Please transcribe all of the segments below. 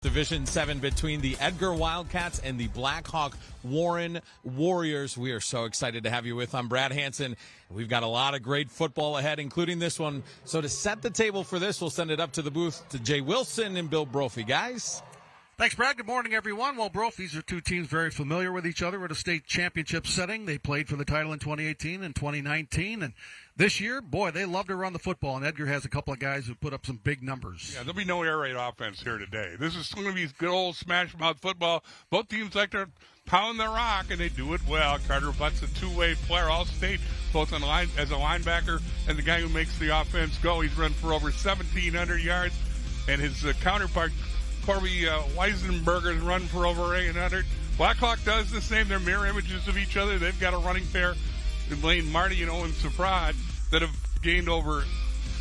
Division 7 between the Edgar Wildcats and the Blackhawk Warren Warriors. We are so excited to have you with. I'm Brad Hansen. We've got a lot of great football ahead, including this one. So to set the table for this, we'll send it up to the booth to Jay Wilson and Bill Brophy. Guys. Thanks, Brad. Good morning, everyone. Well, Brophy's are two teams very familiar with each other at a state championship setting. They played for the title in 2018 and 2019. And this year, boy, they love to run the football. And Edgar has a couple of guys who put up some big numbers. Yeah, there'll be no air raid offense here today. This is going to be good old smash-mouth football. Both teams like to pound the rock, and they do it well. Carter Butt's a two-way player, all-state, both on line as a linebacker and the guy who makes the offense go. He's run for over 1,700 yards, and his counterpart, Corby Weisenberger's run for over 800. Blackhawk does the same. They're mirror images of each other. They've got a running pair, Lane Marty and Owen Safrad, that have gained over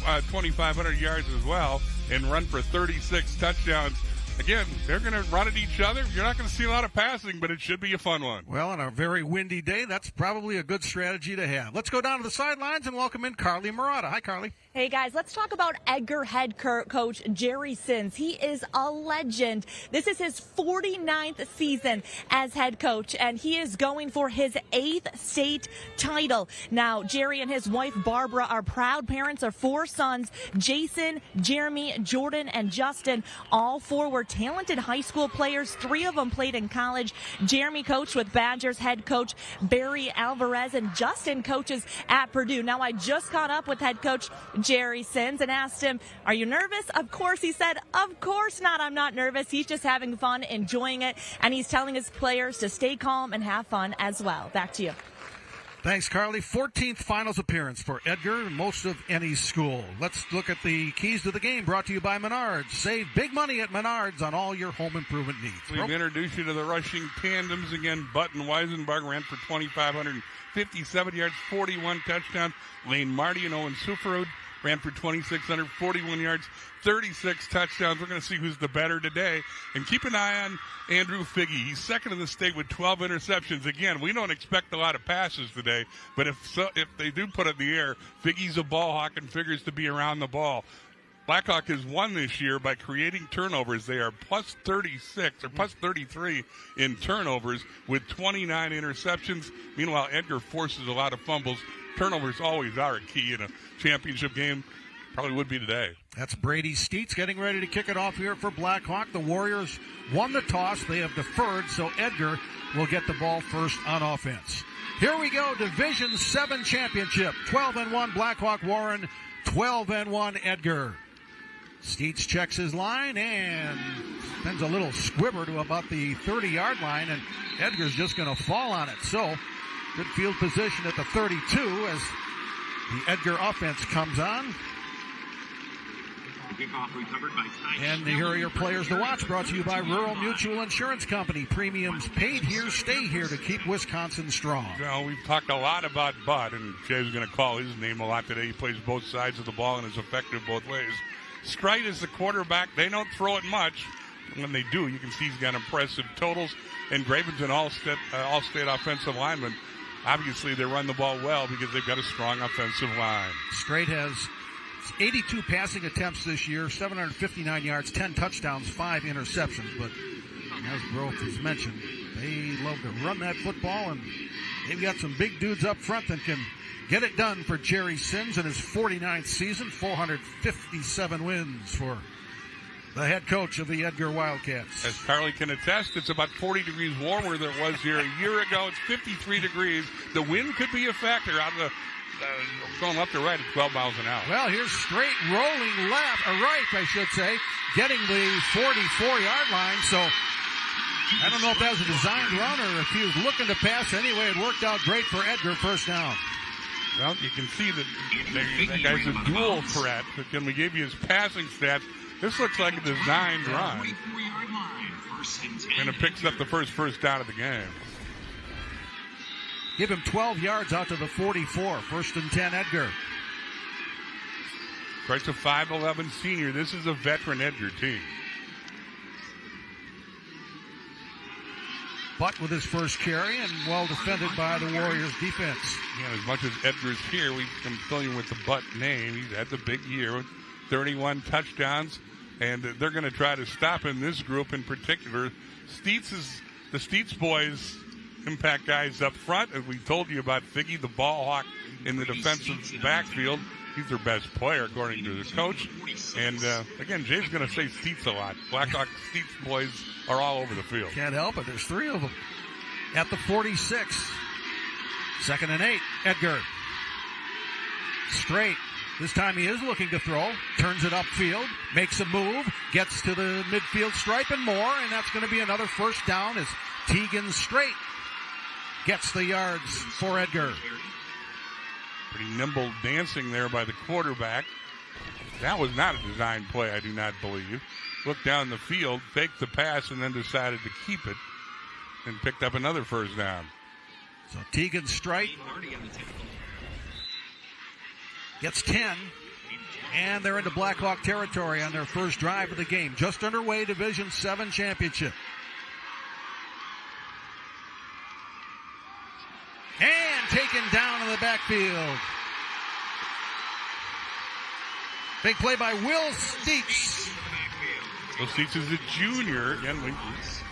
2,500 yards as well and run for 36 touchdowns. Again, they're going to run at each other. You're not going to see a lot of passing, but it should be a fun one. Well, on a very windy day, that's probably a good strategy to have. Let's go down to the sidelines and welcome in Carly Murata. Hi, Carly. Hey, guys, let's talk about Edgar head coach Jerry Sins. He is a legend. This is his 49th season as head coach, and he is going for his 8th state title. Now, Jerry and his wife, Barbara, are proud parents of 4 sons, Jason, Jeremy, Jordan, and Justin. All 4 were talented high school players. 3 of them played in college. Jeremy coached with Badgers head coach Barry Alvarez, and Justin coaches at Purdue. Now, I just caught up with head coach Jerry Sins and asked him, are you nervous? Of course, he said, of course not. I'm not nervous. He's just having fun, enjoying it, and he's telling his players to stay calm and have fun as well. Back to you. Thanks, Carly. 14th finals appearance for Edgar, most of any school. Let's look at the keys to the game, brought to you by Menards. Save big money at Menards on all your home improvement needs. We've introduced you to the rushing tandems again. Butt and Weisenberg ran for 2,557 yards, 41 touchdowns. Lane Marty and Owen Sufferud ran for 2,641 yards, 36 touchdowns. We're going to see who's the better today. And keep an eye on Andrew Figge. He's second in the state with 12 interceptions. Again, we don't expect a lot of passes today, but if they do put it in the air, Figge's a ball hawk and figures to be around the ball. Blackhawk has won this year by creating turnovers. They are plus 36 or plus 33 in turnovers with 29 interceptions. Meanwhile, Edgar forces a lot of fumbles. Turnovers always are a key in a championship game. Probably would be today. That's Brady Steets getting ready to kick it off here for Blackhawk. The Warriors won the toss. They have deferred, so Edgar will get the ball first on offense. Here we go, Division 7 championship. 12-1 Blackhawk Warren, 12-1 Edgar. Steets checks his line and sends a little squibber to about the 30-yard line, and Edgar's just going to fall on it. So, good field position at the 32 as the Edgar offense comes on. And here are your players to watch, brought to you by Rural Mutual Insurance Company. Premiums paid here, stay here to keep Wisconsin strong. Well, we've talked a lot about Bud, and Jay's going to call his name a lot today. He plays both sides of the ball and is effective both ways. Strite is the quarterback. They don't throw it much. When they do, you can see he's got impressive totals. And Graven's an all-state offensive lineman. Obviously, they run the ball well because they've got a strong offensive line. Strite has 82 passing attempts this year, 759 yards, 10 touchdowns, 5 interceptions. But as Broth has mentioned, they love to run that football, and they've got some big dudes up front that can get it done for Jerry Sins in his 49th season, 457 wins for the head coach of the Edgar Wildcats. As Carly can attest, it's about 40 degrees warmer than it was here a year ago. It's 53 degrees. The wind could be a factor out of the going left to right at 12 miles an hour. Well, here's straight rolling right, I should say, getting the 44-yard line. So I don't know if that was a designed run or if he was looking to pass. Anyway, it worked out great for Edgar, first down. Well, you can see that that guy's a dual threat. When we gave you his passing stats, this looks like a designed run. And it picks up the first down of the game. Give him 12 yards out to the 44. First and 10, Edgar. Christ, a 5'11 senior. This is a veteran Edgar team. Butt with his first carry and well defended by the Warriors defense. Yeah, as much as Edgar's here, I'm familiar with the Butt name. He's had the big year with 31 touchdowns, and they're going to try to stop in this group in particular. The Steets boys impact guys up front, as we told you about Figgy, the ball hawk in the defensive backfield. He's their best player, according to the coach. And, again, Jay's going to say Steets a lot. Blackhawk Steets boys are all over the field. Can't help it. There's 3 of them. At the 46. 2nd and 8. Edgar. Straight. This time he is looking to throw. Turns it upfield. Makes a move. Gets to the midfield stripe and more. And that's going to be another first down as Tegan Straight gets the yards for Edgar. Pretty nimble dancing there by the quarterback. That was not a design play, I do not believe. Looked down the field, faked the pass, and then decided to keep it and picked up another first down. So Tegan Strite gets 10, and they're into Blackhawk territory on their first drive of the game. Just underway, Division 7 championship. And taken down in the backfield. Big play by Will Steets. Will Steets is a junior. Again, we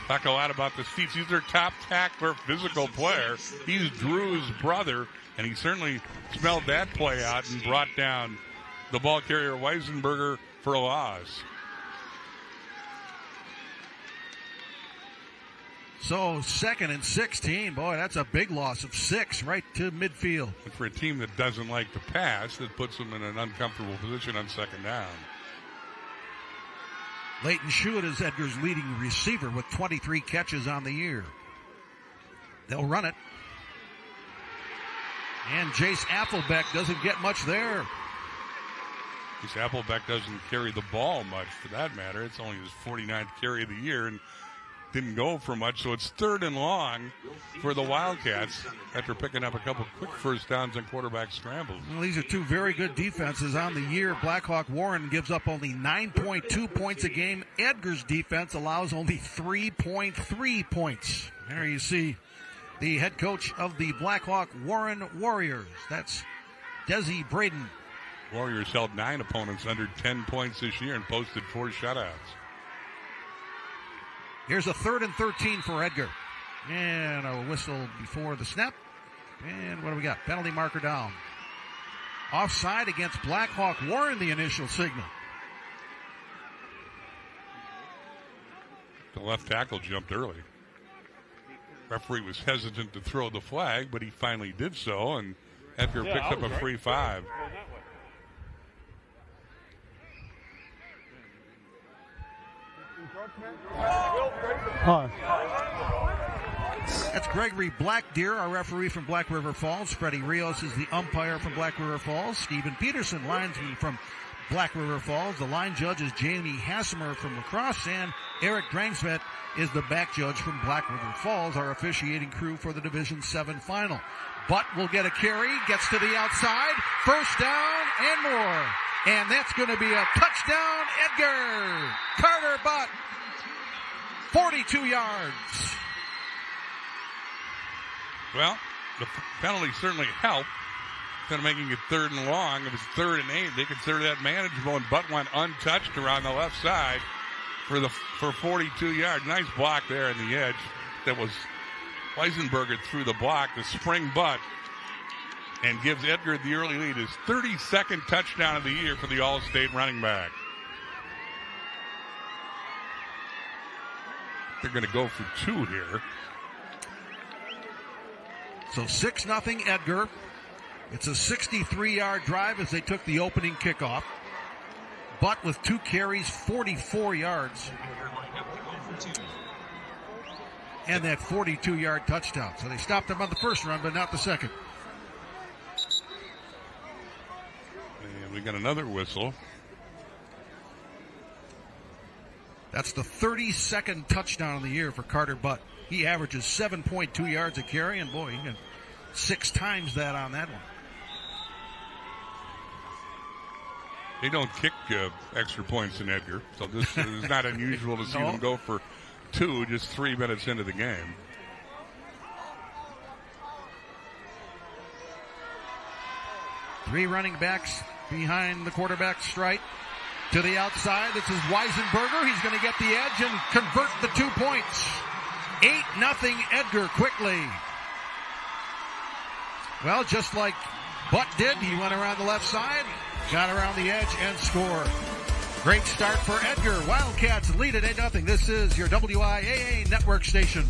talk a lot about the Steets. He's their top tackler, physical player. He's Drew's brother, and he certainly smelled that play out and brought down the ball carrier Weisenberger for a loss. So 2nd and 16. Boy, that's a big loss of 6 right to midfield. And for a team that doesn't like to pass, that puts them in an uncomfortable position on 2nd down. Leighton Schuett is Edgar's leading receiver with 23 catches on the year. They'll run it. And Jace Applebeck doesn't get much there. Jace Applebeck doesn't carry the ball much, for that matter. It's only his 49th carry of the year, and didn't go for much, so it's 3rd and long for the Wildcats after picking up a couple quick first downs on quarterback scrambles. Well, these are 2 very good defenses on the year. Blackhawk Warren gives up only 9.2 points a game. Edgar's defense allows only 3.3 points. There you see the head coach of the Blackhawk Warren Warriors. That's Desi Braden. Warriors held 9 opponents under 10 points this year and posted 4 shutouts. Here's a 3rd and 13 for Edgar. And a whistle before the snap. And what do we got? Penalty marker down. Offside against Blackhawk Warren, the initial signal. The left tackle jumped early. Referee was hesitant to throw the flag, but he finally did so, and Edgar picked up a free 5. That's Gregory Blackdeer, our referee from Black River Falls. Freddie Rios is the umpire from Black River Falls. Stephen Peterson, linesman from Black River Falls. The line judge is Jamie Hassemer from La Crosse, and Eric Drangsvet is the back judge from Black River Falls, our officiating crew for the Division 7 final. Butt will get a carry, gets to the outside, first down and more. And that's going to be a touchdown, Edgar. Carter Butt, 42 yards. Well, the penalty certainly helped. Instead of making it 3rd and long, it was 3rd and 8. They consider that manageable, and Butt went untouched around the left side for 42 yards. Nice block there in the edge. That was Weisenberger through the block, the spring Butt, and gives Edgar the early lead. His 32nd touchdown of the year for the All-State running back. They're going to go for 2 here. So 6-0 Edgar. It's a 63-yard drive as they took the opening kickoff. Butt with 2 carries, 44 yards. And that 42-yard touchdown. So they stopped him on the first run, but not the second. And we got another whistle. That's the 32nd touchdown of the year for Carter Butt. He averages 7.2 yards a carry, and boy, he got 6 times that on that one. They don't kick extra points in Edgar, so this is not unusual to see them go for 2 just 3 minutes into the game. Three running backs behind the quarterback, Strite. To the outside, this is Weisenberger. He's going to get the edge and convert the 2 points. 8-0 Edgar quickly. Well, just like Butt did, he went around the left side, got around the edge, and scored. Great start for Edgar. Wildcats lead at 8-0. This is your WIAA network station.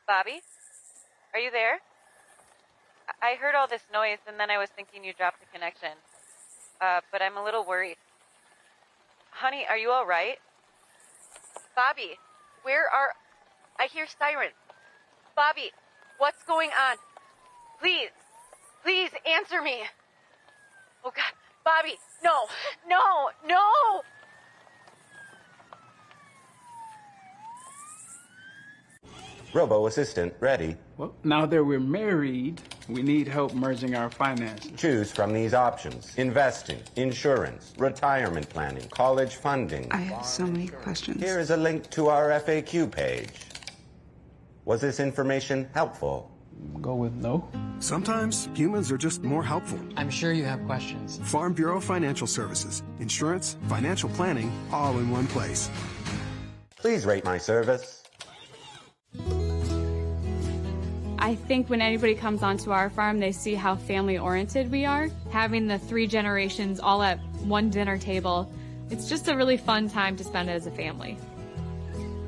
Bobby, are you there? I heard all this noise, and then I was thinking you dropped the connection. But I'm a little worried. Honey, are you all right? Bobby, I hear sirens. Bobby, what's going on? Please answer me. Oh, God. Bobby, no. Robo-assistant ready. Well, now that we're married, we need help merging our finances. Choose from these options: investing, insurance, retirement planning, college funding. I have so many questions. Here is a link to our FAQ page. Was this information helpful? Go with no. Sometimes humans are just more helpful. I'm sure you have questions. Farm Bureau Financial Services. Insurance, financial planning, all in one place. Please rate my service. I think when anybody comes onto our farm, they see how family-oriented we are. Having the 3 generations all at one dinner table, it's just a really fun time to spend as a family.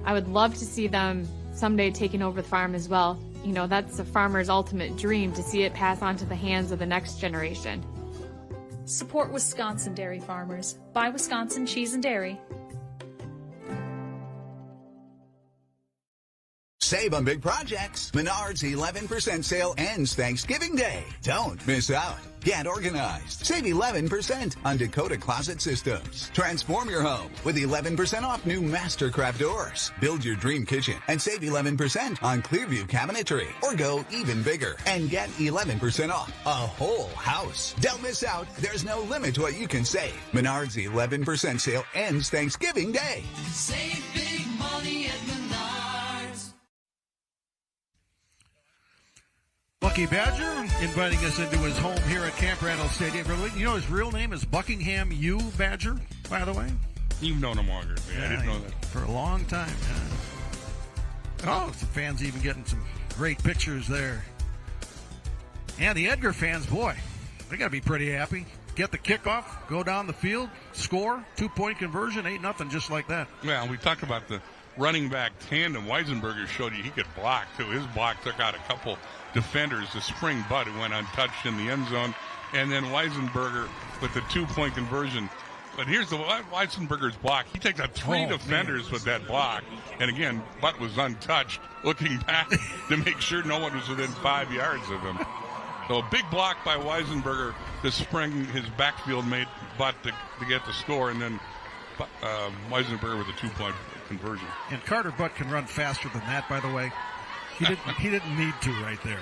I would love to see them someday taking over the farm as well. You know, that's a farmer's ultimate dream, to see it pass on to the hands of the next generation. Support Wisconsin dairy farmers. Buy Wisconsin cheese and dairy. Save on big projects. Menards 11% sale ends Thanksgiving Day. Don't miss out. Get organized. Save 11% on Dakota Closet Systems. Transform your home with 11% off new Mastercraft doors. Build your dream kitchen and save 11% on Clearview cabinetry. Or go even bigger and get 11% off a whole house. Don't miss out. There's no limit to what you can save. Menards 11% sale ends Thanksgiving Day. Save big money at Menards. Bucky Badger inviting us into his home here at Camp Randall Stadium. You know his real name is Buckingham U. Badger, by the way? You've known him longer. Yeah, I didn't know that. For a long time. Yeah. Oh, the fans even getting some great pictures there. And the Edgar fans, boy, they got to be pretty happy. Get the kickoff, go down the field, score, 2-point conversion, 8-0, just like that. Well, we talk about the running back tandem. Weisenberger showed you he could block, too. His block took out a couple defenders. The spring butt who went untouched in the end zone. And then Weisenberger with the 2-point conversion. But here's the Weisenberger's block. He takes out 3 defenders with that block. And again, Butt was untouched, looking back to make sure no one was within 5 yards of him. So a big block by Weisenberger to spring his backfield mate Butt to get the score. And then Weisenberger with a 2-point conversion. And Carter Butt can run faster than that, by the way. He didn't need to right there.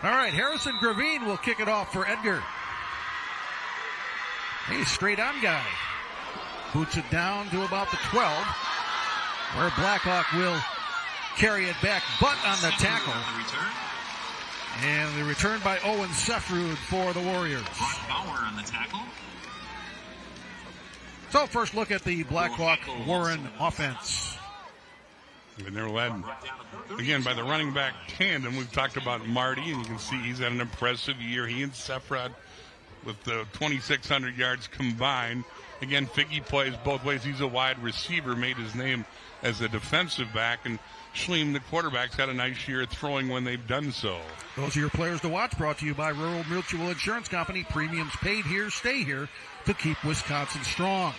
All right, Harrison Gravine will kick it off for Edgar. He's straight on guy. Boots it down to about the 12, where Blackhawk will carry it back. Butt on the tackle. And the return by Owen Sefrud for the Warriors. Bauer on the tackle. So first look at the Blackhawk Warren offense. And they're led, again, by the running back tandem. We've talked about Marty, and you can see he's had an impressive year. He and Sefrod with the 2,600 yards combined. Again, Figgy plays both ways. He's a wide receiver, made his name as a defensive back. And Schleem, the quarterback's had a nice year throwing when they've done so. Those are your players to watch, brought to you by Rural Mutual Insurance Company. Premiums paid here, stay here to keep Wisconsin strong.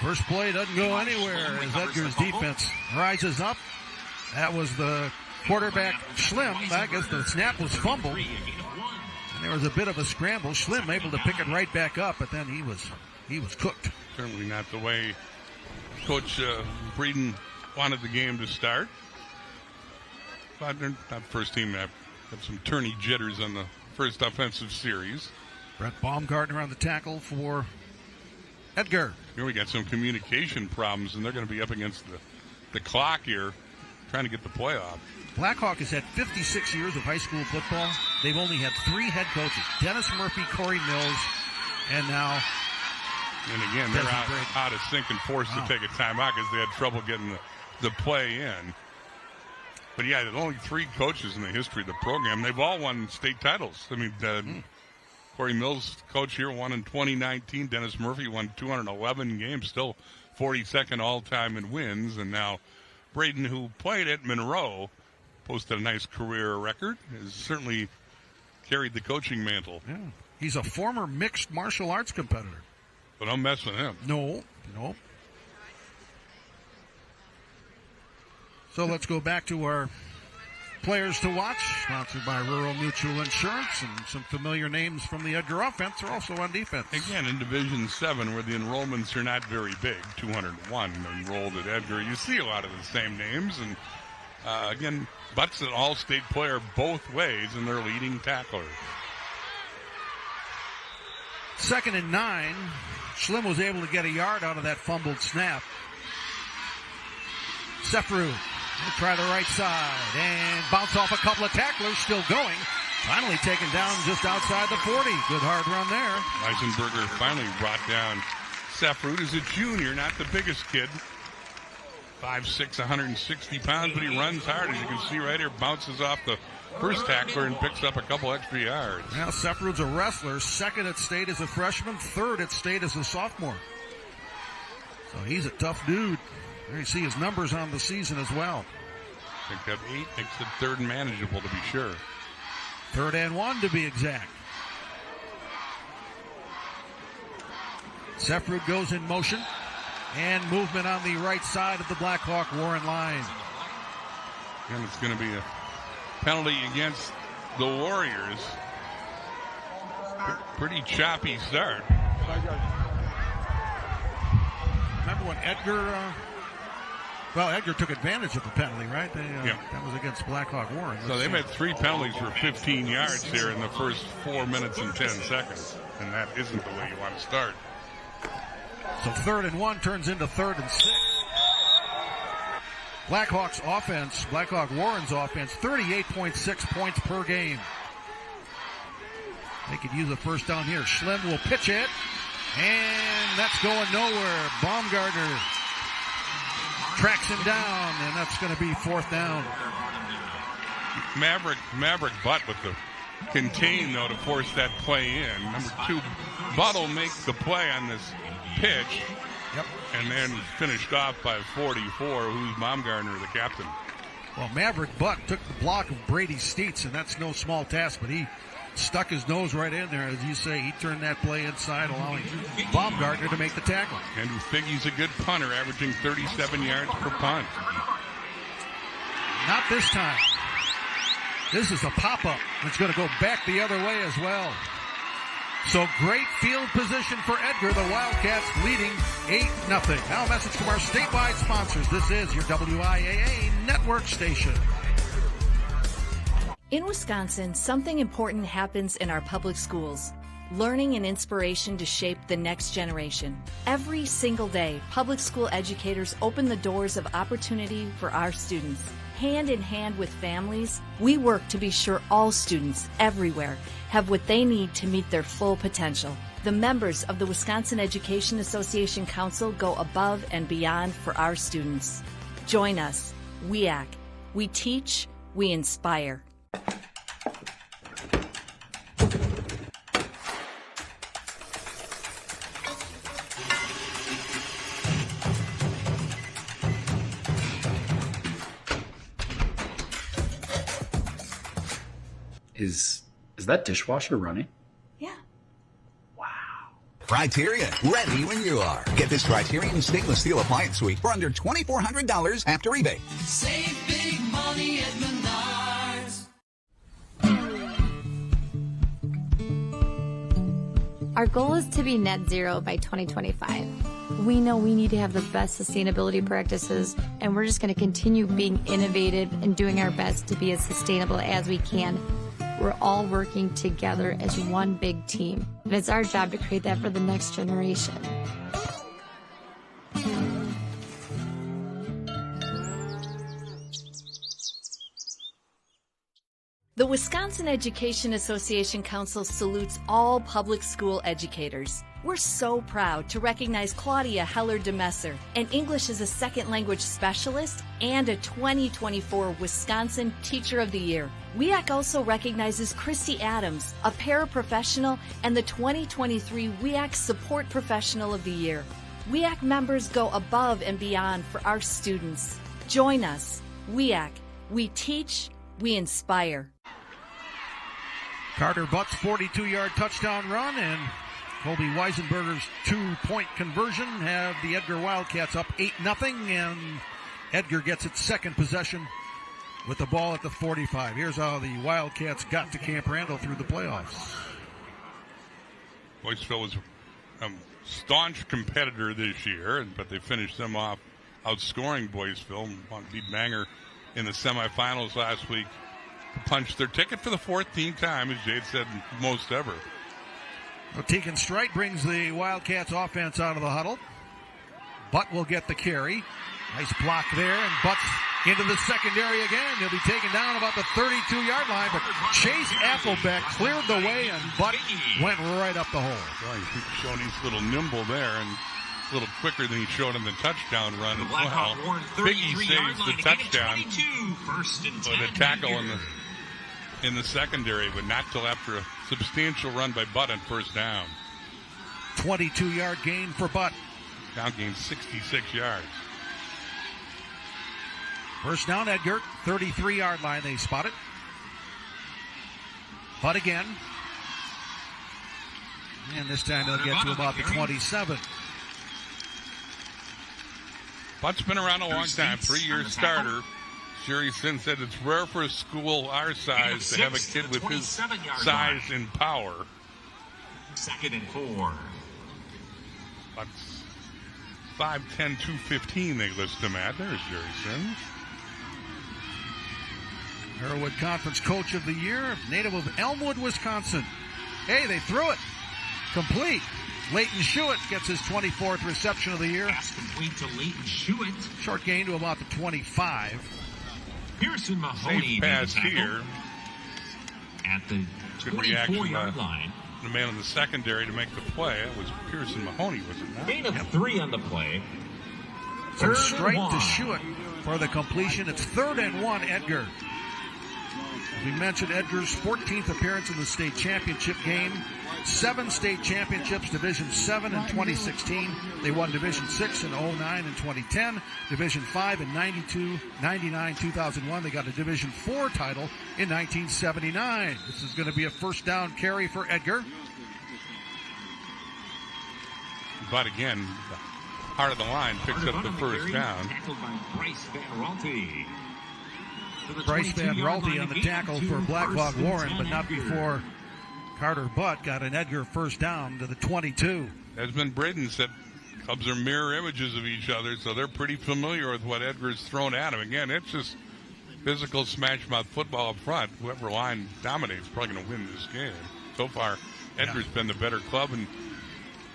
First play doesn't go anywhere as Edgar's defense rises up. That was the quarterback, Schlim. I guess the snap was fumbled. And there was a bit of a scramble. Schlim able to pick it right back up, but then he was cooked. Certainly not the way Coach Breeden wanted the game to start. But they're not first team. Have some tourney jitters on the first offensive series. Brett Baumgartner on the tackle for Edgar. Here we got some communication problems, and they're going to be up against the clock here. trying to get the playoff. Blackhawk has had 56 years of high school football. They've only had 3 head coaches, Dennis Murphy, Corey Mills, and now... And again, they're out of sync and forced to take a timeout because they had trouble getting the play in. But yeah, there's only 3 coaches in the history of the program. They've all won state titles. I mean, Corey Mills, coach here, won in 2019. Dennis Murphy won 211 games, still 42nd all-time in wins. And now Braden, who played at Monroe, posted a nice career record, has certainly carried the coaching mantle. Yeah. He's a former mixed martial arts competitor. But don't mess with him. No. So let's go back to our players to watch, sponsored by Rural Mutual Insurance, and some familiar names from the Edgar offense are also on defense. Again, in Division 7, where the enrollments are not very big, 201 enrolled at Edgar, you see a lot of the same names. And again, Butt's an all-state player both ways, and their leading tackler. 2nd and 9. Schlim was able to get a yard out of that fumbled snap. Sefru will try the right side and bounce off a couple of tacklers, still going. Finally taken down just outside the 40. Good hard run there. Eisenberger finally brought down Sefru, is a junior, not the biggest kid. 5'6", 160 pounds, but he runs hard, as you can see right here. Bounces off the first tackler and picks up a couple extra yards. Now Sefru's a wrestler, 2nd at state as a freshman, 3rd at state as a sophomore. So he's a tough dude. There you see his numbers on the season as well. Picked up 8, makes it 3rd and manageable to be sure. 3rd and 1 to be exact. Sefru goes in motion, and movement on the right side of the Blackhawk Warren line. And it's going to be a penalty against the Warriors. Pretty choppy start. Remember when Edgar, Edgar took advantage of the penalty, right? That was against Blackhawk Warren. So they've had 3 penalties for 15 yards here in the first 4 minutes and 10 seconds. And that isn't the way you want to start. So 3rd and 1 turns into 3rd and 6. Blackhawks offense, Blackhawk Warren's offense, 38.6 points per game. They could use a first down here. Schlim will pitch it, and that's going nowhere. Baumgartner tracks him down, and that's going to be 4th down. Maverick Butt with the contain, though, to force that play in. Number 2, Buttle makes the play on this pitch. Yep. And then finished off by 44, who's Baumgartner, the captain. Well, Maverick Butt took the block of Brady Steets, and that's no small task, but he stuck his nose right in there. As you say, he turned that play inside, allowing Baumgartner to make the tackle. Andrew Figge's a good punter, averaging 37 yards per punt. Not this time. This is a pop-up. It's going to go back the other way as well. So great field position for Edgar. The Wildcats leading 8-0. Now a message from our statewide sponsors. This is your WIAA network station. In Wisconsin, something important happens in our public schools. Learning and inspiration to shape the next generation. Every single day, public school educators open the doors of opportunity for our students. Hand in hand with families, we work to be sure all students everywhere have what they need to meet their full potential. The members of the Wisconsin Education Association Council go above and beyond for our students. Join us, WIAA. We teach, we inspire. Is that dishwasher running? Yeah. Wow. Criterion, ready when you are. Get this Criterion stainless steel appliance suite for under $2,400 after rebate. Save big money at Menards. Our goal is to be net zero by 2025. We know we need to have the best sustainability practices, and we're just going to continue being innovative and doing our best to be as sustainable as we can. We're all working together as one big team, and it's our job to create that for the next generation. The Wisconsin Education Association Council salutes all public school educators. We're so proud to recognize Claudia Heller-DeMesser, an English as a Second Language Specialist and a 2024 Wisconsin Teacher of the Year. WIAC also recognizes Christy Adams, a paraprofessional and the 2023 WIAC Support Professional of the Year. WIAC members go above and beyond for our students. Join us. WIAC. We teach, we inspire. Carter Butt's 42-yard touchdown run and Colby Weisenberger's 2-point conversion have the Edgar Wildcats up 8-0, and Edgar gets its second possession with the ball at the 45. Here's how the Wildcats got to Camp Randall through the playoffs. Boyceville was a staunch competitor this year, but they finished them off outscoring Boyceville. Beat Banger in the semifinals last week to punch their ticket for the 14th time, as Jade said, most ever. Well, Tegan Strite brings the Wildcats offense out of the huddle. Butt will get the carry. Nice block there, and Butt's into the secondary again. He'll be taken down about the 32-yard line, but Chase Affelbeck cleared the way, and Butt went right up the hole. Well, he's showing he's a little nimble there and a little quicker than he showed in the touchdown run as well. Biggie saves the touchdown with a tackle in the secondary, but not till after a substantial run by Butt on first down. 22-yard gain for Butt. Now gained 66 yards. First down, Edgar, 33-yard line, they spot it. Butt again. And this time they'll get to about the 27. Butt's been around a long time, 3-year starter. Jerry Sin said it's rare for a school our size to have a kid with his size and power. 2nd and 4. Butt's 5'10", 215 they list him at. There's Jerry Sin. Arrowwood Conference Coach of the Year, native of Elmwood, Wisconsin. Hey, they threw it. Complete. Leighton Schuett gets his 24th reception of the year. Pass complete to Leighton Schuett. Short gain to about the 25. Pearson Mahoney safe pass here. At the 24-yard line. The man in the secondary to make the play. It was Pearson Mahoney, was it not? Gain of 3 on the play. From straight to Schuett for the completion. It's 3rd and 1, Edgar. We mentioned Edgar's 14th appearance in the state championship game. 7 state championships, Division 7 in 2016. They won Division 6 in 09 and 2010. Division 5 in 92, 99, 2001. They got a Division 4 title in 1979. This is going to be a first down carry for Edgar. But again, the heart of the line picks up the first down. Tackled by Bryce Van Ralte. Bryce Van Ralte on the tackle for Blackhawk Warren, but not before Carter Butt got an Edgar first down to the 22. Desmond Braden said Cubs are mirror images of each other, so they're pretty familiar with what Edgar's thrown at him. Again, it's just physical smash-mouth football up front. Whoever line dominates is probably going to win this game. So far, Edgar's been the better club, and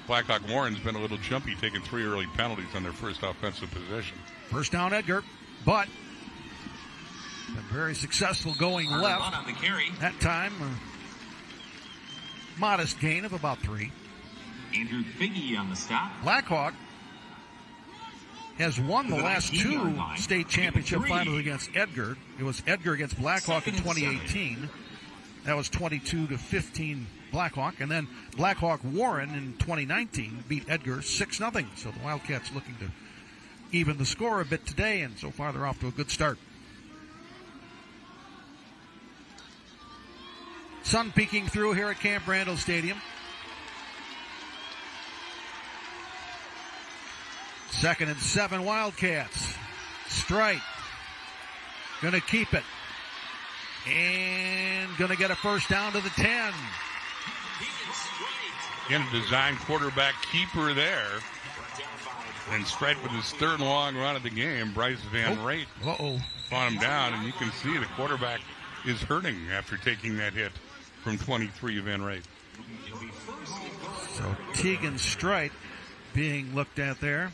Blackhawk Warren's been a little jumpy, taking 3 early penalties on their first offensive possession. First down, Edgar. Butt been very successful going left. On the carry. That time, modest gain of about 3. Andrew Figge on the stop. Blackhawk has won the last 2 state championship finals against Edgar. It was Edgar against Blackhawk in 2018. That was 22-15 Blackhawk. And then Blackhawk Warren in 2019 beat Edgar 6-0. So the Wildcats looking to even the score a bit today, and so far they're off to a good start. Sun peeking through here at Camp Randall Stadium. 2nd and 7 Wildcats. Strite gonna keep it. And gonna get a first down to the 10. Again, a design quarterback keeper there. And Strite with his 3rd long run of the game. Bryce Van Rate fought him down, and you can see the quarterback is hurting after taking that hit from 23 Van Rate. So Tegan Strite being looked at there.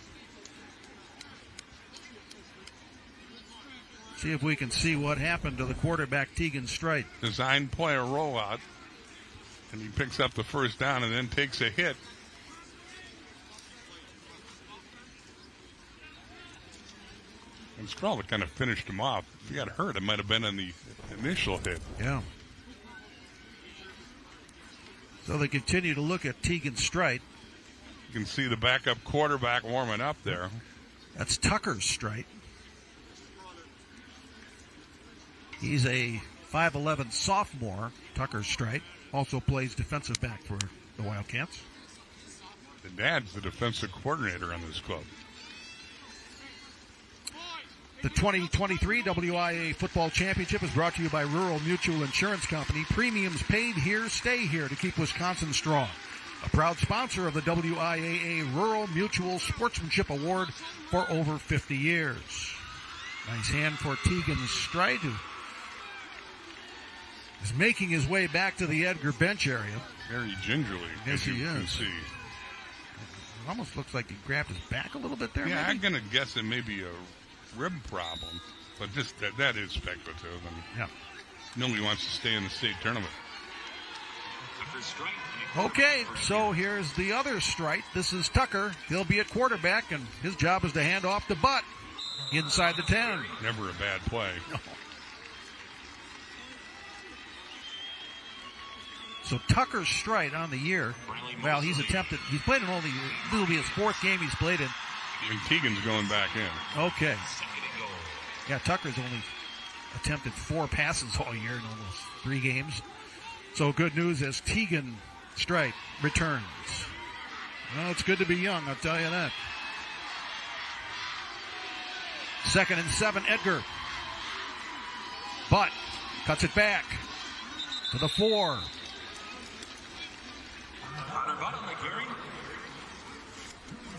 See if we can see what happened to the quarterback, Tegan Strite. Design play, a rollout. And he picks up the first down and then takes a hit. And Scrawley kind of finished him off. If he got hurt, it might have been in the initial hit. Yeah. So they continue to look at Tegan Strite. You can see the backup quarterback warming up there. That's Tucker Strite. He's a 5'11 sophomore, Tucker Strite. Also plays defensive back for the Wildcats. The dad's the defensive coordinator on this club. The 2023 WIAA Football Championship is brought to you by Rural Mutual Insurance Company. Premiums paid here, stay here to keep Wisconsin strong. A proud sponsor of the WIAA Rural Mutual Sportsmanship Award for over 50 years. Nice hand for Tegan Strite, who is making his way back to the Edgar bench area. Very gingerly. Yes, he is. See. It almost looks like he grabbed his back a little bit there. Yeah, maybe? I'm going to guess it may be a rib problem, but just that is speculative. I mean, yeah. Nobody wants to stay in the state tournament. Okay, so here's the other Strite. This is Tucker. He'll be at quarterback, and his job is to hand off to Butt inside the 10. Never a bad play. No. So Tucker Strite on the year. Well, he's played in only, this will be his fourth game he's played in. And Tegan's going back in. Okay. Yeah, Tucker's only attempted 4 passes all year in almost 3 games. So good news as Tegan Strite returns. Well, it's good to be young, I'll tell you that. 2nd and 7, Edgar. Butt cuts it back to the 4.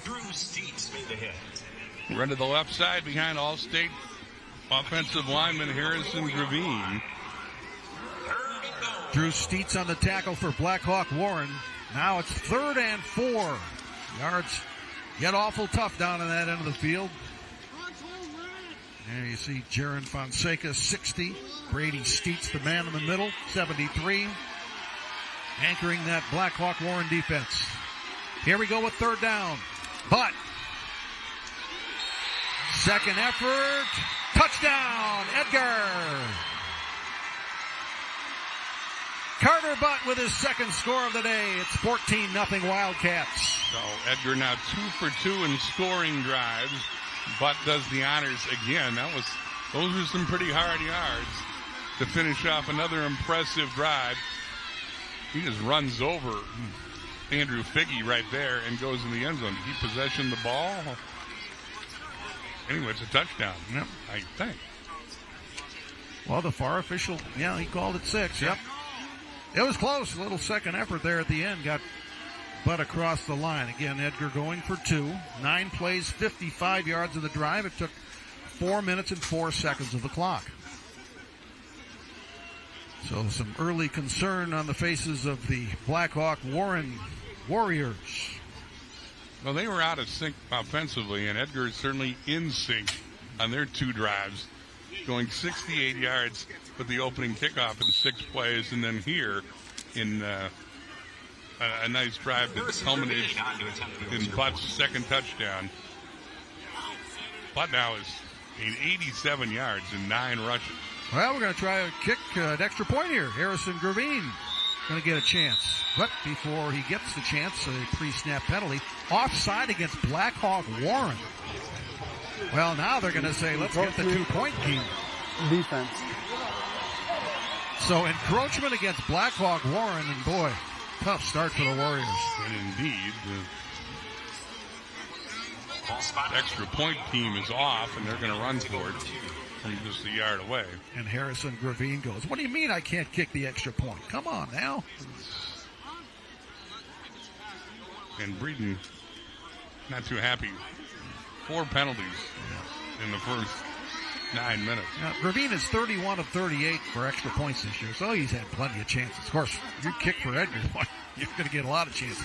Drew Steets made the hit. Run to the left side behind All-State offensive lineman Harrison Gravine. Drew Steets on the tackle for Blackhawk Warren. Now it's 3rd and 4. Yards get awful tough down in that end of the field. There you see Jaron Fonseca, 60. Brady Steets, the man in the middle, 73. Anchoring that Blackhawk Warren defense. Here we go with 3rd down. Butt. 2nd effort. Touchdown, Edgar. Carter Butt with his 2nd score of the day. It's 14-0 Wildcats. So Edgar now 2 for 2 in scoring drives. Butt does the honors again. Those are some pretty hard yards to finish off another impressive drive. He just runs over Andrew Figge right there and goes in the end zone. Did he possession the ball? Anyway, it's a touchdown. Yep. I think. Well, the FAR official, he called it 6. Yep. It was close. A little 2nd effort there at the end. Got Butt across the line. Again, Edgar going for 2. 9 plays, 55 yards of the drive. It took 4 minutes and 4 seconds of the clock. So some early concern on the faces of the Blackhawk Warren Warriors. Well, they were out of sync offensively, and Edgar is certainly in sync on their 2 drives, going 68 yards with the opening kickoff in 6 plays, and then here in a nice drive that culminated in Butt's 2nd touchdown. Butt now is 87 yards and 9 rushes. Well, we're going to try a kick, an extra point here. Harrison Gravine going to get a chance. But before he gets the chance, a pre-snap penalty. Offside against Blackhawk Warren. Well, now they're going to say, let's get the 2-point game. Defense. So encroachment against Blackhawk Warren, and boy, tough start for the Warriors. And indeed, the extra point team is off, and they're going to run for it from just a yard away. And Harrison Gravine goes, what do you mean I can't kick the extra point? Come on now. And Breeden, not too happy. 4 penalties in the first 9 minutes. Now, Gravine is 31 of 38 for extra points this year, so he's had plenty of chances. Of course, you kick for Edgar, you're going to get a lot of chances.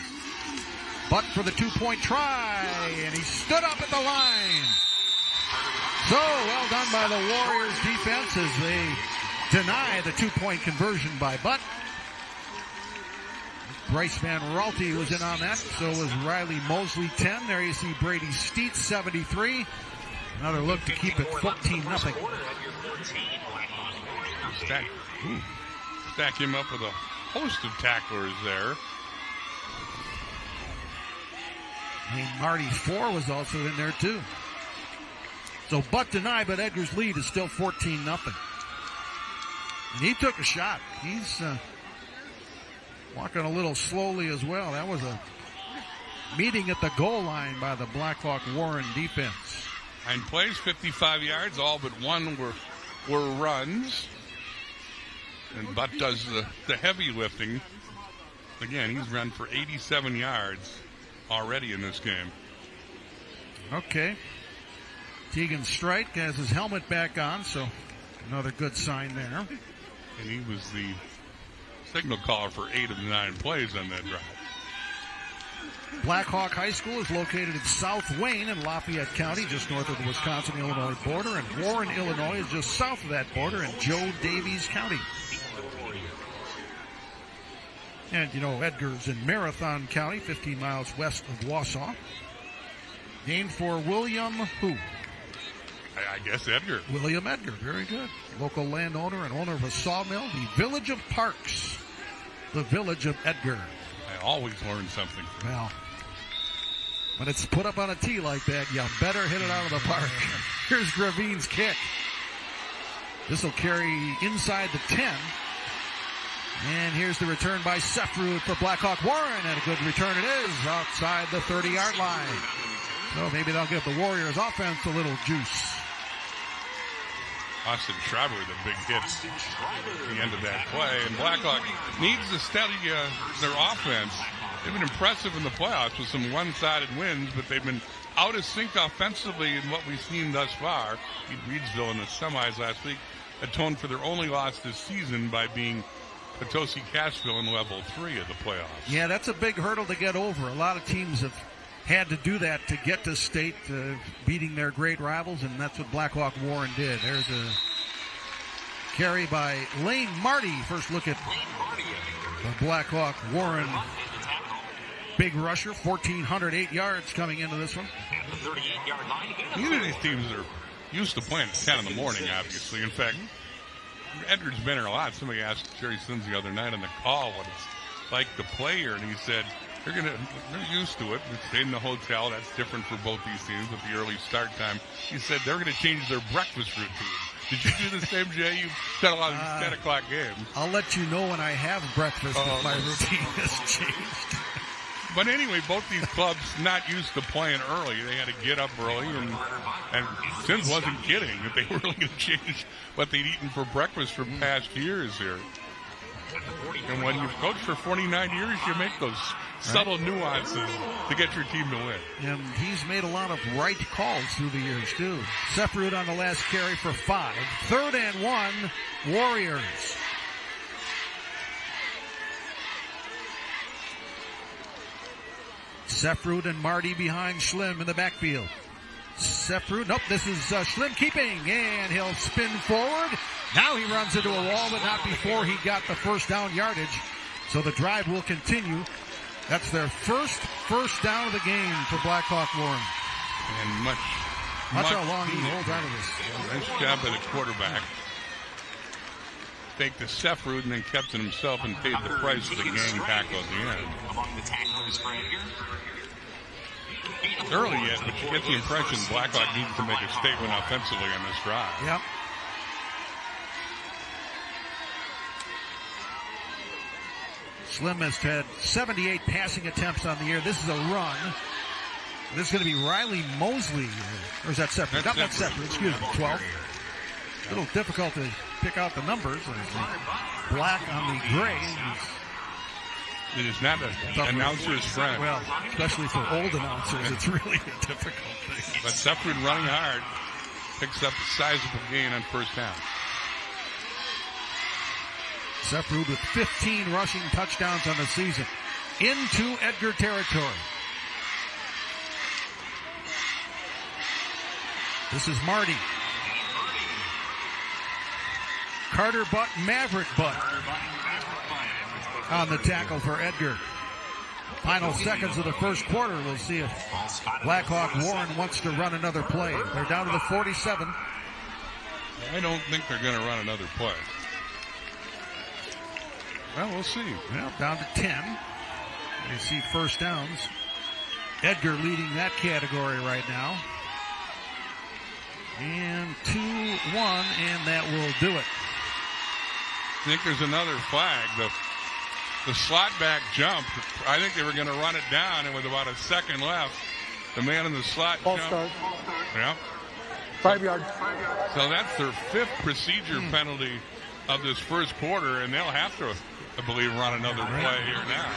Butt for the 2-point try, and he stood up at the line. So, well done by the Warriors defense as they deny the 2-point conversion by Butt. Bryce Van Raalte was in on that. So was Riley Mosley, 10. There you see Brady Steets, 73. Another look to keep it 14-0. Stack him up with a host of tacklers there. And Marty 4 was also in there too. So Butt denied, but Edgar's lead is still 14-0. And he took a shot. He's walking a little slowly as well. That was a meeting at the goal line by the Blackhawk Warren defense. 9 plays, 55 yards, all but one were runs. And Butt does the heavy lifting. Again, he's run for 87 yards already in this game. Okay. Tegan Strike has his helmet back on, so another good sign there. And he was the signal caller for 8 of the 9 plays on that drive. Blackhawk High School is located in South Wayne in Lafayette County, just north of the Wisconsin-Illinois border, and Warren, Illinois is just south of that border in Joe Davies County. And, you know, Edgar's in Marathon County, 15 miles west of Wausau. Named for William who? I guess Edgar. William Edgar, very good. Local landowner and owner of a sawmill, the Village of Parks. The Village of Edgar. I always learn something. Well, when it's put up on a tee like that, you better hit it out of the park. Here's Gravine's kick. This will carry inside the 10. And here's the return by Sefrud for Blackhawk Warren. And a good return it is outside the 30-yard line. So maybe that'll give the Warriors offense a little juice. Austin Schreiber with a big hit at the end of that play. And Blackhawk needs to steady their offense. They've been impressive in the playoffs with some one-sided wins, but they've been out of sync offensively in what we've seen thus far. Beat Reedsville in the semis last week, atoned for their only loss this season by being Potosi-Cashville in level 3 of the playoffs. Yeah, that's a big hurdle to get over. A lot of teams have had to do that to get to state, beating their great rivals, and that's what Blackhawk Warren did. There's a carry by Lane Marty. First look at the Blackhawk Warren big rusher, 1,408 yards coming into this one. Neither of these teams are used to playing at 10 in the morning, obviously. In fact, Edgar's been here a lot. Somebody asked Jerry Sims the other night on the call what it's like to play here, and he said they're used to it. We stayed in the hotel. That's different for both these teams with the early start time. He said they're going to change their breakfast routine. Did you do the same, Jay? You've done a lot of these 10 o'clock games. I'll let you know when I have breakfast if my routine has changed. But anyway, both these clubs not used to playing early. They had to get up early, and Sims wasn't kidding that they were really going to change what they'd eaten for breakfast for past years here. And when you've coached for 49 years, you make those subtle nuances to get your team to win. And he's made a lot of right calls through the years, too. Sefrud on the last carry for 5. 3rd and 1, Warriors. Sefrud and Marty behind Schlim in the backfield. Sefrud, nope, this is Schlim keeping, and he'll spin forward. Now he runs into a wall, but not before he got the first down yardage. So the drive will continue. That's their first down of the game for Blackhawk Warren. And much how long he holds on to this. Nice job by the quarterback. Take the Sefrud and then kept it himself and paid the price of the gang tackle at the end. Among the tacklers for Edgar. It's early yet, but you get the impression Blackhawk needs to make a statement offensively on this drive. Yep. Slim has had 78 passing attempts on the year. This is a run. This is going to be Riley Mosley. Or is that Sefrud? That's Sefrud. Excuse me. 12. A little difficult to pick out the numbers. Black on the gray. It is not an announcer's friend. Well, especially for old announcers, it's really a difficult thing. But Sefrud running hard picks up a sizable gain on first down. Sefrud with 15 rushing touchdowns on the season. Into Edgar territory. This is Marty. Carter Butt, Maverick Butt on the tackle for Edgar. Final seconds of the first quarter. We'll see if Blackhawk Warren wants to run another play. They're down to the 47. I don't think they're going to run another play. Well, we'll see. Well, down to 10. You see first downs. Edgar leading that category right now. And 2-1, and that will do it. I think there's another flag. The slot back jumped. I think they were going to run it down, and with about a second left, the man in the slot Ball jumped. start. Yeah. 5 yards. So that's their 5th procedure penalty of this first quarter, and they'll have to, I believe, run another play here now.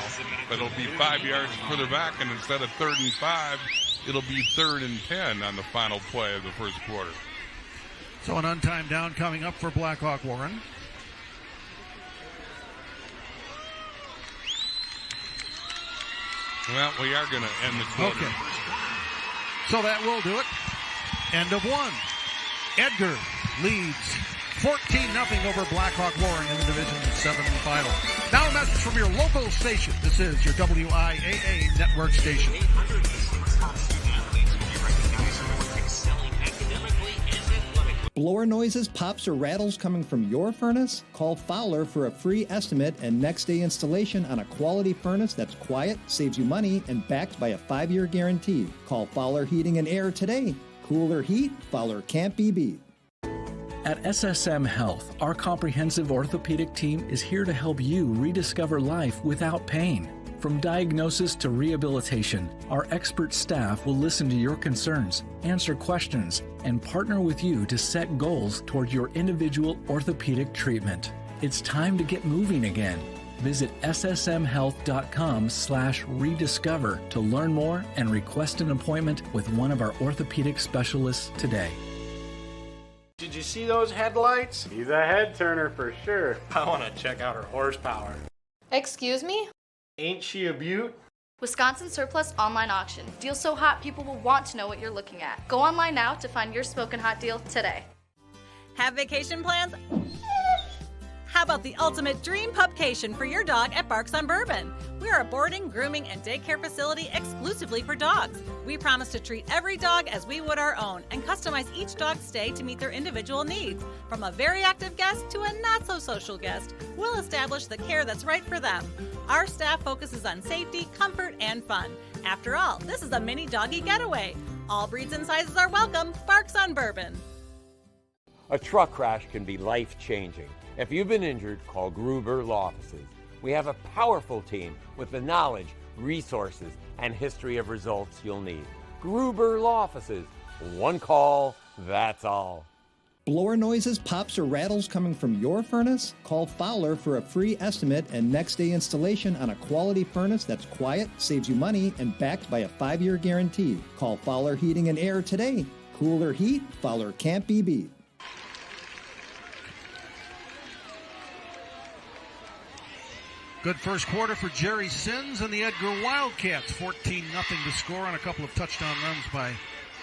But it'll be 5 yards further back, and instead of 3rd and 5, it'll be 3rd and 10 on the final play of the first quarter. So an untimed down coming up for Blackhawk Warren. Well, we are going to end the quarter. Okay. So that will do it. End of one. Edgar leads 14-0 over Blackhawk Warren in the Division 7 final. Now a message from your local station. This is your WIAA network station. Blower noises, pops, or rattles coming from your furnace? Call Fowler for a free estimate and next-day installation on a quality furnace that's quiet, saves you money, and backed by a 5-year guarantee. Call Fowler Heating and Air today. Cooler heat, Fowler can't be beat. At SSM Health, our comprehensive orthopedic team is here to help you rediscover life without pain. From diagnosis to rehabilitation, our expert staff will listen to your concerns, answer questions, and partner with you to set goals toward your individual orthopedic treatment. It's time to get moving again. Visit ssmhealth.com/rediscover to learn more and request an appointment with one of our orthopedic specialists today. Did you see those headlights? He's a head turner for sure. I want to check out her horsepower. Excuse me? Ain't she a beaut? Wisconsin Surplus Online Auction. Deals so hot people will want to know what you're looking at. Go online now to find your smoking hot deal today. Have vacation plans? How about the ultimate dream pupcation for your dog at Barks on Bourbon? We are a boarding, grooming, and daycare facility exclusively for dogs. We promise to treat every dog as we would our own and customize each dog's stay to meet their individual needs. From a very active guest to a not-so-social guest, we'll establish the care that's right for them. Our staff focuses on safety, comfort, and fun. After all, this is a mini doggy getaway. All breeds and sizes are welcome. Barks on Bourbon. A truck crash can be life-changing. If you've been injured, call Gruber Law Offices. We have a powerful team with the knowledge, resources, and history of results you'll need. Gruber Law Offices. One call, that's all. Blower noises, pops, or rattles coming from your furnace? Call Fowler for a free estimate and next-day installation on a quality furnace that's quiet, saves you money, and backed by a 5-year guarantee. Call Fowler Heating and Air today. Cooler heat, Fowler can't be beat. Good first quarter for Jerry Sins and the Edgar Wildcats. 14-0 to score on a couple of touchdown runs by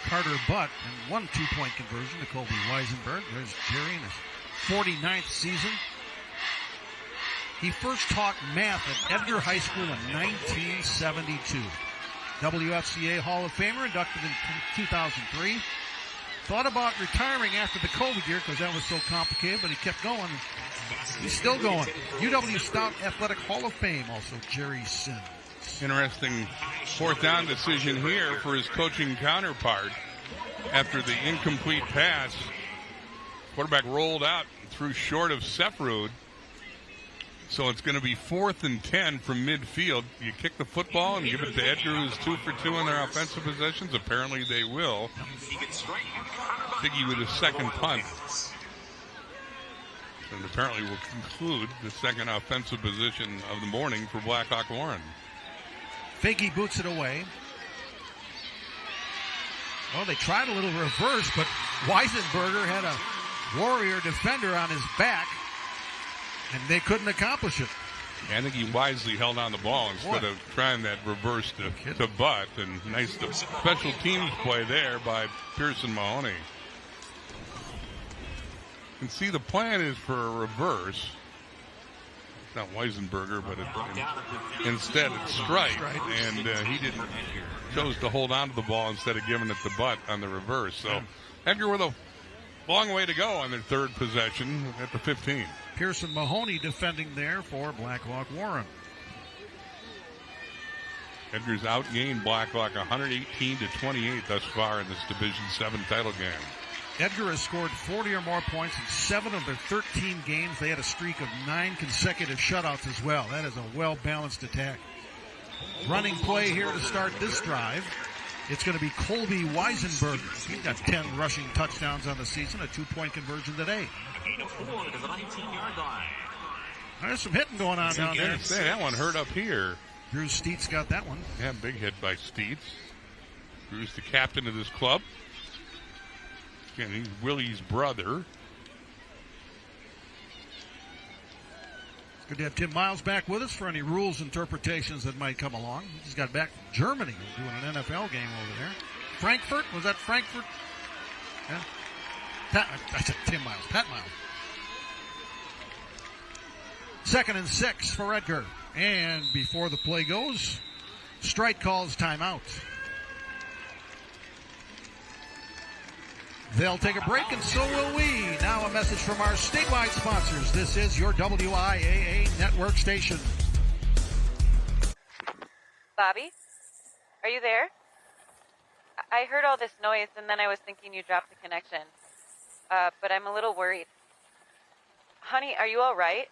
Carter Butt and one 2-point conversion to Kobe Weisenberg. There's Jerry in his 49th season. He first taught math at Edgar High School in 1972. WFCA Hall of Famer, inducted in 2003. Thought about retiring after the COVID year because that was so complicated, but he kept going. He's still going. UW Stout Athletic Hall of Fame, also Jerry Sins. Interesting fourth down decision here for his coaching counterpart. After the incomplete pass, quarterback rolled out, threw short of Sefrud. So it's going to be 4th and 10 from midfield. You kick the football and give it to Edgar, who's 2 for 2 in their offensive possessions. Apparently they will. Figgy with his second punt. And apparently will conclude the second offensive position of the morning for Blackhawk Warren. Figgy boots it away. Well, they tried a little reverse, but Weisenberger had a Warrior defender on his back, and they couldn't accomplish it. I think he wisely held on the ball instead of trying that reverse to Butt. And nice special teams play there by Pearson Mahoney. And see, the plan is for a reverse. It's not Weisenberger, but instead it's Strike. And he chose to hold on to the ball instead of giving it the butt on the reverse. So Edgar with a long way to go on their third possession at the 15. Pearson Mahoney defending there for Blackhawk Warren. Edgar's outgained Blackhawk 118-28 thus far in this Division 7 title game. Edgar has scored 40 or more points in 7 of their 13 games. They had a streak of 9 consecutive shutouts as well. That is a well-balanced attack. Running play here to start this drive. It's going to be Colby Weisenberger. He's got 10 rushing touchdowns on the season, a 2-point conversion today. There's some hitting going on down there. That one hurt up here. Drew Steets got that one. Yeah, big hit by Steets. Drew's the captain of this club. Again, he's Willie's brother. It's good to have Tim Miles back with us for any rules interpretations that might come along. He just got back from Germany doing an NFL game over there. Frankfurt? Was that Frankfurt? Yeah. I said Tim Miles. Pat Miles. 2nd and 6 for Edgar. And before the play goes, Strike calls timeout. They'll take a break, and so will we. Now a message from our statewide sponsors. This is your WIAA network station. Bobby, are you there? I heard all this noise, and then I was thinking you dropped the connection. But I'm a little worried. Honey, are you all right?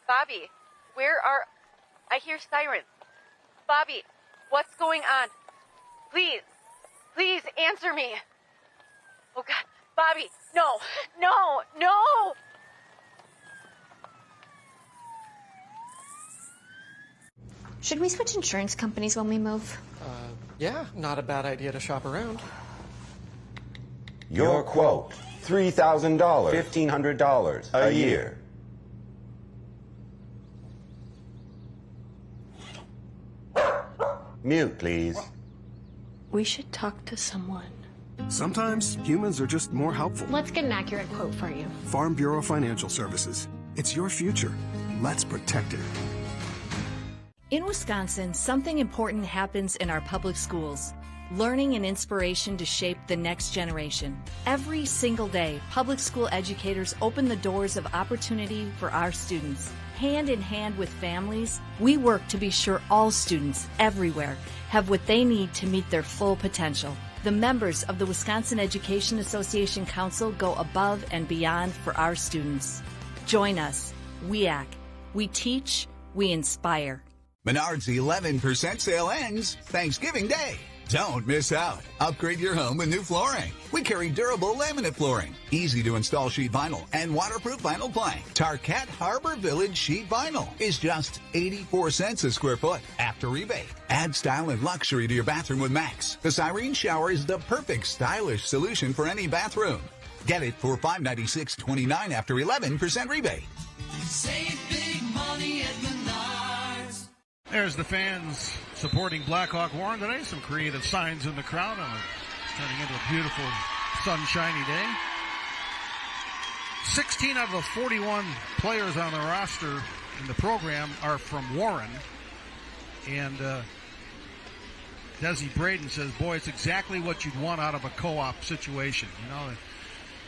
Bobby, I hear sirens. Bobby, what's going on? Please answer me. Oh, God. Bobby, no. Should we switch insurance companies when we move? Yeah, not a bad idea to shop around. Your quote, $3,000, $1,500 a year. Mute, please. We should talk to someone. Sometimes humans are just more helpful. Let's get an accurate quote for you. Farm Bureau Financial Services. It's your future. Let's protect it. In Wisconsin, something important happens in our public schools. Learning and inspiration to shape the next generation. Every single day, public school educators open the doors of opportunity for our students. Hand in hand with families, we work to be sure all students everywhere have what they need to meet their full potential. The members of the Wisconsin Education Association Council go above and beyond for our students. Join us, WIAA. We teach, we inspire. Menards 11% sale ends Thanksgiving Day. Don't miss out. Upgrade your home with new flooring. We carry durable laminate flooring, easy to install sheet vinyl, and waterproof vinyl plank. Tarquette Harbor Village sheet vinyl is just 84 cents a square foot after rebate. Add style and luxury to your bathroom with Max. The Cyrene shower is the perfect stylish solution for any bathroom. Get it for $596.29 after 11% rebate. Save big money at Menards. There's the fans supporting Blackhawk Warren today. Some creative signs in the crowd. Turning into a beautiful sunshiny day. 16 out of the 41 players on the roster in the program are from Warren. And Desi Braden says, boy, it's exactly what you'd want out of a co-op situation. You know,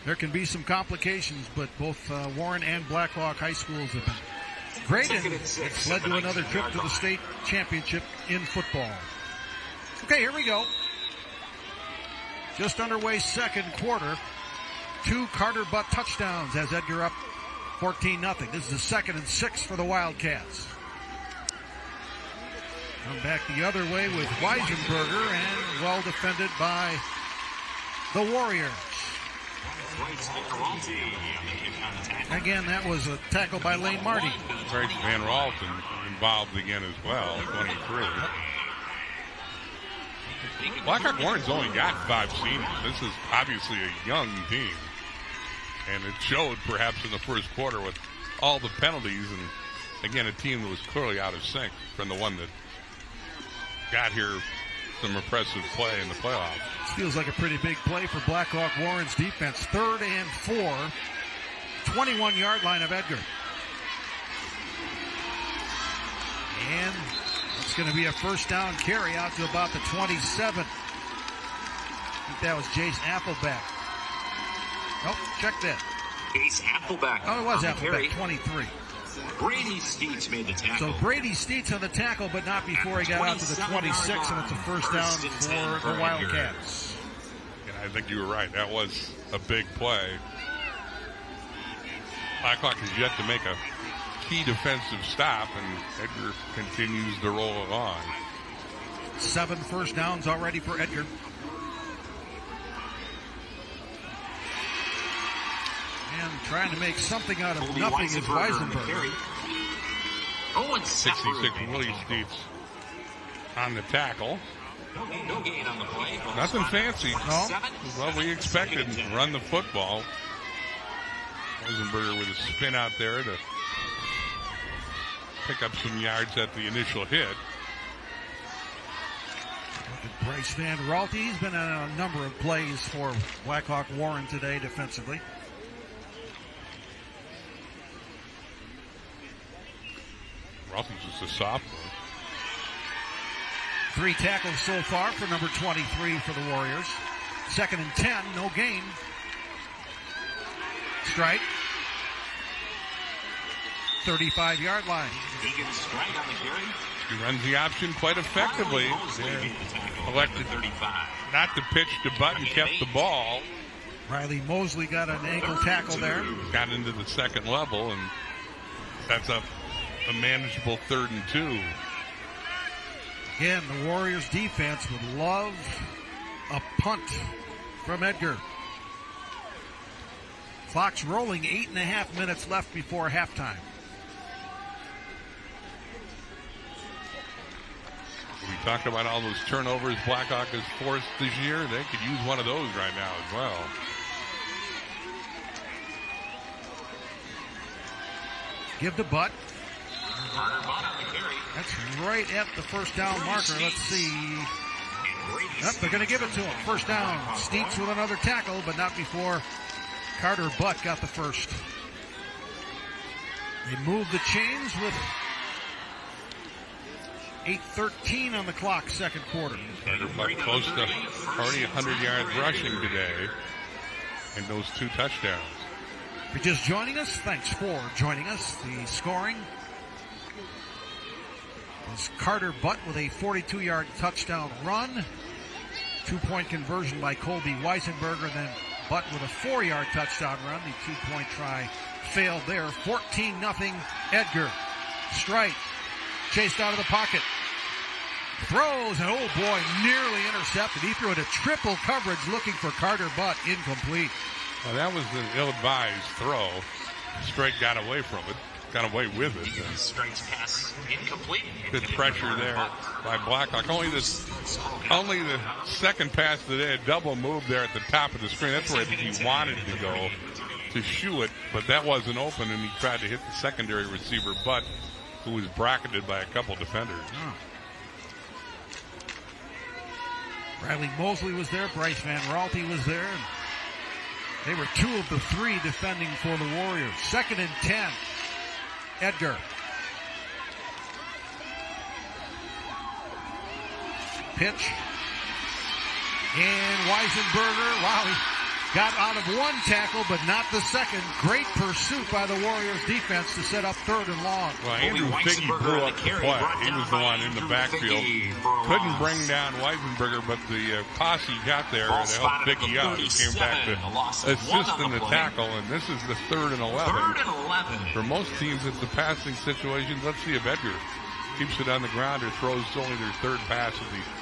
there can be some complications, but both Warren and Blackhawk high schools have been great, and it's led to another trip to the state championship in football. Okay, here we go. Just underway second quarter. 2 Carter Butt touchdowns as Edgar up 14-0. This is the 2nd and 6 for the Wildcats. Come back the other way with Weisenberger, and well defended by the Warriors. Again, that was a tackle by Lane Marty. Bryce Van Ralton involved again as well, 23. Blackhawk Warren's only got 5 seniors. This is obviously a young team. And it showed perhaps in the first quarter with all the penalties, and again, a team that was clearly out of sync from the one that got here some impressive play in the playoffs. This feels like a pretty big play for Blackhawk Warren's defense. 3rd and 4. 21-yard line of Edgar. And it's going to be a first down carry out to about the 27. I think that was Jace Appleback. Nope, check that. Jace Appleback. Oh, it was Appleback, 23. Brady Steets made the tackle. So Brady Steets on the tackle, but not before he got out to the 26, and it's a first down for the Wildcats. And I think you were right. That was a big play. Blackhawk has yet to make a key defensive stop, and Edgar continues to roll along. 7 first downs already for Edgar. And trying to make something out of nothing is Weisenberger. 66 Willie Steets on the tackle. No gain on the play. Nothing fancy. No. What we expected. Run the football. Weisenberger with a spin out there to pick up some yards at the initial hit. Bryce Van Raalte, he's been on a number of plays for Blackhawk Warren today defensively. Ralphie's just a sophomore. 3 tackles so far for number 23 for the Warriors. 2nd and 10, no gain. Strike. 35-yard line. He runs the option quite effectively. Elected not to pitch to Button, kept the ball. Riley Mosley got an ankle tackle there. Got into the second level and sets up a manageable 3rd and 2. Again, the Warriors defense would love a punt from Edgar. Clock's rolling, 8.5 minutes left before halftime. We talked about all those turnovers Blackhawk has forced this year. They could use one of those right now as well. Give to Butt. That's right at the first down marker. Let's see. Yep, they're going to give it to him. First down. Steets with another tackle, but not before Carter Butt got the first. They moved the chains with 8:13 on the clock, second quarter. Carter Butt close to already 100 yards rushing today, and those 2 touchdowns. If you're just joining us, thanks for joining us. The scoring was Carter Butt with a 42-yard touchdown run. 2-point conversion by Colby Weisenberger, then Butt with a 4-yard touchdown run. The 2-point try failed there. 14-0 Edgar. Strike. Chased out of the pocket. Throws, and oh boy, nearly intercepted. He threw it a triple coverage looking for Carter Butt. Incomplete. Well, that was an ill-advised throw. Strike got away from it. Got away with it. Strike's pass incomplete. Good pressure there by Blackhawk. Only the second pass today, a double move there at the top of the screen. That's where I think he wanted to go to shoe it, but that wasn't open, and he tried to hit the secondary receiver, Butt, who was bracketed by a couple defenders. Oh. Riley Mosley was there. Bryce Van Raalte was there. They were 2 of the 3 defending for the Warriors. 2nd and 10. Edgar. Pitch. And Weisenberger, wow, he got out of 1 tackle, but not the second. Great pursuit by the Warriors defense to set up 3rd and long. Well, Andrew Figge blew up the play. He was the one in the backfield. Couldn't bring down Weisenberger, but the posse got there to help Figge out. He came back to assist in the tackle, and this is the 3rd and 11. For most teams, it's the passing situations. Let's see if Edgar keeps it on the ground or throws only their 3rd pass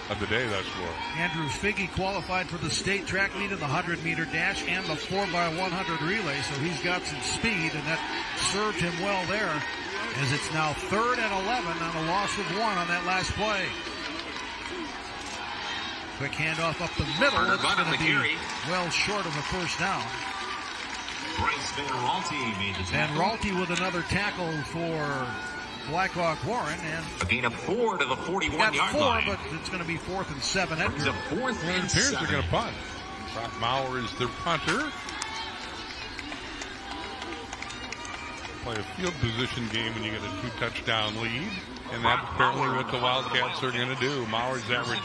of the day thus far. Andrew Figge qualified for the state track meet in the 100-meter dash and the 4x100 relay, so he's got some speed, and that served him well there, as it's now 3rd and 11 on a loss of 1 on that last play. Quick handoff up the middle. It's going to be well short of a first down. Bryce Van Raalte made the tackle. Van Raalte with another tackle for Blackhawk Warren, and A gain of 4 to the 41-yard four, line. but it's going to be 4th and 7. It's a 4th It and appears 7. they're going to punt. Brock Maurer is their punter. Play a field position game when you get a 2-touchdown lead, and that's apparently what the Wildcats are going to do. Maurer's averaged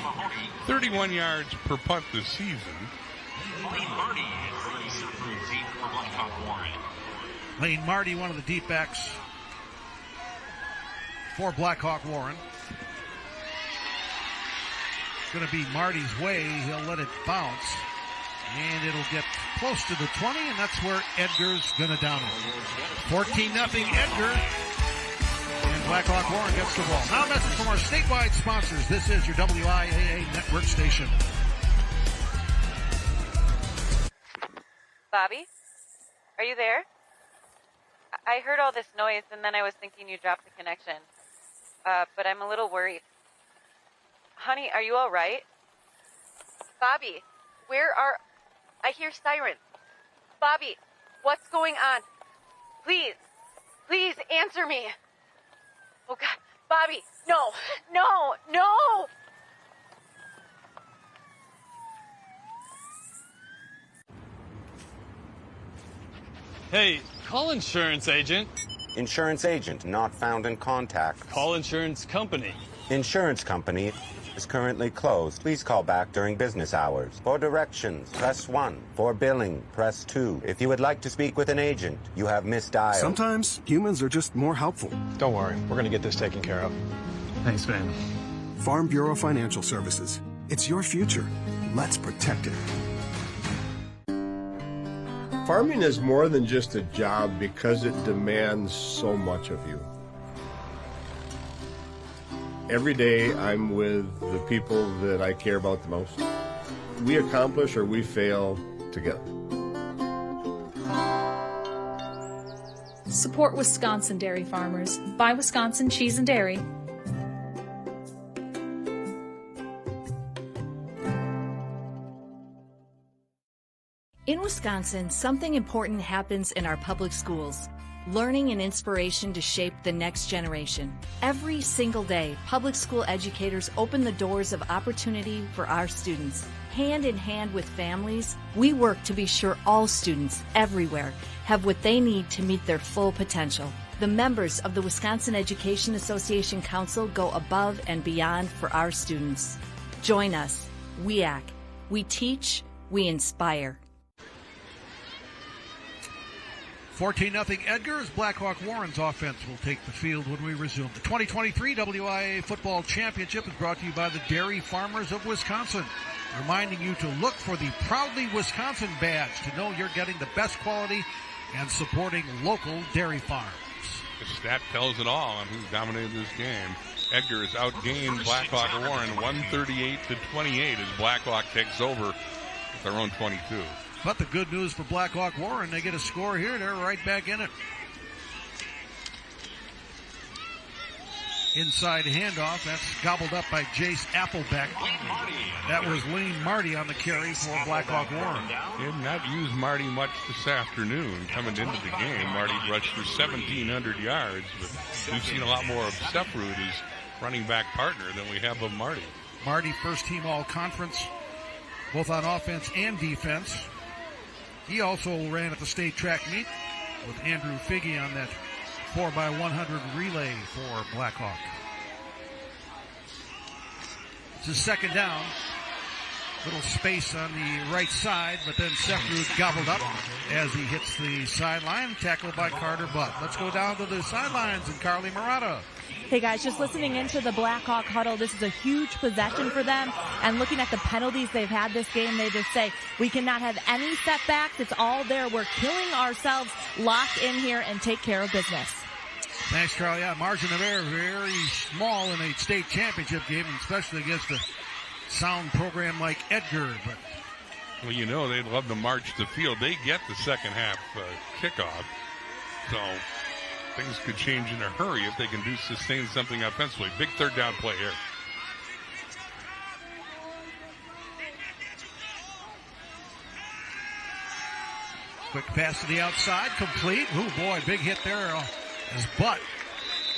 31 yards per punt this season. Lane Marty is through deep for Blackhawk Warren. Lane Marty, one of the deep backs for Blackhawk Warren. It's going to be Marty's way. He'll let it bounce, and it'll get close to the 20, and that's where Edgar's going to down it. 14-0 Edgar, and Blackhawk Warren gets the ball. Now a message from our statewide sponsors. This is your WIAA network station. Bobby, are you there? I heard all this noise, and then I was thinking you dropped the connection. But I'm a little worried. Honey, are you all right? Bobby, I hear sirens. Bobby, what's going on? Please answer me. Oh God, Bobby, no. Hey, call insurance agent. Insurance agent not found in contact. Call insurance company. Insurance company is currently closed. Please call back during business hours. For directions, press 1. For billing, press 2. If you would like to speak with an agent, you have misdialed. Sometimes humans are just more helpful. Don't worry, we're going to get this taken care of. Thanks, man. Farm Bureau Financial Services. It's your future. Let's protect it. Farming is more than just a job because it demands so much of you. Every day I'm with the people that I care about the most. We accomplish or we fail together. Support Wisconsin dairy farmers. Buy Wisconsin cheese and dairy. In Wisconsin, something important happens in our public schools. Learning and inspiration to shape the next generation. Every single day, public school educators open the doors of opportunity for our students. Hand in hand with families, we work to be sure all students everywhere have what they need to meet their full potential. The members of the Wisconsin Education Association Council go above and beyond for our students. Join us, WIAA. We teach, we inspire. 14-0 Edgar as Blackhawk Warren's offense will take the field when we resume. The 2023 WIAA Football Championship is brought to you by the Dairy Farmers of Wisconsin, reminding you to look for the Proudly Wisconsin badge to know you're getting the best quality and supporting local dairy farms. The stat tells it all on who's dominated this game. Edgar has outgained Blackhawk Warren 138-28 as Blackhawk takes over with their own 22. But the good news for Blackhawk Warren, they get a score here. They're right back in it. Inside handoff. That's gobbled up by Jace Applebeck. That was Lane Marty on the carry for Blackhawk Warren. Did not use Marty much this afternoon. Coming into the game, Marty rushed for 1,700 yards. But we've seen a lot more of Sefrud as running back partner than we have of Marty. Marty, first team all-conference, both on offense and defense. He also ran at the state track meet with Andrew Figge on that 4x100 relay for Blackhawk. It's his second down. Little space on the right side, but then Sefrud gobbled up as he hits the sideline, tackled by Carter Butt. Let's go down to the sidelines and Carly Murata. Hey guys, just listening into the Blackhawk huddle, this is a huge possession for them, and looking at the penalties they've had this game, they just say, we cannot have any setbacks, it's all there, we're killing ourselves, lock in here and take care of business. Thanks, Carl. Yeah, margin of error very small in a state championship game, especially against a sound program like Edgar. But well, you know, they'd love to march the field. They get the second half kickoff, so things could change in a hurry if they can sustain something offensively. Big third down play here. Quick pass to the outside, complete. Oh boy, big hit there as Butt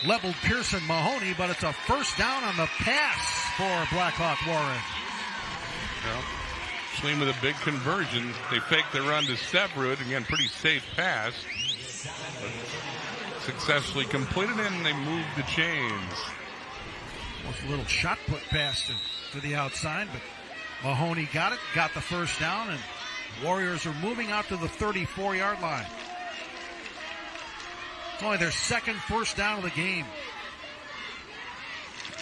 leveled Pearson Mahoney, but it's a first down on the pass for Blackhawk Warren. Well, Schleem with a big conversion. They fake the run to Severud. Again, pretty safe pass. But successfully completed, and they move the chains. Almost a little shot put pass to the outside, but Mahoney got it, got the first down, and Warriors are moving out to the 34-yard line. It's only their second first down of the game.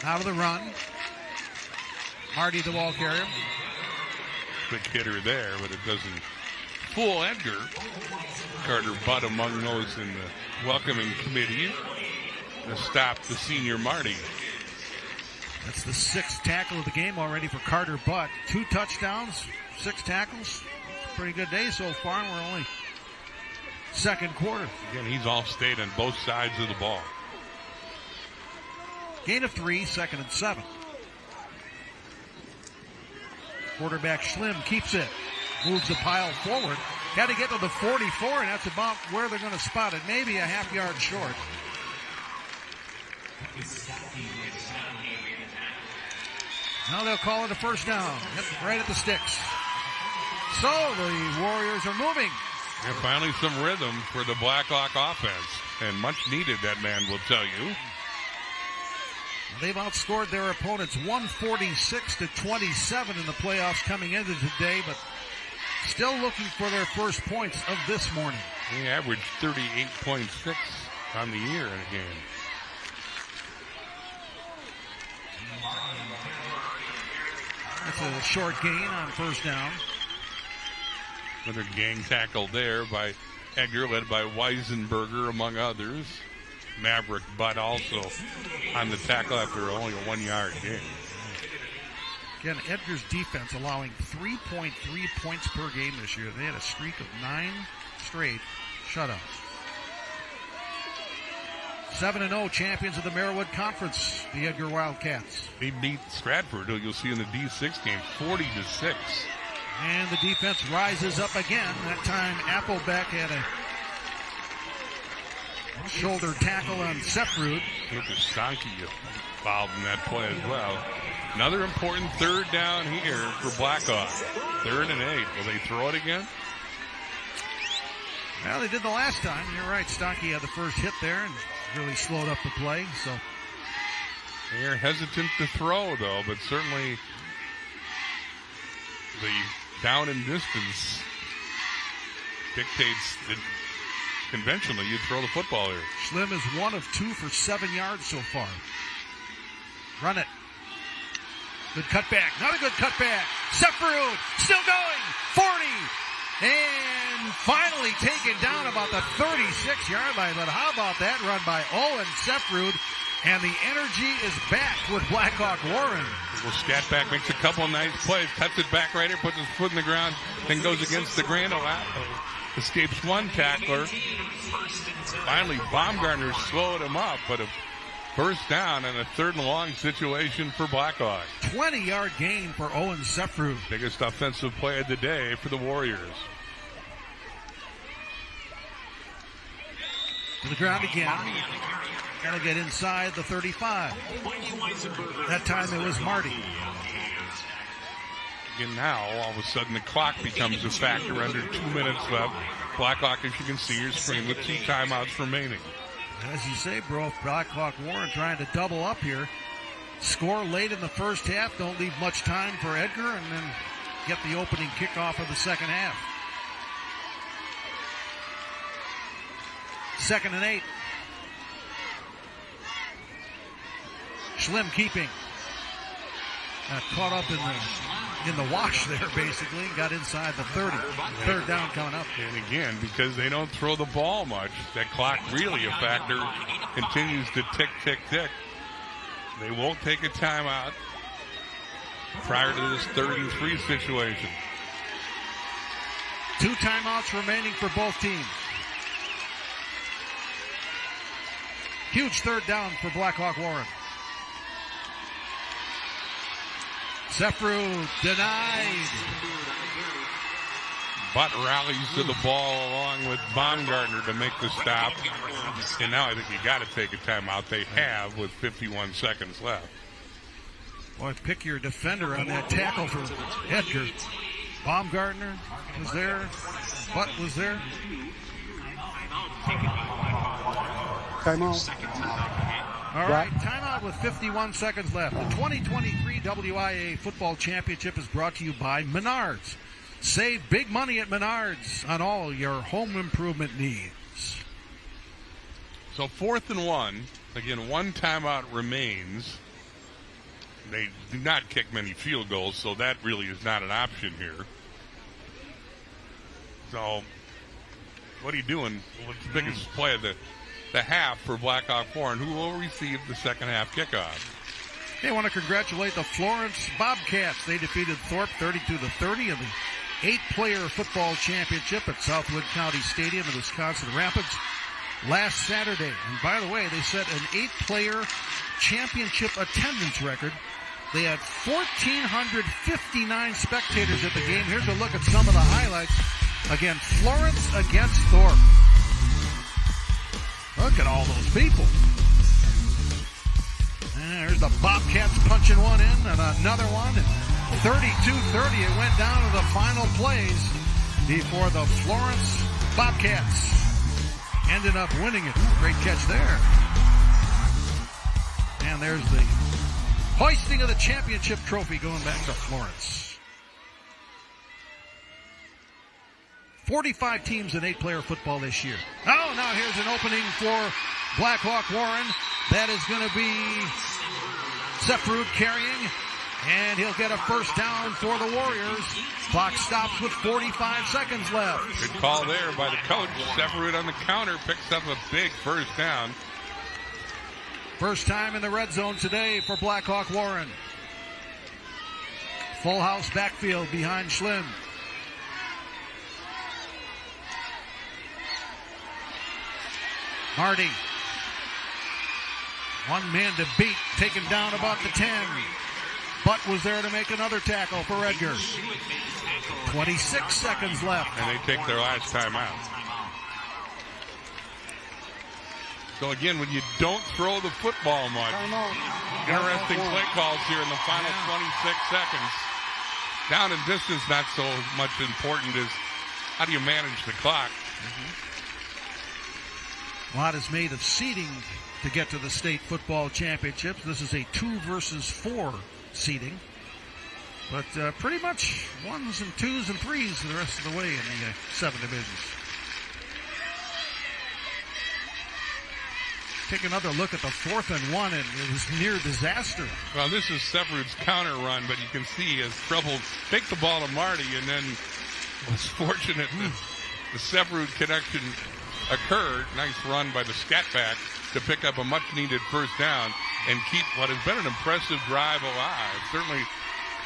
Out of the run. Marty, the ball carrier. Quick hitter there, but it doesn't fool Edgar. Carter Butt among those in the welcoming committee to stop the senior Marty. That's the sixth tackle of the game already for Carter Butt. 2 touchdowns, 6 tackles. Pretty good day so far, and we're only second quarter. Again, he's all state on both sides of the ball. Gain of 3, 2nd and 7. Quarterback Schlim keeps it. Moves the pile forward. Got to get to the 44, and that's about where they're going to spot it. Maybe a half yard short. Now they'll call it a first down. Yep, right at the sticks. So the Warriors are moving. And finally some rhythm for the Blackhawk offense. And much needed, that man will tell you. They've outscored their opponents 146-27 in the playoffs coming into today, but still looking for their first points of this morning. They averaged 38.6 on the year in a game. That's a short gain on first down. Another gang tackle there by Edgar, led by Weisenberger, among others. Maverick Butt also on the tackle after only a 1-yard gain. Again, Edgar's defense allowing 3.3 points per game this year. They had a streak of 9 straight shutouts. 7-0 champions of the Merriwood Conference, the Edgar Wildcats. They beat Stratford, who you'll see in the D6 game, 40-6. And the defense rises up again. That time Applebeck had a shoulder tackle on Severud. Lucas Stanky involved in that play as well. Another important third down here for Blackhawk. 3rd and 8. Will they throw it again? Well, they did the last time. You're right. Stanky had the first hit there and really slowed up the play. So they're hesitant to throw, though, but certainly the down and distance dictates that conventionally you throw the football here. Schlim is 1 of 2 for 7 yards so far. Run it. Good cutback. Not a good cutback. Severud still going. 40. And finally taken down about the 36-yard line. But how about that run by Owen Severud? And the energy is back with Blackhawk Warren. Well, Scatback makes a couple nice plays. Cuts it back right here. Puts his foot in the ground. Then goes against the grain. Escapes one tackler. Finally, Baumgartner slowed him up. But a first down and a 3rd and long situation for Blackhawk. 20-yard gain for Owen Severud. Biggest offensive play of the day for the Warriors. To the ground again. Got to get inside the 35. That time it was Marty. Again, now all of a sudden the clock becomes a factor. Under 2 minutes left. Blackhawk, as you can see your screen, with 2 timeouts remaining. As you say, bro, Blackhawk Warren trying to double up here. Score late in the first half. Don't leave much time for Edgar, and then get the opening kickoff of the second half. 2nd and 8. Schlim keeping. Caught up in the wash there, basically. Got inside the 30. 3rd down coming up. And again, because they don't throw the ball much, that clock really a factor. Continues to tick, tick, tick. They won't take a timeout prior to this 3rd and 3 situation. 2 timeouts remaining for both teams. Huge 3rd down for Blackhawk Warren. Severud denied. Butt rallies to the ball along with Baumgartner to make the stop. And now I think you got to take a timeout. They have with 51 seconds left. Boy, pick your defender on that tackle for Edgar. Baumgartner was there. Butt was there. Timeout. All right, timeout with 51 seconds left. The 2023 WIAA Football Championship is brought to you by Menards. Save big money at Menards on all your home improvement needs. So 4th and 1. Again, one timeout remains. They do not kick many field goals, so that really is not an option here. So, what are you doing? What's the biggest play of the half for Blackhawk Warren, who will receive the second half kickoff? They want to congratulate the Florence Bobcats. They defeated Thorpe 32-30 in the 8-player football championship at Southwood County Stadium in Wisconsin Rapids last Saturday. And by the way, they set an 8-player championship attendance record. They had 1,459 spectators at the game. Here's a look at some of the highlights. Again, Florence against Thorpe. Look at all those people. And there's the Bobcats punching one in and another one. 32-30, it went down to the final plays before the Florence Bobcats ended up winning it. Great catch there. And there's the hoisting of the championship trophy going back to Florence. 45 teams in 8-player football this year. Oh, now here's an opening for Blackhawk Warren. That is going to be Sefrud carrying. And he'll get a first down for the Warriors. Clock stops with 45 seconds left. Good call there by the coach. Sefrud on the counter picks up a big first down. First time in the red zone today for Blackhawk Warren. Full house backfield behind Schlim. Hardy. One man to beat, taken down about the 10. Butt was there to make another tackle for Edgar. 26 seconds left. And they take their last time out. So again, when you don't throw the football much, interesting play calls here in the final 26 seconds. Down and distance not so much important as how do you manage the clock. A lot is made of seeding to get to the state football championships. This is a 2 versus 4 seeding. But pretty much 1s and 2s and 3s the rest of the way in the 7 divisions. Take another look at the 4th and 1, and it was near disaster. Well, this is Sefrud's counter run, but you can see he has trouble. Take the ball to Marty, and then was fortunate that the Sefrud connection occurred. Nice run by the Scatback to pick up a much-needed first down and keep what has been an impressive drive alive. Certainly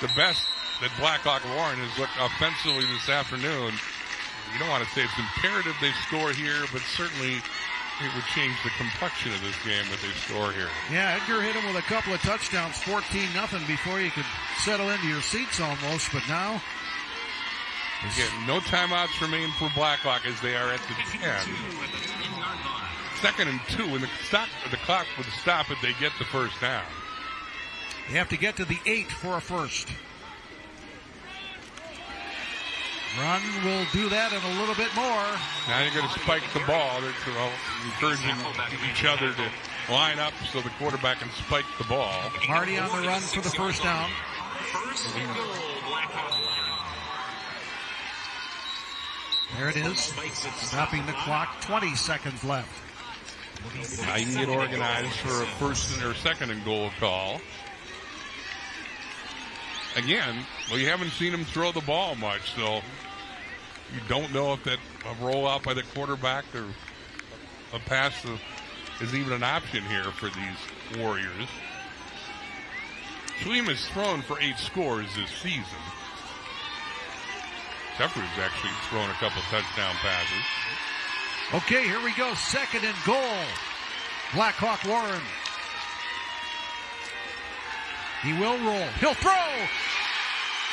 the best that Blackhawk Warren has looked offensively this afternoon. You don't want to say it's imperative they score here, but certainly it would change the complexion of this game if they score here. Yeah, Edgar hit him with a couple of touchdowns, 14-0 before you could settle into your seats almost, but now... Again, no timeouts remain for Blackhawk as they are at the 10. 2nd and 2, and the clock would stop if they get the first down. You have to get to the 8 for a first. Run will do that and a little bit more. Now you're going to spike the ball. They're encouraging each other to line up so the quarterback can spike the ball. Marty on the run for the first down. There it is. Stopping the clock. 20 seconds left. Now you can get organized for a first or second and goal call. Again, well, you haven't seen him throw the ball much, so you don't know if that a rollout by the quarterback or a pass is even an option here for these Warriors. Schlim has thrown for 8 scores this season. Sefrud's actually thrown a couple touchdown passes. Okay, here we go. 2nd and goal. Blackhawk Warren. He will roll. He'll throw.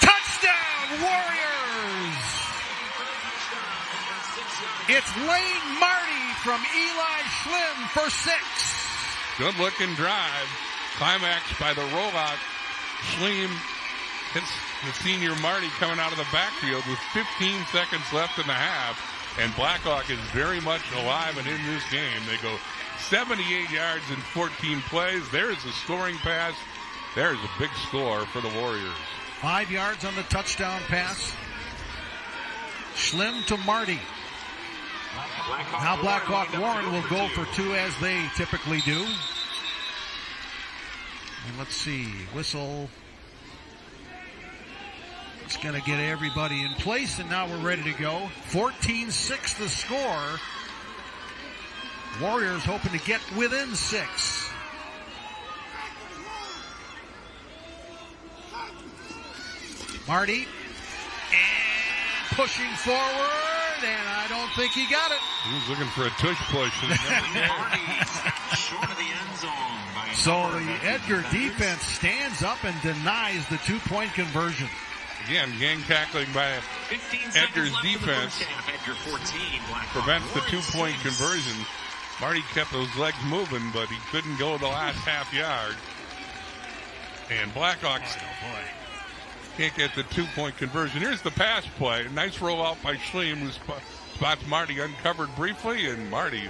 Touchdown, Warriors! It's Lane Marty from Eli Schlim for 6. Good looking drive. Climaxed by the rollout. Schlim hits the senior Marty coming out of the backfield with 15 seconds left in the half. And Blackhawk is very much alive and in this game. They go 78 yards in 14 plays. There's a scoring pass. There's a big score for the Warriors. 5 yards on the touchdown pass. Schlim to Marty. Now Blackhawk Warren will go for 2 as they typically do. And let's see, whistle. It's going to get everybody in place, and now we're ready to go. 14-6 the score. Warriors hoping to get within 6. Marty, and pushing forward, and I don't think he got it. He was looking for a tush push. Short of the end zone. So the Edgar defense stands up and denies the 2-point conversion. Again, gang tackling by Edgar's defense Edgar 14, prevents the 2-point conversion. Marty kept those legs moving, but he couldn't go the last half yard. And Blackhawks can't get the 2-point conversion. Here's the pass play. Nice roll out by Schlim, who spots Marty uncovered briefly, and Marty,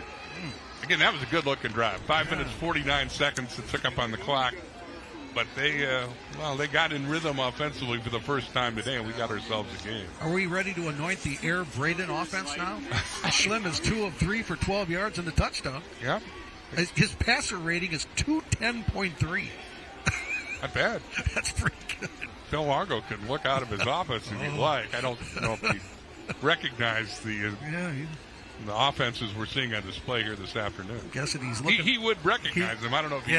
again, that was a good-looking drive. 5 minutes, 49 seconds it took up on the clock. But they got in rhythm offensively for the first time today, and we got ourselves a game. Are we ready to anoint the Air Braden offense now? Schlim is 2 of 3 for 12 yards and a touchdown. Yeah. His passer rating is 210.3. Not bad. That's pretty good. Phil Largo can look out of his office if he'd like. I don't know if he recognized the offenses we're seeing on display here this afternoon. I'm guessing he's looking. He would recognize them. I don't know if he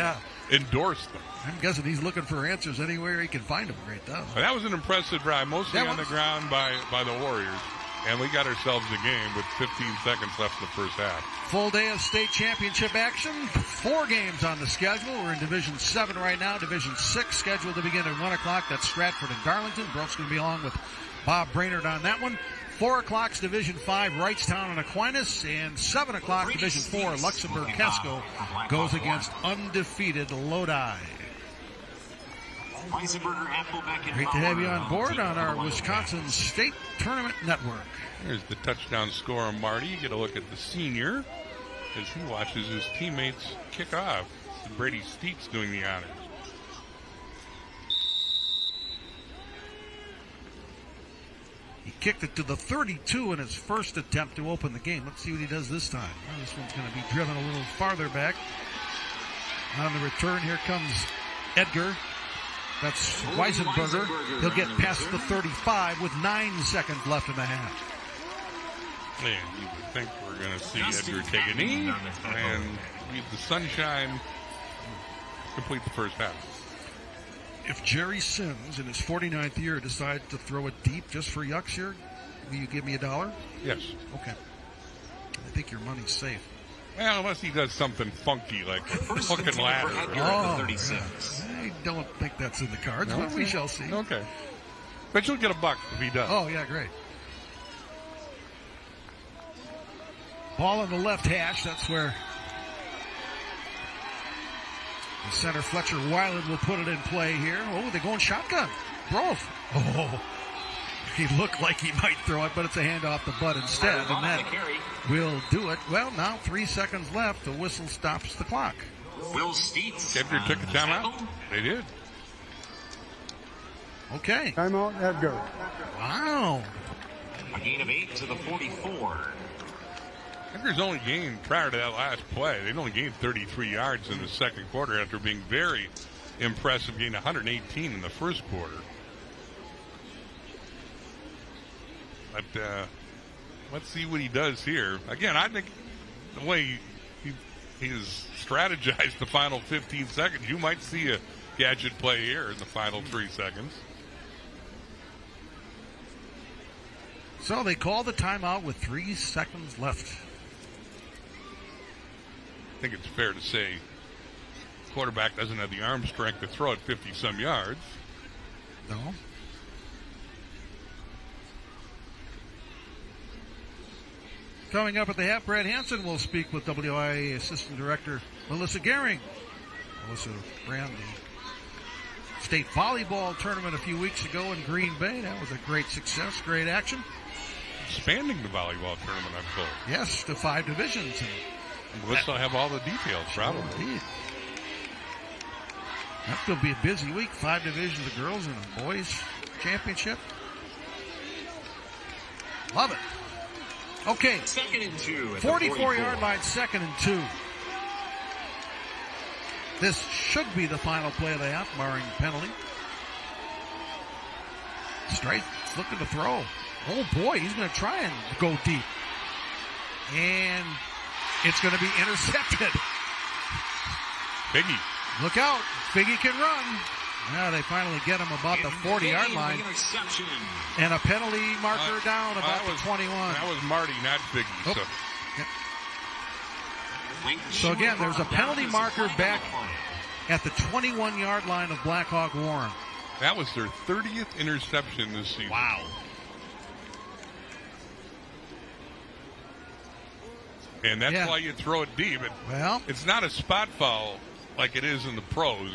endorsed them. I'm guessing he's looking for answers anywhere he can find them right now. But that was an impressive drive, mostly on the ground by the Warriors. And we got ourselves a game with 15 seconds left in the first half. Full day of state championship action. 4 games on the schedule. We're in Division 7 right now. Division 6 scheduled to begin at 1 o'clock. That's Stratford and Darlington. Brooks going to be along with Bob Brainerd on that one. 4 o'clock's Division 5, Wrightstown and Aquinas. And 7 o'clock, Division 4, Luxembourg-Casco goes against undefeated Lodi. Great to have you on board on our Wisconsin State Tournament Network. There's the touchdown score on Marty. You get a look at the senior as he watches his teammates kick off. Brady Steets doing the honors. He kicked it to the 32 in his first attempt to open the game. Let's see what he does this time. Well, this one's going to be driven a little farther back. On the return, here comes Edgar. That's Weisenberger. He'll get past the 35 with 9 seconds left in the half. And you would think we're going to see Edgar take a knee and leave the sunshine, complete the first half. If Jerry Sims, in his 49th year, decides to throw it deep just for yucks here, will you give me $1? Yes. Okay. I think your money's safe. Well, unless he does something funky like hook and ladder. I don't think that's in the cards, but we shall see. Okay. But you'll get $1 if he does. Oh, yeah, great. Ball on the left hash. That's where the center, Fletcher Weiland, will put it in play here. Oh, they're going shotgun. Broth. Oh, he looked like he might throw it, but it's a hand off the butt instead, and that will do it. Well, now 3 seconds left. The whistle stops the clock. Will Steets. Edgar took a timeout. They did. Okay. Timeout, Edgar. Wow. A gain of 8 to the 44. Edgar's only gained, prior to that last play, they'd only gained 33 yards in the second quarter after being very impressive, gained 118 in the first quarter. But let's see what he does here. Again, I think the way he has strategized the final 15 seconds, you might see a gadget play here in the final 3 seconds. So they call the timeout with 3 seconds left. I think it's fair to say the quarterback doesn't have the arm strength to throw it 50-some yards. No. Coming up at the half, Brad Hansen will speak with WIAA Assistant Director Melissa Gehring. Melissa ran the state volleyball tournament a few weeks ago in Green Bay. That was a great success, great action. Expanding the volleyball tournament, I'm told. Yes, to 5 divisions. Melissa will have all the details, probably. Indeed. That's going to be a busy week. 5 divisions of girls and a boys championship. Love it. Okay. 2nd and 2. 44-yard line, 2nd and 2. This should be the final play of the half, barring penalty. Straight, looking to throw. Oh boy, he's going to try and go deep. And it's going to be intercepted. Biggie. Look out. Biggie can run. Now they finally get him about the 40-yard line. And a penalty marker down about the 21. That was Marty, not Biggie. Oh. So again, there's a penalty marker back at the 21-yard line of Blackhawk Warren. That was their 30th interception this season. Wow. And that's why you throw it deep. Well, it's not a spot foul like it is in the pros.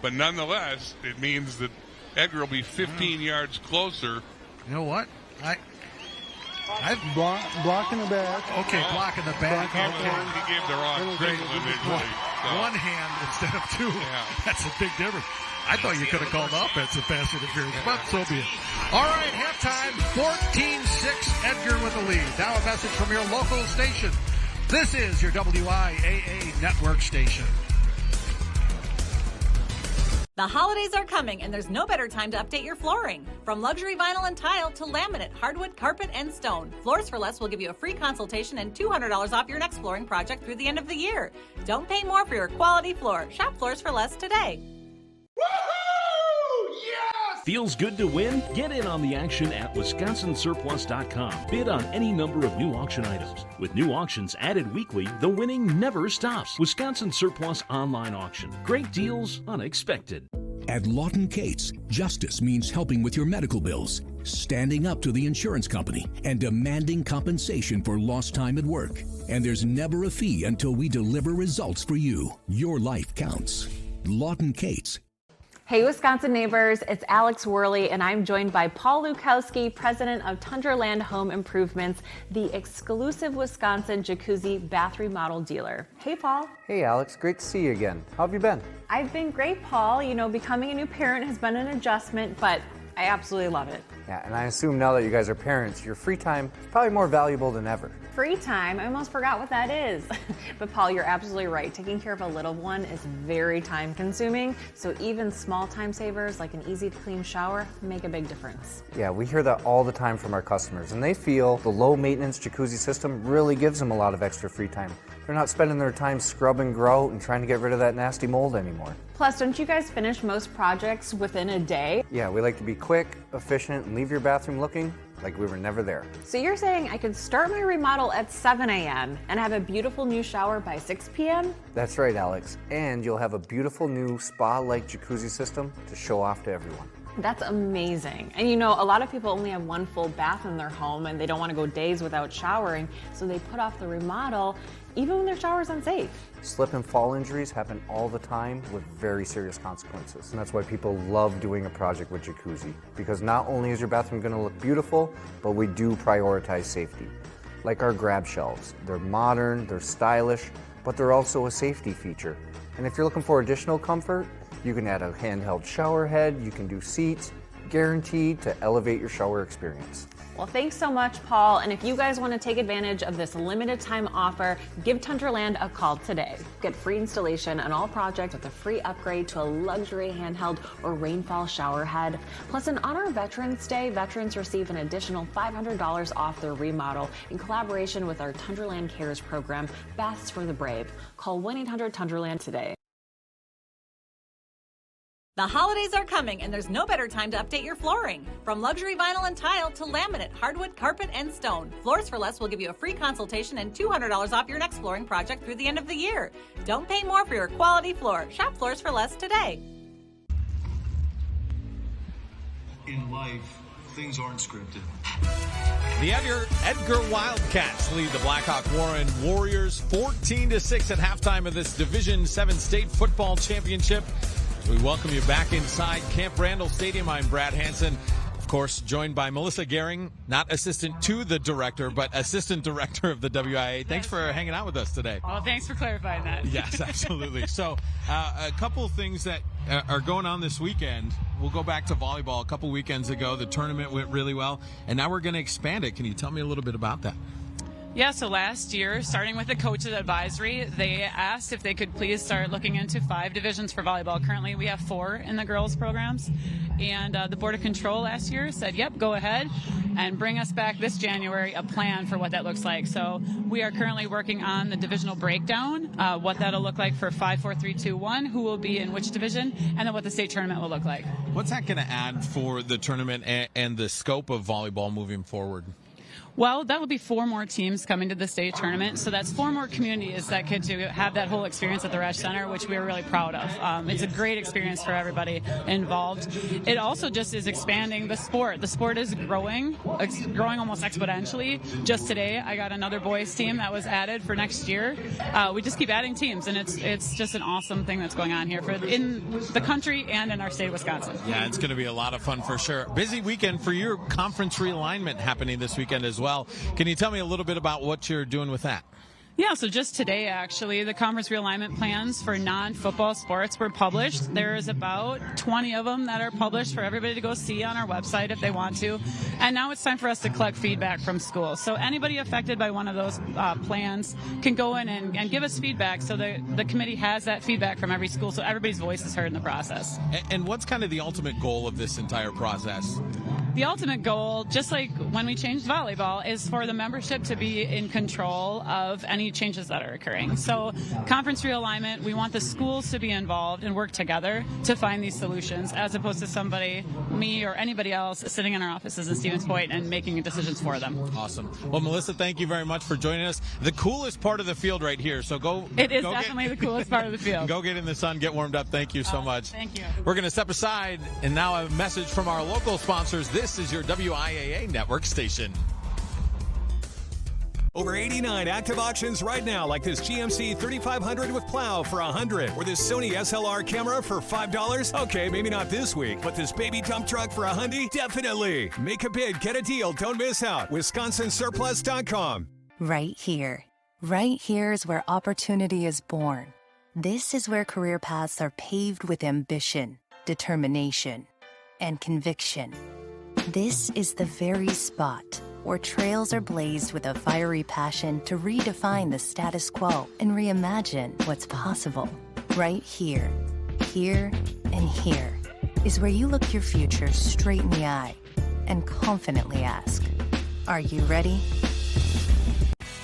But nonetheless, it means that Edgar will be 15 yards closer. You know what? I've blocking the back. Okay, blocking the back. He gave the wrong signal initially. One hand instead of 2. Yeah. That's a big difference. I thought you could have called offensive pass interference, but so be it. All right, halftime, 14-6, Edgar with the lead. Now a message from your local station. This is your WIAA network station. The holidays are coming, and there's no better time to update your flooring. From luxury vinyl and tile to laminate, hardwood, carpet, and stone, Floors for Less will give you a free consultation and $200 off your next flooring project through the end of the year. Don't pay more for your quality floor. Shop Floors for Less today. Feels good to win? Get in on the action at WisconsinSurplus.com. Bid on any number of new auction items. With new auctions added weekly, the winning never stops. Wisconsin Surplus Online Auction. Great deals, unexpected. At Lawton Cates, justice means helping with your medical bills, standing up to the insurance company, and demanding compensation for lost time at work. And there's never a fee until we deliver results for you. Your life counts. Lawton Cates. Hey, Wisconsin neighbors, it's Alex Worley, and I'm joined by Paul Lukowski, president of Tundraland Home Improvements, the exclusive Wisconsin jacuzzi bath remodel dealer. Hey, Paul. Hey, Alex. Great to see you again. How have you been? I've been great, Paul. You know, becoming a new parent has been an adjustment, but I absolutely love it. Yeah, and I assume now that you guys are parents, your free time is probably more valuable than ever. Free time? I almost forgot what that is. But Paul, you're absolutely right. Taking care of a little one is very time consuming. So even small time savers like an easy to clean shower make a big difference. Yeah, we hear that all the time from our customers, and they feel the low maintenance jacuzzi system really gives them a lot of extra free time. They're not spending their time scrubbing grout and trying to get rid of that nasty mold anymore. Plus, don't you guys finish most projects within a day? Yeah, we like to be quick, efficient, and leave your bathroom looking like we were never there. So you're saying I could start my remodel at 7 a.m. and have a beautiful new shower by 6 p.m.? That's right, Alex. And you'll have a beautiful new spa-like jacuzzi system to show off to everyone. That's amazing. And you know, a lot of people only have one full bath in their home and they don't want to go days without showering, so they put off the remodel even when their shower's unsafe. Slip and fall injuries happen all the time with very serious consequences. And that's why people love doing a project with jacuzzi, because not only is your bathroom going to look beautiful, but we do prioritize safety. Like our grab shelves. They're modern, they're stylish, but they're also a safety feature. And if you're looking for additional comfort, you can add a handheld shower head, you can do seats, guaranteed to elevate your shower experience. Well, thanks so much, Paul. And if you guys want to take advantage of this limited time offer, give Tundraland a call today. Get free installation on all projects with a free upgrade to a luxury handheld or rainfall shower head. Plus, in honor of Veterans Day, veterans receive an additional $500 off their remodel in collaboration with our Tundraland Cares program, Baths for the Brave. Call 1-800-TUNDRALAND today. The holidays are coming, and there's no better time to update your flooring. From luxury vinyl and tile to laminate, hardwood, carpet, and stone, Floors for Less will give you a free consultation and $200 off your next flooring project through the end of the year. Don't pay more for your quality floor. Shop Floors for Less today. In life, things aren't scripted. The Edgar Wildcats lead the Blackhawk Warren Warriors 14-6 at halftime of this Division 7 State Football Championship. As we welcome you back inside Camp Randall Stadium, I'm Brad Hansen. Of course, joined by Melissa Gehring, not assistant to the director, but assistant director of the WIAA. Thanks for hanging out with us today. Well, thanks for clarifying that. Yes, absolutely. So, a couple of things that are going on this weekend. We'll go back to volleyball. A couple weekends ago, the tournament went really well, and now we're going to expand it. Can you tell me a little bit about that? Yeah, so last year, starting with the coaches advisory, they asked if they could please start looking into 5 divisions for volleyball. Currently, we have 4 in the girls' programs. And the Board of Control last year said, yep, go ahead and bring us back this January a plan for what that looks like. So we are currently working on the divisional breakdown, what that'll look like for 5, 4, 3, 2, 1, who will be in which division, and then what the state tournament will look like. What's that going to add for the tournament and the scope of volleyball moving forward? Well, that will be 4 more teams coming to the state tournament, so that's 4 more communities that get to have that whole experience at the Resch Center, which we are really proud of. It's a great experience for everybody involved. It also just is expanding the sport. The sport is growing. It's growing almost exponentially. Just today, I got another boys team that was added for next year. We just keep adding teams, and it's just an awesome thing that's going on here in the country and in our state of Wisconsin. Yeah, it's going to be a lot of fun for sure. Busy weekend for your conference realignment happening this weekend as well. Can you tell me a little bit about what you're doing with that? Yeah, so just today, actually, the conference realignment plans for non-football sports were published. There's about 20 of them that are published for everybody to go see on our website if they want to. And now it's time for us to collect feedback from schools. So anybody affected by one of those plans can go in and give us feedback, so the committee has that feedback from every school, so everybody's voice is heard in the process. And what's kind of the ultimate goal of this entire process? The ultimate goal, just like when we changed volleyball, is for the membership to be in control of any changes that are occurring. So conference realignment, we want the schools to be involved and work together to find these solutions, as opposed to somebody, me or anybody else, sitting in our offices in Stevens Point and making decisions for them. Awesome. Well, Melissa, thank you very much for joining us. The coolest part of the field right here, so go. It is definitely the coolest part of the field. Go get in the sun, get warmed up. Thank you so much. Thank you. We're going to step aside, and now a message from our local sponsors. This is your WIAA network station. Over 89 active auctions right now, like this GMC 3500 with plow for $100, or this Sony SLR camera for $5. Okay, maybe not this week, but this baby dump truck for $100, definitely. Make a bid, get a deal, don't miss out. WisconsinSurplus.com. Right here. Right here is where opportunity is born. This is where career paths are paved with ambition, determination, and conviction. This is the very spot where trails are blazed with a fiery passion to redefine the status quo and reimagine what's possible. Right here, here, and here is where you look your future straight in the eye and confidently ask, are you ready?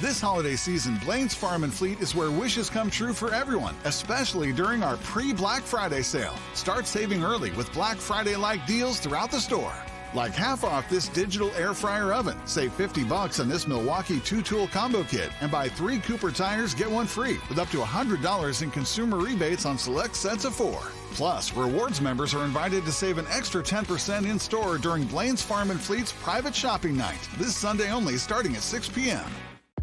This holiday season, Blaine's Farm and Fleet is where wishes come true for everyone, especially during our pre-Black Friday sale. Start saving early with Black Friday-like deals throughout the store. Like half off this digital air fryer oven. Save $50 on this Milwaukee 2-tool combo kit and buy 3 Cooper tires, get 1 free with up to $100 in consumer rebates on select sets of 4. Plus, rewards members are invited to save an extra 10% in store during Blaine's Farm and Fleet's private shopping night. This Sunday only, starting at 6 p.m.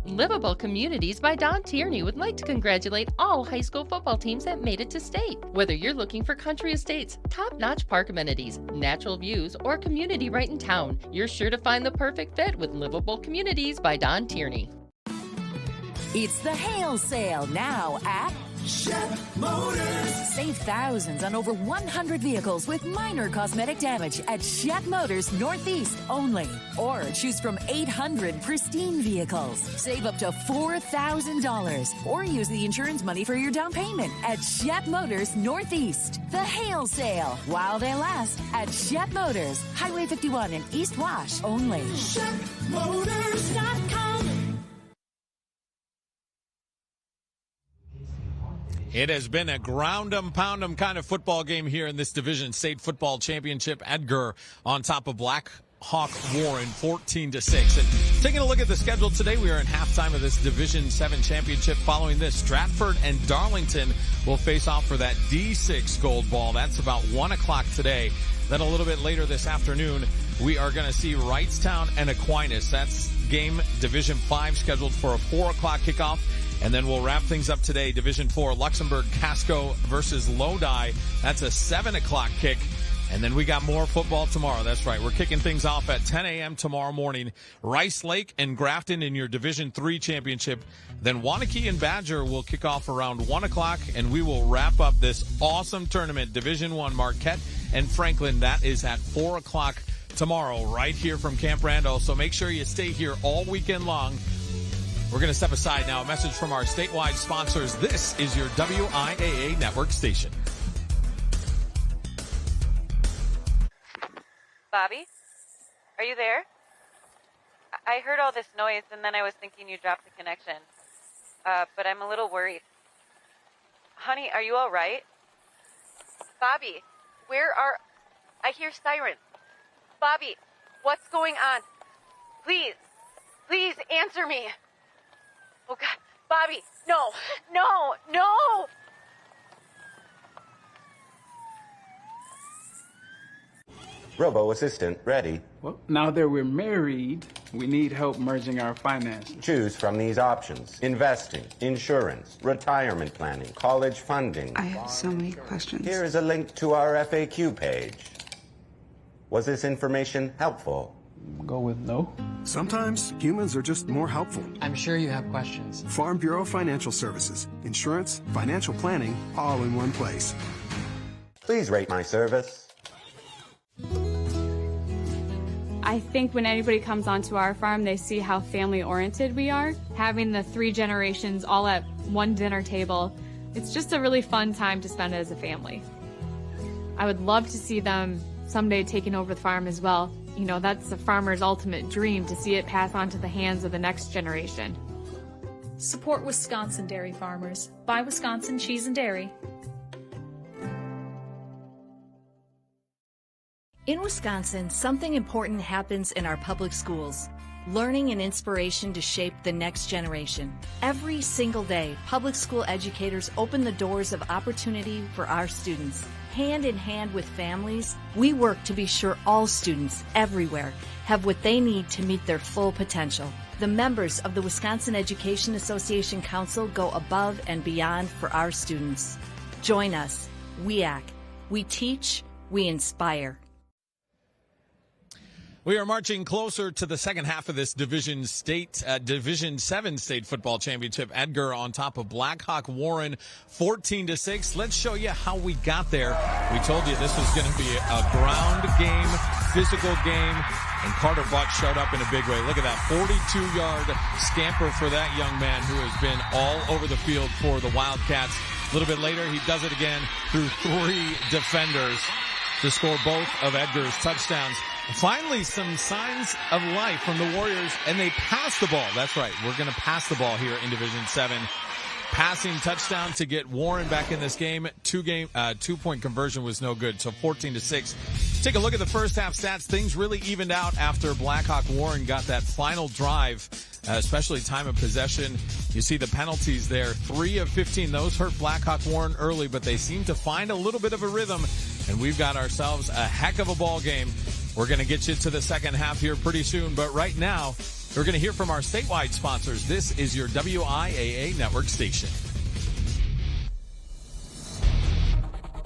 Livable Communities by Don Tierney would like to congratulate all high school football teams that made it to state. Whether you're looking for country estates, top-notch park amenities, natural views, or community right in town, you're sure to find the perfect fit with Livable Communities by Don Tierney. It's the hail sale now at Shep Motors. Save thousands on over 100 vehicles with minor cosmetic damage at Shep Motors Northeast only. Or choose from 800 pristine vehicles. Save up to $4,000. Or use the insurance money for your down payment at Shep Motors Northeast. The hail sale while they last at Shep Motors, Highway 51 in East Wash only. ShepMotors.com. It has been a ground-em-pound-em kind of football game here in this Division State Football Championship. Edgar on top of Blackhawk Warren, 14-6. And taking a look at the schedule today, we are in halftime of this Division 7 Championship. Following this, Stratford and Darlington will face off for that D6 gold ball. That's about 1 o'clock today. Then a little bit later this afternoon, we are going to see Wrightstown and Aquinas. That's game Division 5 scheduled for a 4 o'clock kickoff. And then we'll wrap things up today. Division 4, Luxembourg, Casco versus Lodi. That's a 7 o'clock kick. And then we got more football tomorrow. That's right. We're kicking things off at 10 a.m. tomorrow morning. Rice Lake and Grafton in your Division 3 championship. Then Waunakee and Badger will kick off around 1 o'clock, and we will wrap up this awesome tournament. Division 1, Marquette and Franklin. That is at 4 o'clock tomorrow right here from Camp Randall. So make sure you stay here all weekend long. We're going to step aside now. A message from our statewide sponsors. This is your WIAA network station. Bobby, are you there? I heard all this noise, and then I was thinking you dropped the connection. But I'm a little worried. Honey, are you all right? Bobby, I hear sirens. Bobby, what's going on? Please answer me. Oh, God. Bobby, no. Robo-assistant ready. Well, now that we're married, we need help merging our finances. Choose from these options: investing, insurance, retirement planning, college funding. I have so many questions. Here is a link to our FAQ page. Was this information helpful? Go with no. Sometimes humans are just more helpful. I'm sure you have questions. Farm Bureau Financial Services. Insurance, financial planning, all in one place. Please rate my service. I think when anybody comes onto our farm, they see how family-oriented we are. Having the 3 generations all at one dinner table, it's just a really fun time to spend as a family. I would love to see them someday taking over the farm as well. You know, that's a farmer's ultimate dream, to see it pass on to the hands of the next generation. Support Wisconsin dairy farmers. Buy Wisconsin cheese and dairy. In Wisconsin, something important happens in our public schools. Learning and inspiration to shape the next generation. Every single day, public school educators open the doors of opportunity for our students. Hand in hand with families, we work to be sure all students everywhere have what they need to meet their full potential. The members of the Wisconsin Education Association Council go above and beyond for our students. Join us, WIAA. We teach, we inspire. We are marching closer to the second half of this Division 7 state football championship. Edgar on top of Blackhawk Warren 14-6. Let's show you how we got there. We told you this was going to be a ground game, physical game, and Carter Butt showed up in a big way. Look at that 42-yard scamper for that young man who has been all over the field for the Wildcats. A little bit later, he does it again through 3 defenders to score both of Edgar's touchdowns. Finally, some signs of life from the Warriors, and they pass the ball. That's right. We're going to pass the ball here in Division 7. Passing touchdown to get Warren back in this game. 2-point conversion was no good, so 14-6. Take a look at the first half stats. Things really evened out after Blackhawk Warren got that final drive, especially time of possession. You see the penalties there. 3 of 15. Those hurt Blackhawk Warren early, but they seem to find a little bit of a rhythm, and we've got ourselves a heck of a ball game. We're going to get you to the second half here pretty soon, but right now, we're going to hear from our statewide sponsors. This is your WIAA network station.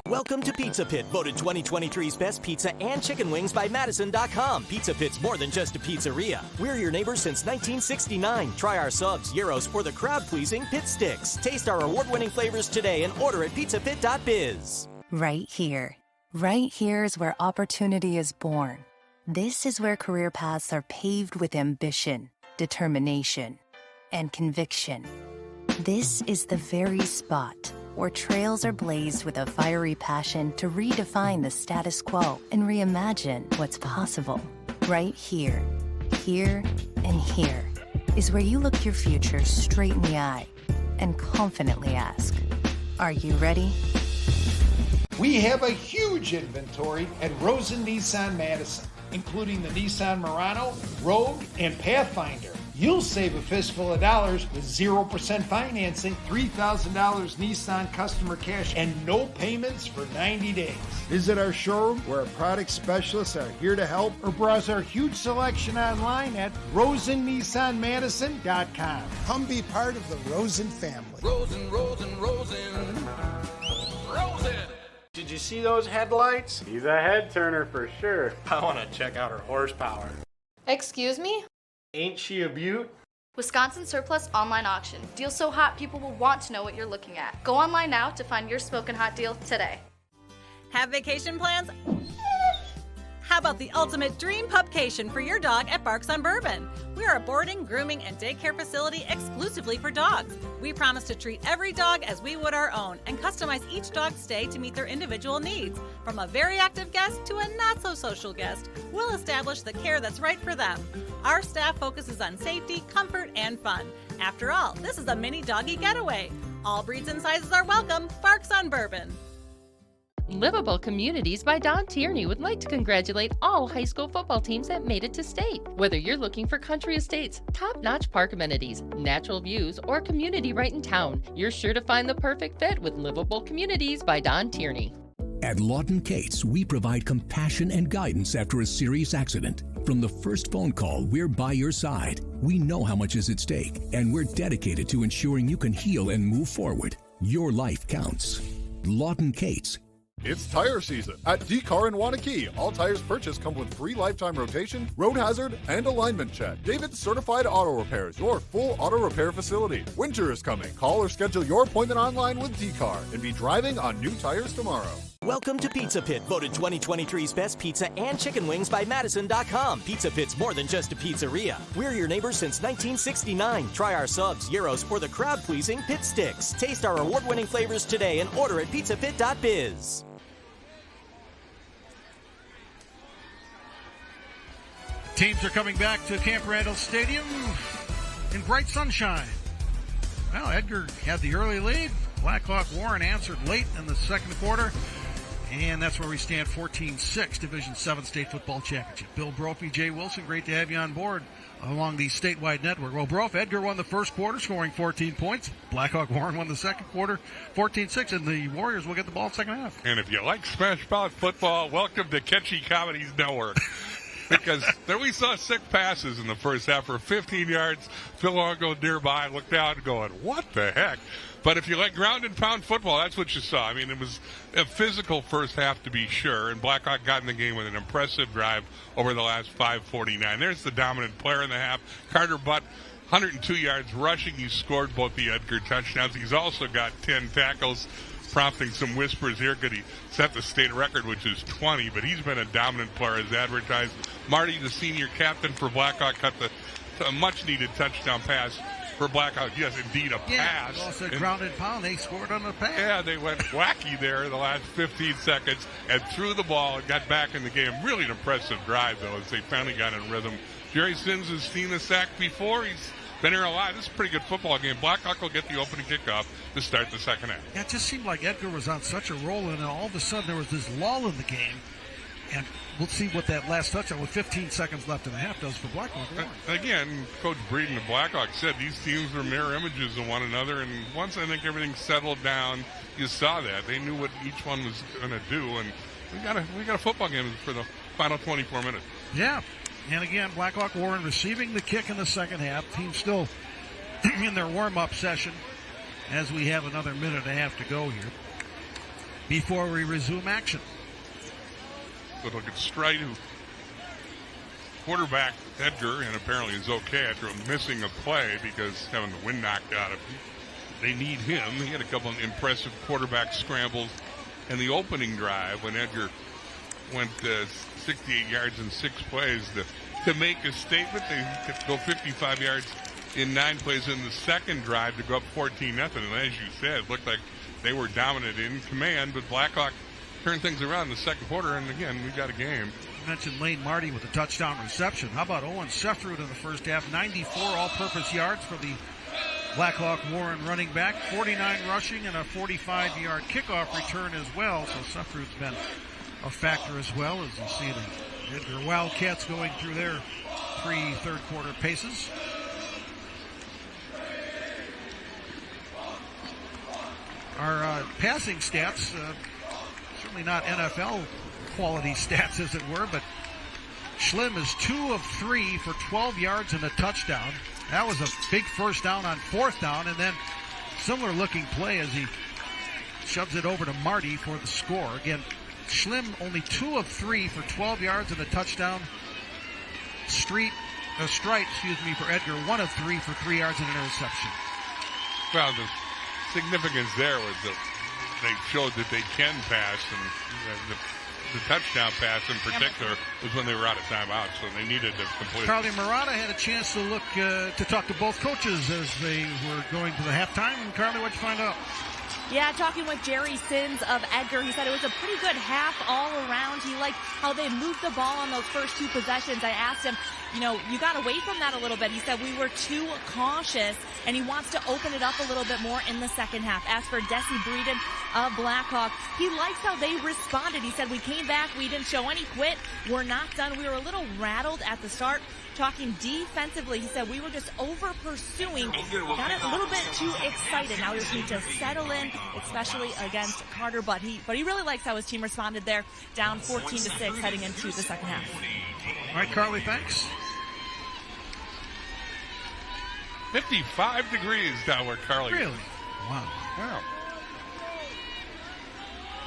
Welcome to Pizza Pit, voted 2023's best pizza and chicken wings by Madison.com. Pizza Pit's more than just a pizzeria. We're your neighbors since 1969. Try our subs, gyros, or the crowd-pleasing Pit Sticks. Taste our award-winning flavors today and order at pizzapit.biz. Right here. Right here is where opportunity is born. This is where career paths are paved with ambition, determination, and conviction. This is the very spot where trails are blazed with a fiery passion to redefine the status quo and reimagine what's possible. Right here, here, and here is where you look your future straight in the eye and confidently ask, are you ready? We have a huge inventory at Rosen Nissan Madison, including the Nissan Murano, Rogue, and Pathfinder. You'll save a fistful of dollars with 0% financing, $3,000 Nissan customer cash, and no payments for 90 days. Visit our showroom where our product specialists are here to help, or browse our huge selection online at RosenNissanMadison.com. Come be part of the Rosen family. Rosen. Did you see those headlights? He's a head turner for sure. I want to check out her horsepower. Excuse me? Ain't she a beaut? Wisconsin Surplus Online Auction. Deals so hot people will want to know what you're looking at. Go online now to find your smoking hot deal today. Have vacation plans? How about the ultimate dream pupcation for your dog at Barks on Bourbon? We're a boarding, grooming, and daycare facility exclusively for dogs. We promise to treat every dog as we would our own and customize each dog's stay to meet their individual needs. From a very active guest to a not-so-social guest, we'll establish the care that's right for them. Our staff focuses on safety, comfort, and fun. After all, this is a mini doggy getaway. All breeds and sizes are welcome. Barks on Bourbon. Livable Communities by Don Tierney would like to congratulate all high school football teams that made it to state. Whether you're looking for country estates, top-notch park amenities, natural views, or community right in town, you're sure to find the perfect fit with Livable Communities by Don Tierney. At Lawton Cates, we provide compassion and guidance after a serious accident. From the first phone call, we're by your side. We know how much is at stake, and we're dedicated to ensuring you can heal and move forward. Your life counts. Lawton Cates. It's tire season at D-Car in Wanakee. All tires purchased come with free lifetime rotation, road hazard, and alignment check. David's Certified Auto Repairs, your full auto repair facility. Winter is coming. Call or schedule your appointment online with D-Car and be driving on new tires tomorrow. Welcome to Pizza Pit, voted 2023's best pizza and chicken wings by Madison.com. Pizza Pit's more than just a pizzeria. We're your neighbors since 1969. Try our subs, gyros, or the crowd-pleasing Pit Sticks. Taste our award-winning flavors today and order at pizzapit.biz. Teams are coming back to Camp Randall Stadium in bright sunshine. Well, Edgar had the early lead. Blackhawk Warren answered late in the second quarter. And that's where we stand, 14-6, Division 7 State Football Championship. Bill Brophy, Jay Wilson, great to have you on board along the statewide network. Well, Brof, Edgar won the first quarter, scoring 14 points. Blackhawk Warren won the second quarter, 14-6, and the Warriors will get the ball second half. And if you like Smash Mouth football, welcome to Catchy Comedies Network. Because there we saw sick passes in the first half for 15 yards. Phil Longo nearby looked out and going, what the heck? But if you like ground and pound football, that's what you saw. I mean, it was a physical first half to be sure, and Blackhawk got in the game with an impressive drive over the last 5:49. There's the dominant player in the half, Carter Butt, 102 yards rushing. He scored both the Edgar touchdowns. He's also got 10 tackles, prompting some whispers here. Could he set the state record, which is 20, but he's been a dominant player as advertised. Marty, the senior captain for Blackhawk, cut a much-needed touchdown pass for Blackhawk. Yes, indeed, a pass. Yeah, also ground and pound. They scored on the pass. Yeah, they went wacky there in the last 15 seconds and threw the ball and got back in the game. Really an impressive drive, though, as they finally got in rhythm. Jerry Sins has seen a sack before. He's been here a lot. This is a pretty good football game. Blackhawk will get the opening kickoff to start the second half. Yeah, it just seemed like Edgar was on such a roll, and then all of a sudden there was this lull in the game. And we'll see what that last touchdown with 15 seconds left in the half does for Blackhawk. Again, Coach Breeden of Blackhawk said these teams were mirror images of one another, and once I think everything settled down, you saw that. They knew what each one was going to do, and we got a football game for the final 24 minutes. Yeah. And again, Blackhawk Warren receiving the kick in the second half. Team still in their warm-up session as we have another minute and a half to go here before we resume action. Good look at Stride, who quarterback Edgar, and apparently is okay after missing a play because having the wind knocked out of him. They need him. He had a couple of impressive quarterback scrambles in the opening drive when Edgar went 68 yards in 6 plays to make a statement. They could go 55 yards in 9 plays in the second drive to go up 14-0. And as you said, it looked like they were dominant in command, but Blackhawk turned things around in the second quarter, and again, we got a game. You mentioned Lane Marty with a touchdown reception. How about Owen Sefrud in the first half? 94 all-purpose yards for the Blackhawk Warren running back, 49 rushing, and a 45-yard kickoff return as well. So Sefrud's been a factor as well, as you see the Edgar Wildcats going through their pre-third quarter paces. our passing stats, certainly not NFL quality stats as it were, but Schlim is 2 of 3 for 12 yards and a touchdown. That was a big first down on 4th down, and then similar looking play as he shoves it over to Marty for the score. Again, Schlim only 2 of 3 for 12 yards and a touchdown. Strite, for Edgar, 1 of 3 for 3 yards and an interception. Well, the significance there was that they showed that they can pass, and the touchdown pass in particular was when they were out of timeout, so they needed to complete. Carly Murata had a chance to look to talk to both coaches as they were going to the halftime. And Carly, what'd you find out? Yeah, talking with Jerry Sins of Edgar, he said it was a pretty good half all around. He liked how they moved the ball on those first 2 possessions. I asked him, you got away from that a little bit. He said we were too cautious, and he wants to open it up a little bit more in the second half. As for Desi Breeden of Blackhawk, he likes how they responded. He said we came back, we didn't show any quit, we're not done. We were a little rattled at the start. Talking defensively, he said we were just over-pursuing, got a little bit too excited. Now we just need to settle in, especially against Carter, but he really likes how his team responded there, down 14-6 heading into the second half. All right, Carly, thanks. 55 degrees down where Carly is. Really? Wow.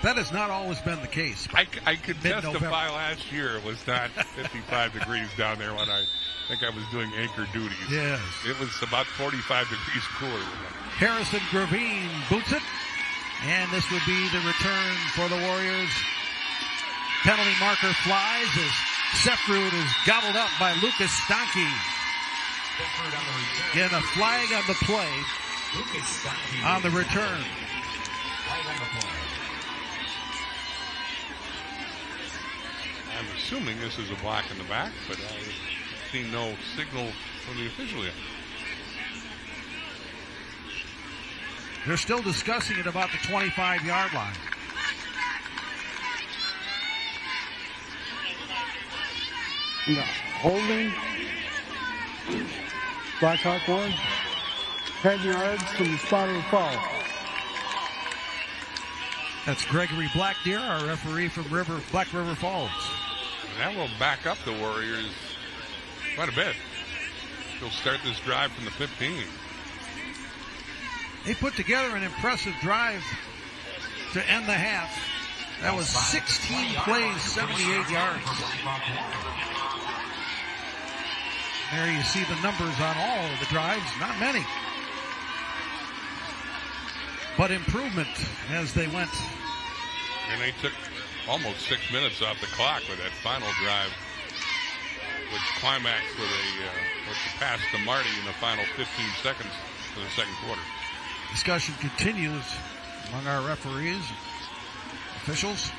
That has not always been the case. I could testify last year it was not 55 degrees down there when I think I was doing anchor duties. Yes. It was about 45 degrees cooler. Harrison Gravine boots it, and this would be the return for the Warriors. Penalty marker flies as Sefrud is gobbled up by Lucas Stanke. Again, a flag on the play on the return. I'm assuming this is a block in the back, but I've seen no signal from the official yet. They're still discussing it about the 25-yard line. Holding Blackhawk 1, 10 yards from the spot of the foul. That's Gregory Blackdeer, our referee from Black River Falls. And that will back up the Warriors quite a bit. They'll start this drive from the 15. They put together an impressive drive to end the half. That was 16 plays, 78 yards. There you see the numbers on all of the drives. Not many. But improvement as they went. And they took almost 6 minutes off the clock with that final drive, which climaxed with a pass to Marty in the final 15 seconds of the second quarter. Discussion continues among our referees, officials.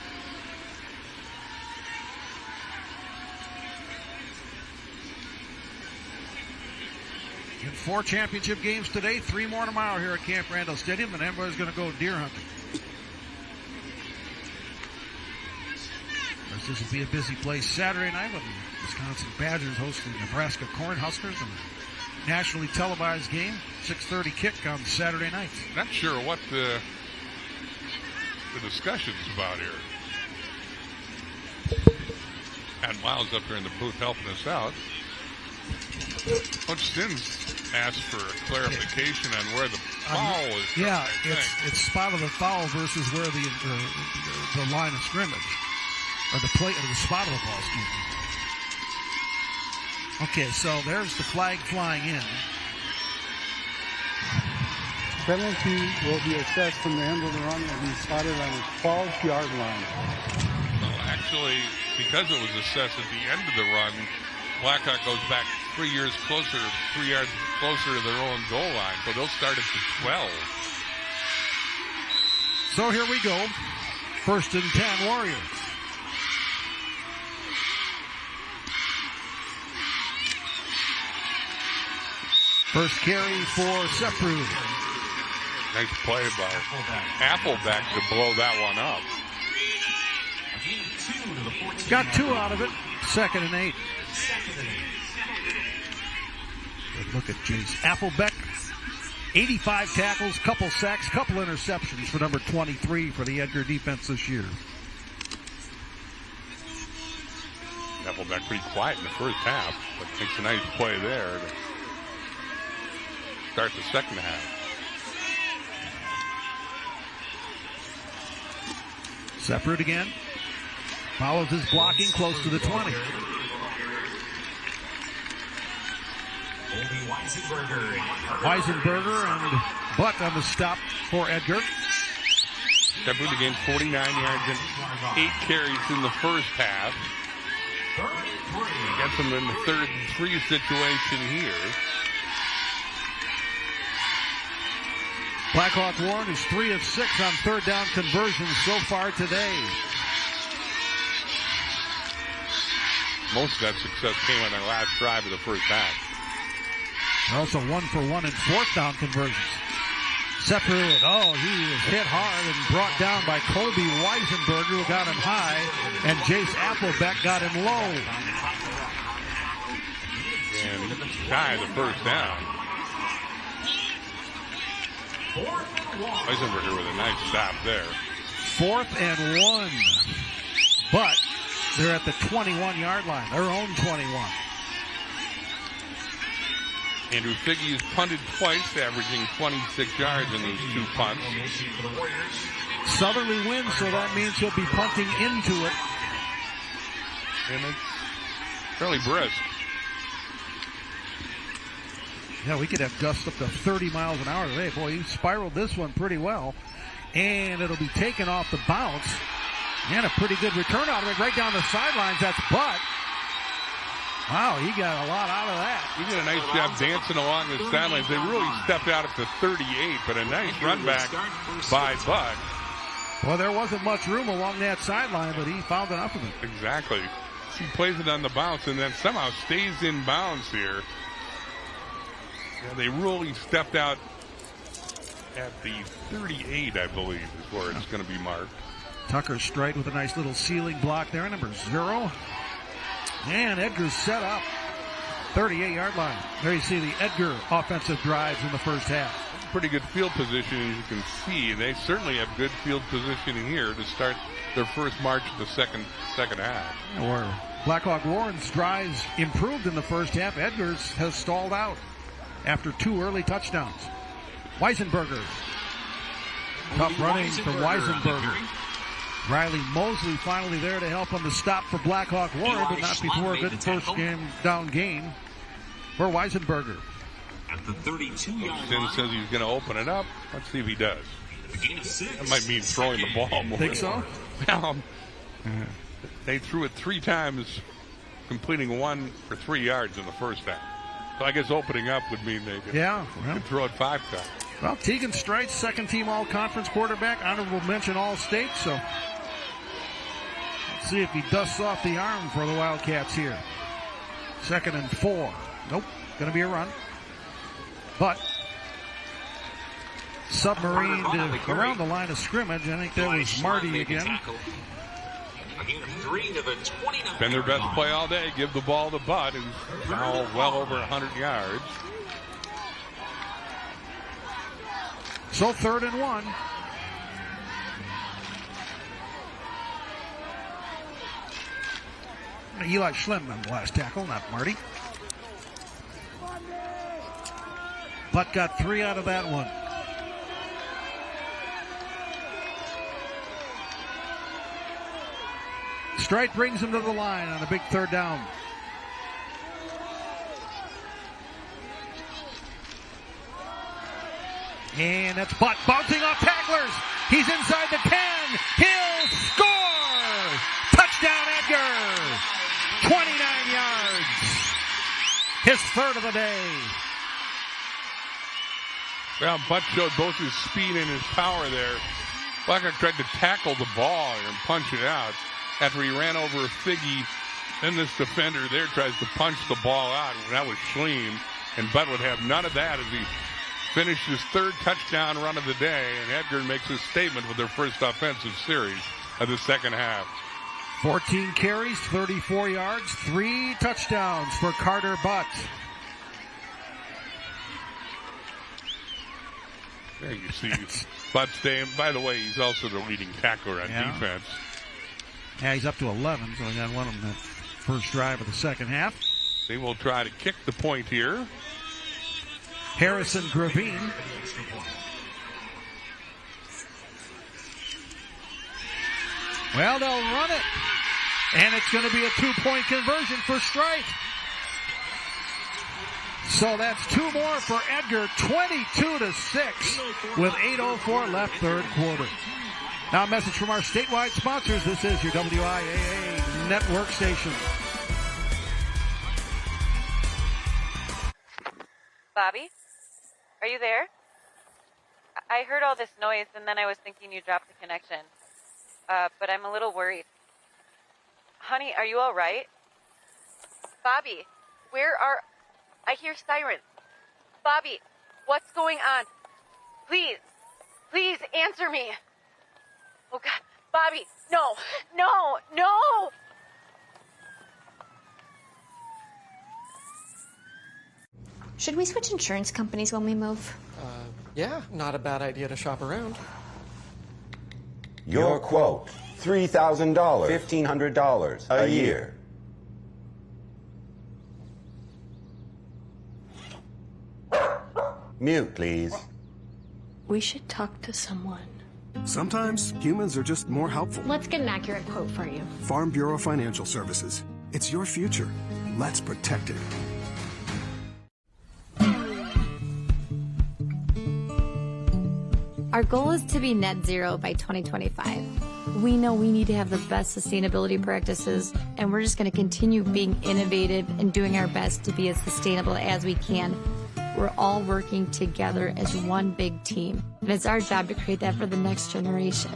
In 4 championship games today, 3 more tomorrow here at Camp Randall Stadium, and everybody's going to go deer hunting. This will be a busy place Saturday night with the Wisconsin Badgers hosting Nebraska Cornhuskers in a nationally televised game, 6:30 kick on Saturday night. Not sure what the discussion's about here. Had Miles up there in the booth helping us out. Coach Stins asked for a clarification on where the foul is. Yeah, it's spot of the foul versus where the line of scrimmage. Or the play, or the spot of the ball, excuse me. Okay, so there's the flag flying in. Penalty will be assessed from the end of the run and be spotted on the 12-yard line. Well, actually, because it was assessed at the end of the run, Blackhawk goes back 3 yards closer to their own goal line, so they'll start at the 12. So here we go. 1st and 10 Warriors. First carry for Sefrud. Nice play by Appleback to blow that one up. Got 2 out of it. 2nd and 8. Good look at Jace Applebeck. 85 tackles, couple sacks, couple interceptions for number 23 for the Edgar defense this year. Appleback pretty quiet in the first half, but makes a nice play there to start the second half. Separate again. Follows his blocking close to the 20. Weisenberger and Butt on the stop for Edgar. Shepard again, 49 yards and 8 carries in the first half. Gets them in the 3rd and 3 situation here. Blackhawk Warren is 3 of 6 on third down conversions so far today. Most of that success came on their last drive of the first half. They're also 1 for 1 in fourth down conversions. Separated. Oh, he was hit hard and brought down by Colby Weisenberger, who got him high, and Jace Applebeck got him low. And shy of the first down. Weisenberger with a nice stop there. 4th and 1. But they're at the 21-yard line, their own 21. Andrew Figge has punted twice, averaging 26 yards in those 2 punts. Southerly wins, so that means he'll be punting into it. And it's fairly brisk. Yeah, we could have gusts up to 30 miles an hour today. Boy, he spiraled this one pretty well. And it'll be taken off the bounce. And a pretty good return out of it right down the sidelines. That's Butt. Wow, he got a lot out of that. He did a nice job dancing along the sidelines. They really stepped out at the 38, but a nice run back by Butt. Well, there wasn't much room along that sideline, but he found enough of it. Exactly. He plays it on the bounce and then somehow stays in bounds here. Yeah, they really stepped out at the 38, I believe, is where it's going to be marked. Tucker Strite with a nice little ceiling block there, number 0. And Edgar's set up. 38-yard line. There you see the Edgar offensive drives in the first half. Pretty good field position, as you can see. They certainly have good field position here to start their first march of the second half. Where Blackhawk Warren's drives improved in the first half. Edgar's has stalled out after 2 early touchdowns. Weisenberger. Tough running from Weisenberger. Riley Mosley finally there to help on the stop for Blackhawk Warren, but not before a good first down gain for Weisenberger. At the 32-yard Sin line. says he's going to open it up. Let's see if he does. That might mean throwing the ball more. Think so? They threw it 3 times, completing 1 for 3 yards in the first half. So I guess opening up would mean they could, could throw it 5 times. Well, Tegan Strite's second-team all-conference quarterback, honorable mention all-state, so let's see if he dusts off the arm for the Wildcats here. 2nd and 4. Nope, going to be a run. But submarine around the line of scrimmage. I think that was Marty again. Been their best play all day. Give the ball to Butt, who's now well over 100 yards. So 3rd and 1. Eli Schlemman, the last tackle, not Marty. Butt got 3 out of that one. Strite brings him to the line on a big 3rd down. And that's Butt bouncing off tacklers. He's inside the 10. He'll score! Touchdown, Edgar! 29 yards. His 3rd of the day. Well, Butt showed both his speed and his power there. Blackhawk tried to tackle the ball and punch it out after he ran over Figge. Then this defender there tries to punch the ball out. That was Schleem. And Butt would have none of that as he finished his 3rd touchdown run of the day. And Edgar makes his statement with their first offensive series of the second half. 14 carries, 34 yards, 3 touchdowns for Carter Butt. There you see Bud staying. By the way, he's also the leading tackler on defense. Yeah, he's up to 11, so he got one on the first drive of the second half. They will try to kick the point here. Harrison Gravine. Well, they'll run it. And it's going to be a 2-point conversion for Strite. So that's 2 more for Edgar, 22-6 with 8:04 left third quarter. Now a message from our statewide sponsors. This is your WIAA network station. Bobby, are you there? I heard all this noise and then I was thinking you dropped the connection. But I'm a little worried. Honey, are you all right? Bobby, I hear sirens. Bobby, what's going on? Please answer me. Oh God, Bobby, no. Should we switch insurance companies when we move? Yeah, not a bad idea to shop around. Your quote, $3,000, $1,500 a year. Mute, please. We should talk to someone. Sometimes humans are just more helpful. Let's get an accurate quote for you. Farm Bureau Financial Services. It's your future. Let's protect it. Our goal is to be net zero by 2025. We know we need to have the best sustainability practices, and we're just going to continue being innovative and doing our best to be as sustainable as we can. We're all working together as one big team, and it's our job to create that for the next generation.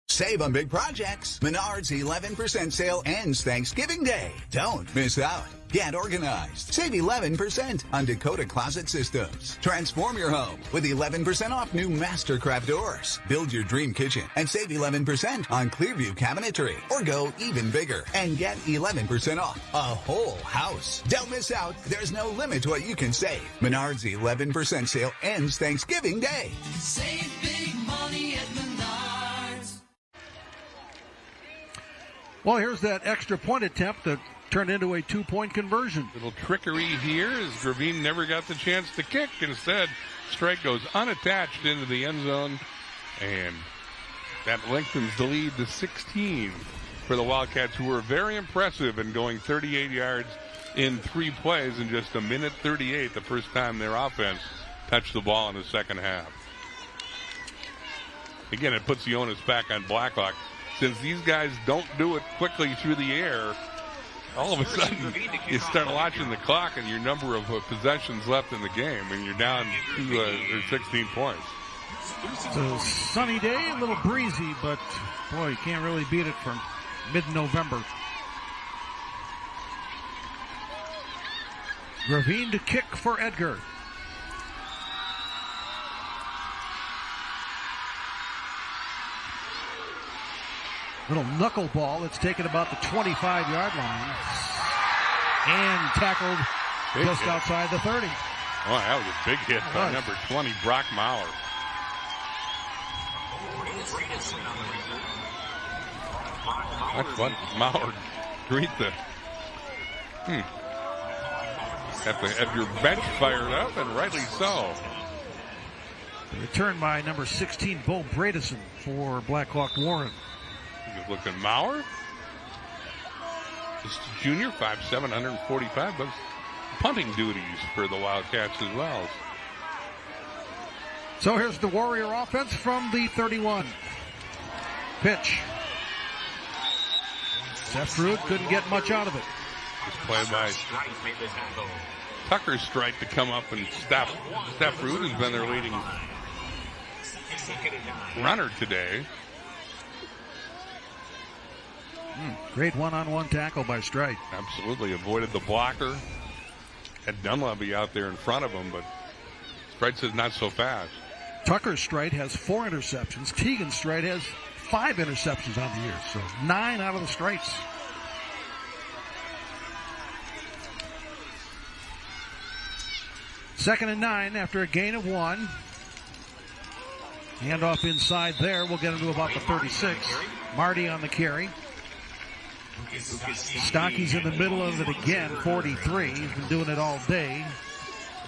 Save on big projects. Menards 11% sale ends Thanksgiving Day. Don't miss out. Get organized. Save 11% on Dakota Closet Systems. Transform your home with 11% off new Mastercraft doors. Build your dream kitchen and save 11% on Clearview cabinetry. Or go even bigger and get 11% off a whole house. Don't miss out. There's no limit to what you can save. Menards 11% sale ends Thanksgiving Day. Save big money at Menards. Well, here's that extra point attempt that turned into a 2-point conversion. Little trickery here as Gravine never got the chance to kick. Instead, Strike goes unattached into the end zone, and that lengthens the lead to 16 for the Wildcats, who were very impressive in going 38 yards in 3 plays in just a minute 38, the first time their offense touched the ball in the second half. Again, it puts the onus back on Blackhawk. Since these guys don't do it quickly through the air, all of a sudden you start watching the clock and your number of possessions left in the game, and you're down to 16 points. It's a sunny day, a little breezy, but boy, you can't really beat it from mid-November. Gravine to kick for Edgar. Little knuckleball. It's taken about the 25-yard line. And tackled just outside the 30. Oh, that was a big hit by number 20, Brock Maurer. That's what Maurer greet the... Have your bench fired up, and rightly so. The return by number 16, Bo Bredesen for Blackhawk Warren. Good looking Maurer. Just a junior, 5'7", 145, but punting duties for the Wildcats as well. So here's the Warrior offense from the 31. Pitch. Seth Root couldn't get much out of it. Just played by Tucker Strite to come up and stop. Seth Root has been their leading runner today. Great one-on-one tackle by Strite. Absolutely avoided the blocker. Had Dunleavy out there in front of him, but Strite says not so fast. Tucker Strite has 4 interceptions. Tegan Strite has 5 interceptions on the year, so 9 out of the Strites. 2nd and 9 after a gain of 1. Handoff inside there. We'll get into about the 36. Marty on the carry. Stocky's in the middle of it again, 43. He's been doing it all day.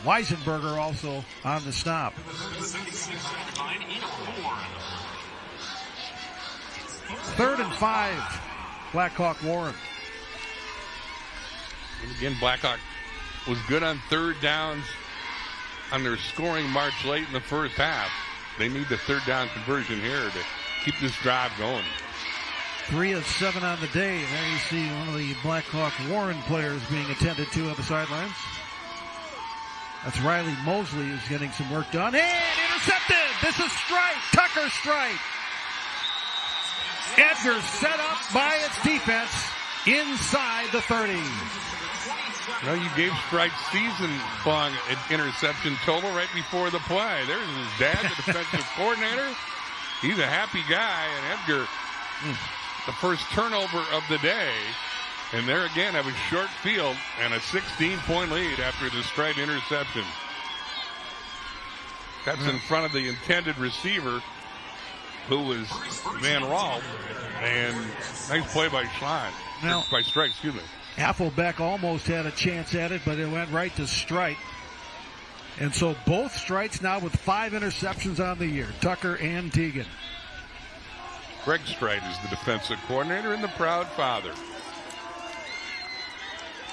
Weisenberger also on the stop. 3rd and 5. Blackhawk Warren. And again, Blackhawk was good on 3rd downs on their scoring march late in the first half. They need the 3rd down conversion here to keep this drive going. 3 of 7 on the day. And there you see one of the Blackhawk Warren players being attended to on the sidelines. That's Riley Mosley who's getting some work done. And intercepted! This is Strite! Tucker Strite! Edgar set up by its defense inside the 30. Well, you gave Strite's season-long interception total right before the play. There's his dad, the defensive coordinator. He's a happy guy, and Edgar, the first turnover of the day. And there again, have a short field and a 16-point lead after the Strite interception. That's in front of the intended receiver, who was Van Raal. And nice play by Schlein. Now, by Strite, excuse me. Hasselbeck almost had a chance at it, but it went right to Strite. And so both Strites now with 5 interceptions on the year, Tucker and Teagan. Greg Strite is the defensive coordinator and the proud father.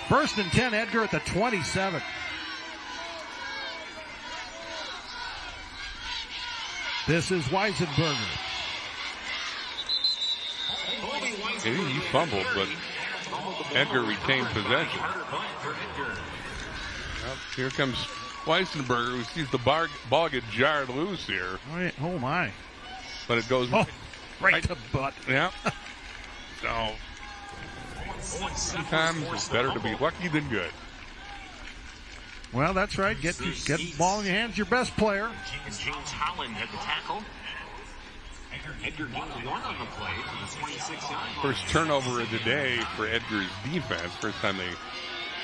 1st and 10, Edgar at the 27. This is Weisenberger. He fumbled, but Edgar retained possession. Well, here comes Weisenberger, who sees the ball get jarred loose here. Oh my. But it goes right to butt. Yeah. So, sometimes it's better to be lucky than good. Well, that's right. Get the ball in your hands, your best player. James Holland had the tackle. Edgar gained 1 on the play for the 26-yard. First turnover of the day for Edgar's defense. First time they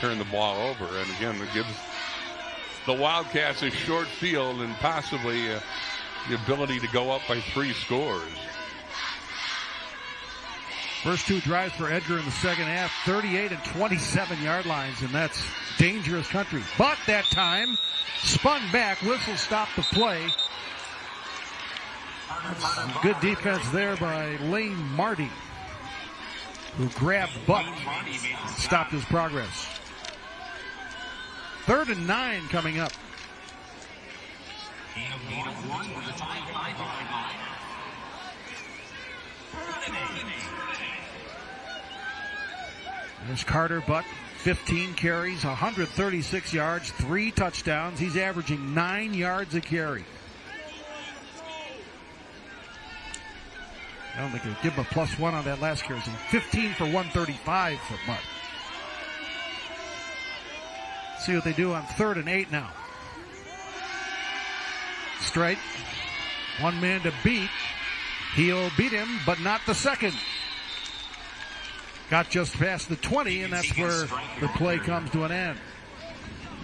turn the ball over. And again, it gives the Wildcats a short field and possibly the ability to go up by 3 scores. First 2 drives for Edgar in the second half, 38 and 27 yard lines, and that's dangerous country. But that time, spun back, whistle stopped the play. Good defense there by Lane Marty, who grabbed Buck, stopped his progress. 3rd and 9 coming up. There's Carter Buck, 15 carries, 136 yards, 3 touchdowns. He's averaging 9 yards a carry. I don't think they'll give him a +1 on that last carry. So 15 for 135 for Buck. See what they do on 3rd and 8 now. Straight. 1 man to beat. He'll beat him, but not the second. Got just past the 20, and that's where the play comes to an end.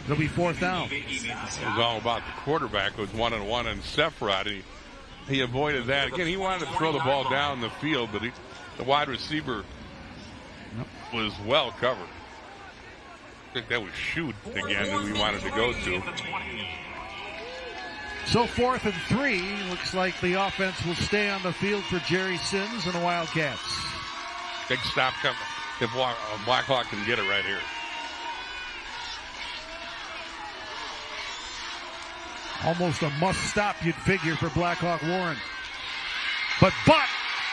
It'll be 4th down. It was all about the quarterback. It was 1-on-1 and Sephrod. He avoided that. Again, he wanted to throw the ball down the field, but the wide receiver was well covered. I think that was Shoot again who he wanted to go to. So 4th and 3. Looks like the offense will stay on the field for Jerry Sims and the Wildcats. Big stop coming if Blackhawk can get it right here. Almost a must stop, you'd figure, for Blackhawk Warren. But Butt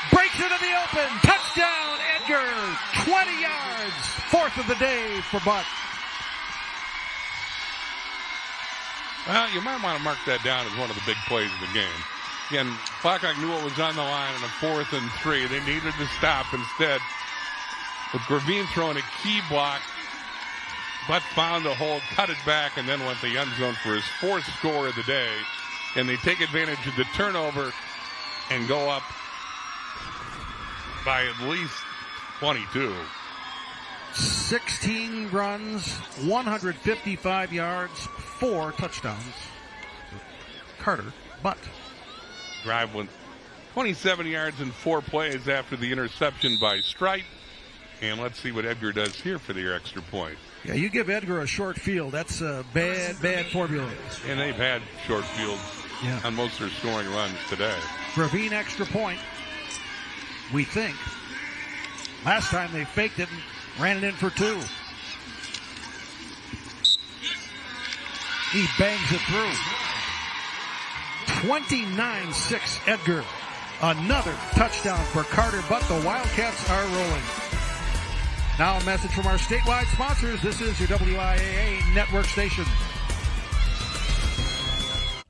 breaks into the open. Touchdown, Edgar. 20 yards. 4th of the day for Butt. Well, you might want to mark that down as one of the big plays of the game. Again, Blackhawk knew what was on the line on a 4th and 3. They needed to stop. Instead, with Gravine throwing a key block, Butt found a hole, cut it back, and then went to the end zone for his 4th score of the day. And they take advantage of the turnover and go up by at least 22. 16 runs, 155 yards, 4 touchdowns. Carter Butt. Drive went 27 yards in 4 plays after the interception by Strite. And let's see what Edgar does here for the extra point. Yeah, you give Edgar a short field. That's a bad formula. And they've had short fields on most of their scoring runs today. Gravine extra point, we think. Last time they faked it and ran it in for 2. He bangs it through. 29-6 Edgar. Another touchdown for Carter Butt. The Wildcats are rolling. Now a message from our statewide sponsors. This is your WIAA network station.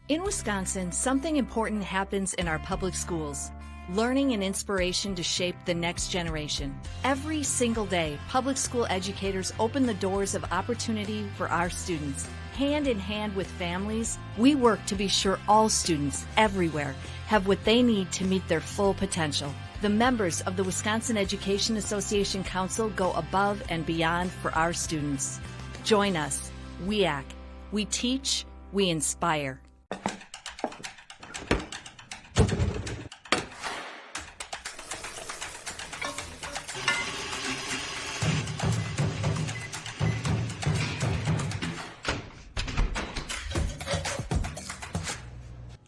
In Wisconsin, something important happens in our public schools. Learning and inspiration to shape the next generation. Every single day, public school educators open the doors of opportunity for our students. Hand in hand with families, we work to be sure all students everywhere have what they need to meet their full potential. The members of the Wisconsin Education Association Council go above and beyond for our students. Join us, WIAA. We teach, we inspire.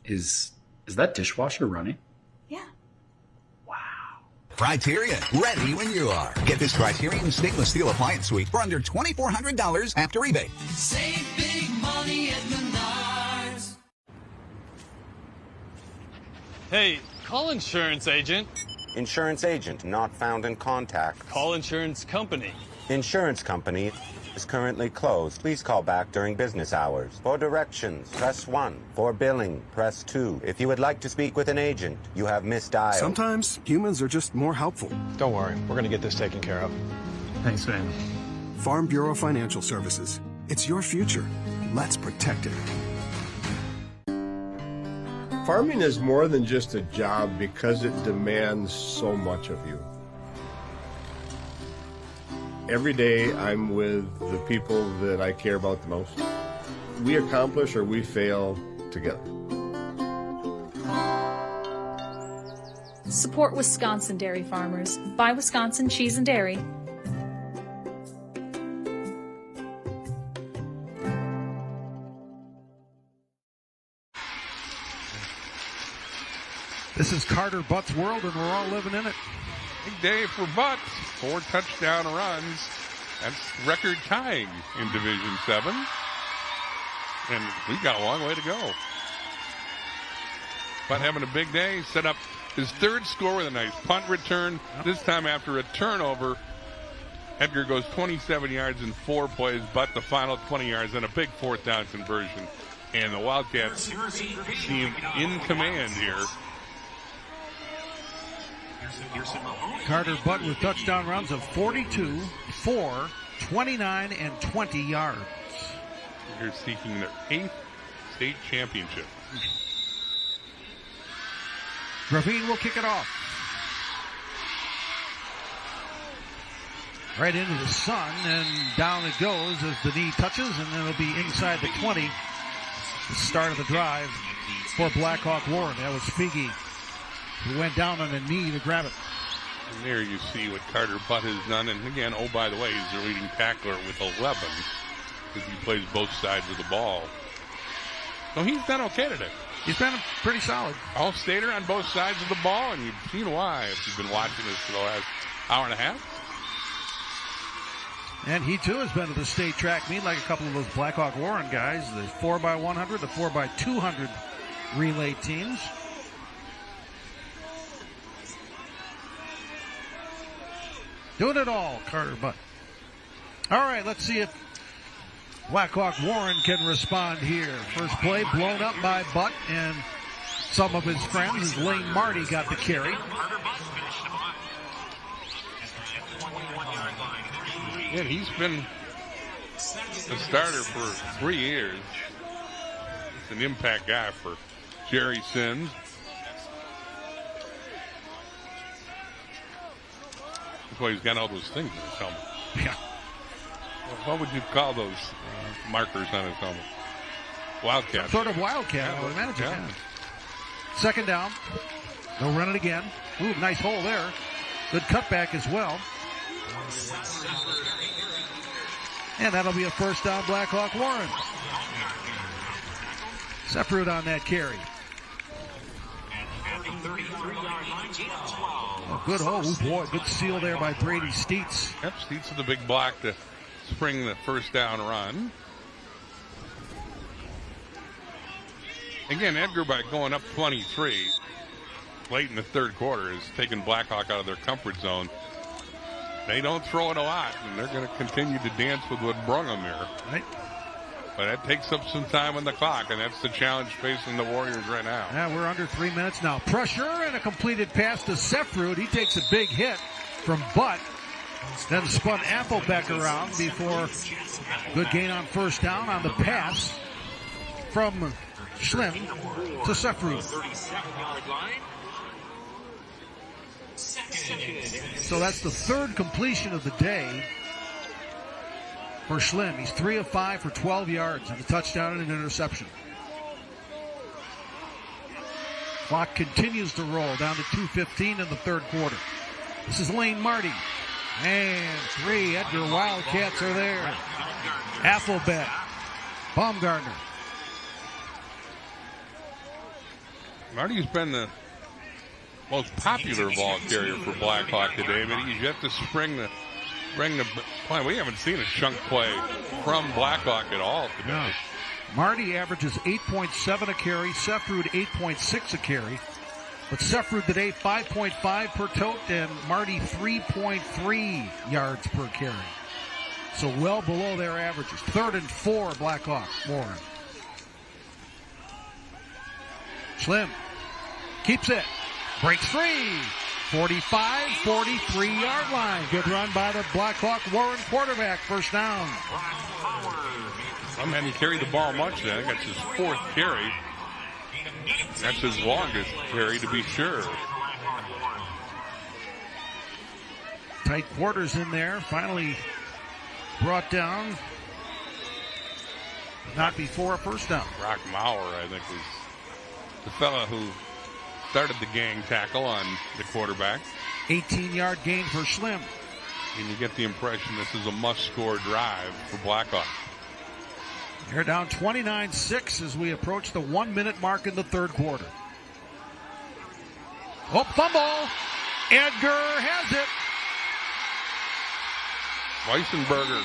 Is that dishwasher running? Criterion, ready when you are. Get this Criterion stainless steel appliance suite for under $2,400 after rebate. Save big money at Menards. Hey, call insurance agent. Insurance agent not found in contact. Call insurance company. Insurance company is currently closed. Please call back during business hours. For directions, press 1. For billing, press 2. If you would like to speak with an agent, you have misdialed. Sometimes humans are just more helpful. Don't worry, we're going to get this taken care of. Thanks, man. Farm Bureau Financial Services. It's your future. Let's protect it. Farming is more than just a job because it demands so much of you. Every day I'm with the people that I care about the most. We accomplish or we fail together. Support Wisconsin dairy farmers. Buy Wisconsin cheese and dairy. This is Carter Butt's world, and we're all living in it. Big day for Butt. 4 touchdown runs. That's record tying in Division 7. And we've got a long way to go. Butt having a big day. Set up his 3rd score with a nice punt return. This time after a turnover. Edgar goes 27 yards in 4 plays. Butt the final 20 yards and a big 4th down conversion. And the Wildcats seem in command here. Carter Butt with touchdown runs of 42, 4, 29, and 20 yards. They're seeking their 8th state championship. Gravine will kick it off. Right into the sun, and down it goes as the knee touches, and then it'll be inside the 20. The start of the drive for Blackhawk Warren. That was Figge, who went down on a knee to grab it. And there you see what Carter Butt has done. And again, oh, by the way, he's their leading tackler with 11 because he plays both sides of the ball. So he's done okay today. He's been pretty solid. All-stater on both sides of the ball, and you've seen why if you've been watching this for the last hour and a half. And he, too, has been to the state track meet like a couple of those Blackhawk Warren guys, the 4x100, the 4x200 relay teams. Doing it all, Carter Butt. All right, let's see if Blackhawk Warren can respond here. First play blown up by Butt and some of his friends as Lane Marty got the carry. Yeah, he's been a starter for 3 years. He's an impact guy for Jerry Sims. That's why he's got all those things in his helmet. Yeah. What would you call those markers on his helmet? Wildcat. Sort of wildcat, I would imagine. Yeah. Second down. They'll run it again. Ooh, nice hole there. Good cutback as well. And that'll be a first down, Blackhawk Warren. Sefrud on that carry. Oh, good. Oh, boy. Good seal there by Brady Steets. Yep, Steets with the big block to spring the first down run. Again, Edgar, by going up 23 late in the third quarter, is taking Blackhawk out of their comfort zone. They don't throw it a lot, and they're going to continue to dance with what brung them here. Right. But that takes up some time on the clock, and that's the challenge facing the Warriors right now. Yeah, we're under 3 minutes now. Pressure and a completed pass to Sefrud. He takes a big hit from Butt. Then spun Applebeck around before good gain on first down on the pass from Schlim to Sefrud. So that's the third completion of the day for Schlim. He's 3 of 5 for 12 yards and a touchdown and an interception. Clock continues to roll down to 2:15 in the third quarter. This is Lane Marty. And 3 Edgar Wildcats are there. Applebeck. Baumgartner. Marty's been the most popular ball carrier for Blackhawk today, but he's yet to bring the play. We haven't seen a chunk play from Blackhawk at all today. No. Marty averages 8.7 a carry, Sefrud 8.6 a carry. But Sefrud today 5.5 per tote and Marty 3.3 yards per carry. So well below their averages. 3rd and 4 Blackhawk Warren. Schlim keeps it. Breaks free. 45, 43-yard line. Good run by the Blackhawk Warren quarterback. First down. Some hadn't carried the ball much then. I think that's his 4th carry. That's his longest carry, to be sure. Tight quarters in there. Finally brought down. Not before a first down. Brock Maurer, I think, was the fella who started the gang tackle on the quarterback. 18-yard gain for Schlim. And you get the impression this is a must-score drive for Blackhawk. They're down 29-6 as we approach the 1-minute mark in the third quarter. Oh, fumble. Edgar has it. Weissenberger.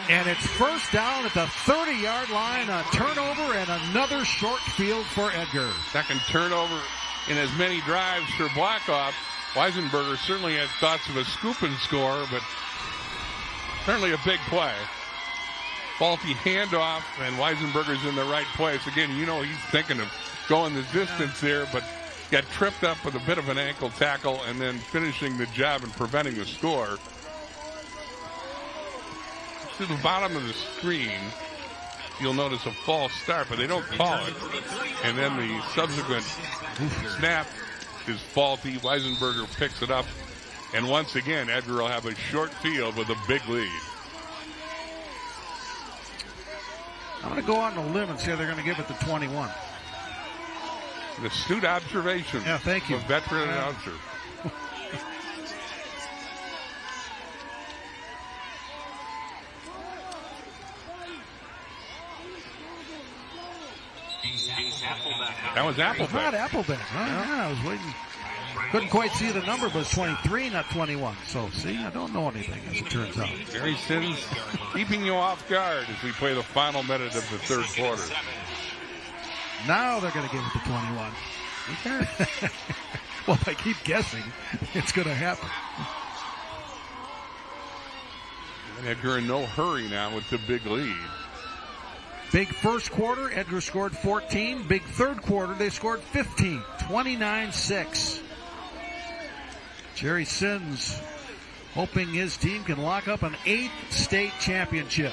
And it's first down at the 30-yard line. A turnover and another short field for Edgar. Second turnover in as many drives for Blackhawk. Weissenberger certainly had thoughts of a scoop and score, but certainly a big play. Faulty handoff, and Weissenberger's in the right place. Again, you know he's thinking of going the distance there, but got tripped up with a bit of an ankle tackle and then finishing the job and preventing the score. To the bottom of the screen, you'll notice a false start, but they don't call it. And then the subsequent snap is faulty. Weissenberger picks it up. And once again, Edgar will have a short field with a big lead. I'm going to go on a limb and say they're going to give it to 21. An astute observation. Yeah, thank you. A veteran announcer. That was Applebeck. Not Applebeck. Huh? Yeah, I was waiting. Couldn't quite see the number, but it's 23, not 21. So, see, I don't know anything, as it turns out. Gary Sims keeping you off guard as we play the final minute of the third quarter. Now they're going to give it to 21. Okay. Well, if I keep guessing, it's going to happen. And Edgar in no hurry now with the big lead. Big first quarter, Edgar scored 14. Big third quarter, they scored 15. 29-6. Jerry Sims hoping his team can lock up an 8th state championship.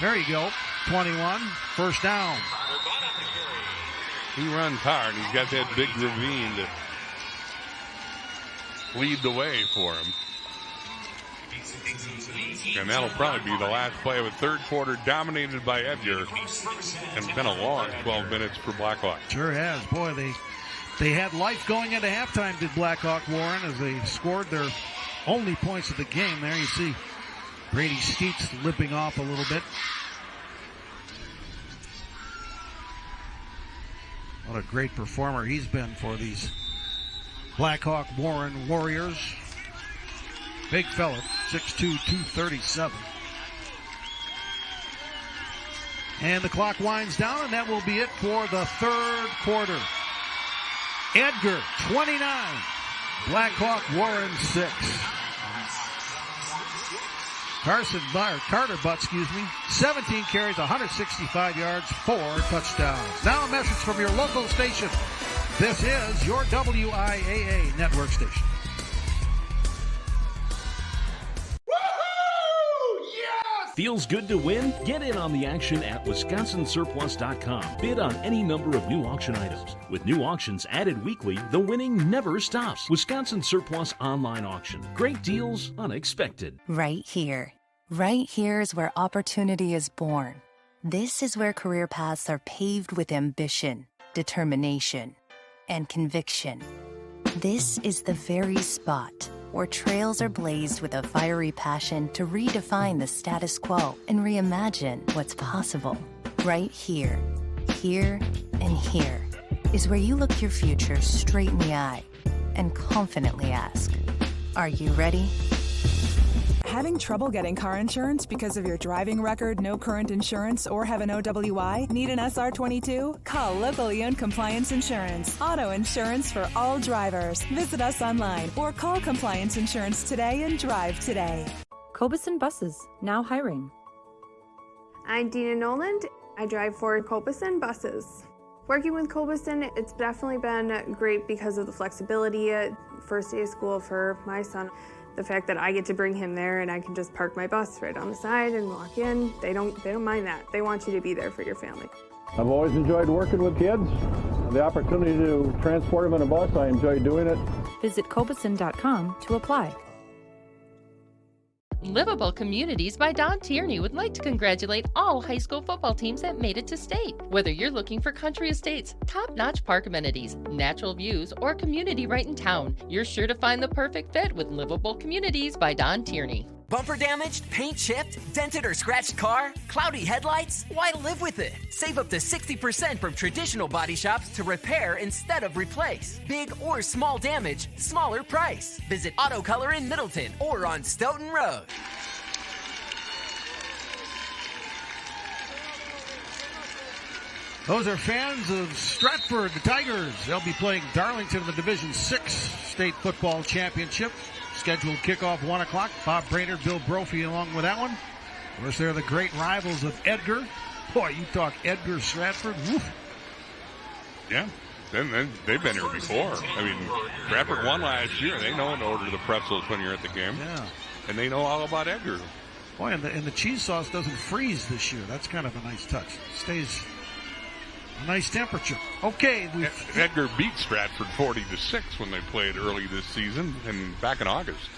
There you go. 21. First down. He runs hard. He's got that big ravine to lead the way for him. And that'll probably be the last play of a third quarter dominated by Edgar. And it's been a long 12 minutes for Blackhawk. Sure has. Boy, they had life going into halftime, did Blackhawk Warren, as they scored their only points of the game. There you see Brady Skeets limping off a little bit. What a great performer he's been for these Blackhawk Warren Warriors. Big fella, 6'2", 237. And the clock winds down, and that will be it for the third quarter. Edgar, 29. Blackhawk Warren, 6. Carter Butt, 17 carries, 165 yards, 4 touchdowns. Now a message from your local station. This is your WIAA network station. Feels good to win? Get in on the action at WisconsinSurplus.com. Bid on any number of new auction items. With new auctions added weekly, the winning never stops. Wisconsin Surplus Online Auction. Great deals, unexpected. Right here. Right here is where opportunity is born. This is where career paths are paved with ambition, determination, and conviction. This is the very spot where trails are blazed with a fiery passion to redefine the status quo and reimagine what's possible. Right here, here, and here is where you look your future straight in the eye and confidently ask, are you ready? Having trouble getting car insurance because of your driving record, no current insurance, or have an OWI? Need an SR22? Call locally owned Compliance Insurance. Auto insurance for all drivers. Visit us online or call Compliance Insurance today and drive today. Cobeson Buses, now hiring. I'm Dina Noland. I drive for Cobeson Buses. Working with Cobeson, it's definitely been great because of the flexibility. First day of school for my son. The fact that I get to bring him there and I can just park my bus right on the side and walk in, they don't mind that. They want you to be there for your family. I've always enjoyed working with kids. The opportunity to transport them in a bus, I enjoy doing it. Visit Cobeson.com to apply. Livable Communities by Don Tierney would like to congratulate all high school football teams that made it to state. Whether you're looking for country estates, top-notch park amenities, natural views, or community right in town, you're sure to find the perfect fit with Livable Communities by Don Tierney. Bumper damaged, paint chipped, dented or scratched car, cloudy headlights? Why live with it? Save up to 60% from traditional body shops to repair instead of replace. Big or small damage, smaller price. Visit Auto Color in Middleton or on Stoughton Road. Those are fans of Stratford, the Tigers. They'll be playing Darlington in the Division 6 State Football Championship. Scheduled kickoff 1 o'clock. Bob Brainerd, Bill Brophy along with that one. Of course, they're the great rivals of Edgar. Boy, you talk Edgar, Stratford. Woof. Yeah, then they've been here before. I mean, Stratford won last year. They know to order the pretzels when you're at the game. Yeah. And they know all about Edgar. Boy, and the cheese sauce doesn't freeze this year. That's kind of a nice touch. Stays a nice temperature. Okay. Edgar beat Stratford 40-6 when they played early this season and back in August.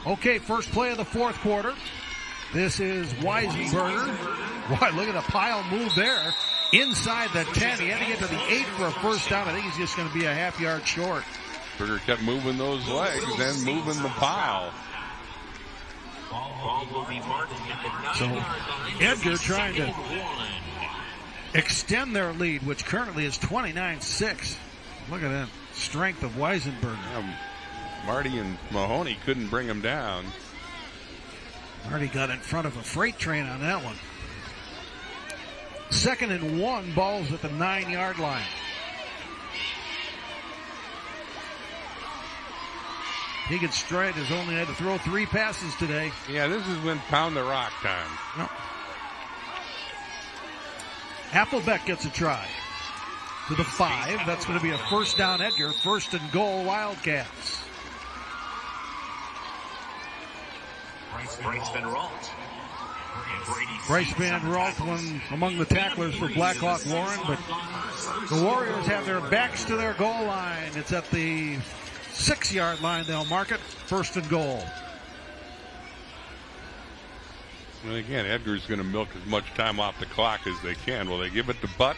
Okay, first play of the fourth quarter. This is Weisenberger. Boy, look at the pile move there. Inside the 10. He had to get to the 8 for a first down. I think he's just going to be a half yard short. Berger kept moving those legs and moving the pile. So Edgar trying to extend their lead, which currently is 29-6. Look at that strength of Weisenberger. Marty and Mahoney couldn't bring him down. Marty got in front of a freight train on that one. 2nd and 1, balls at the 9-yard line. Keegan Stride has only had to throw 3 passes today. Yeah, this is when pound the rock time. No. Applebeck gets a try. To the 5. That's going to be a first down Edgar. 1st and goal Wildcats. Bryce Van Ralt, one among the tacklers for Blackhawk Warren, but the Warriors have their backs to their goal line. It's at the 6-yard line. They'll mark it. 1st and goal. And again, Edgar's going to milk as much time off the clock as they can. Will they give it to Butt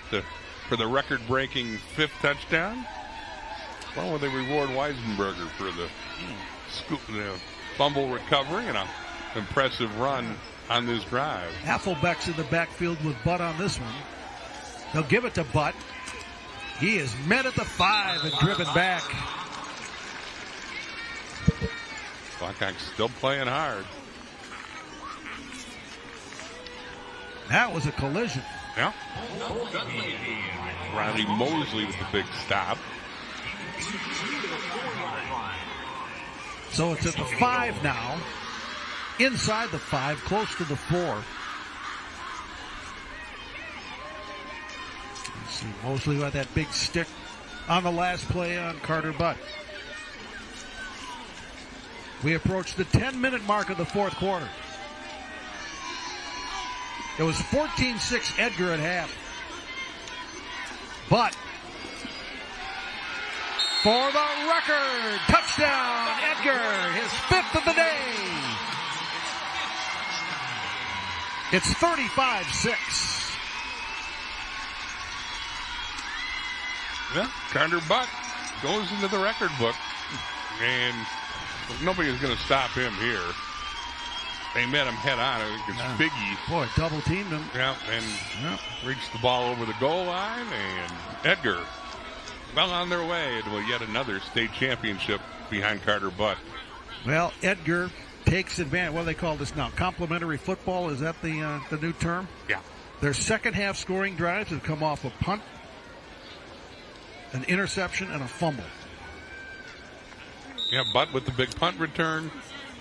for the record-breaking 5th touchdown? Or will they reward Weisenberger for the fumble recovery and an impressive run on this drive? Hasselbeck's in the backfield with Butt on this one. They'll give it to Butt. He is met at the 5 and driven back. Blackhawks still playing hard. That was a collision. Yeah. Riley Mosley with the big stop. So it's at the 5 now. Inside the 5, close to the 4. Let's see, Mosley with that big stick on the last play on Carter Butt. We approach the 10-minute mark of the 4th quarter. It was 14-6 Edgar at half. But for the record, touchdown Edgar, his 5th of the day. It's 35-6. Yeah, Carter Butt goes into the record book, and nobody's going to stop him here. They met him head on. I think it's Biggie. Boy, double teamed him. Yeah, and reached the ball over the goal line, and Edgar well on their way to yet another state championship behind Carter Butt. Well, Edgar takes advantage. What do they call this now? Complementary football? Is that the new term? Yeah. Their second half scoring drives have come off a punt, an interception, and a fumble. Yeah, Butt with the big punt return.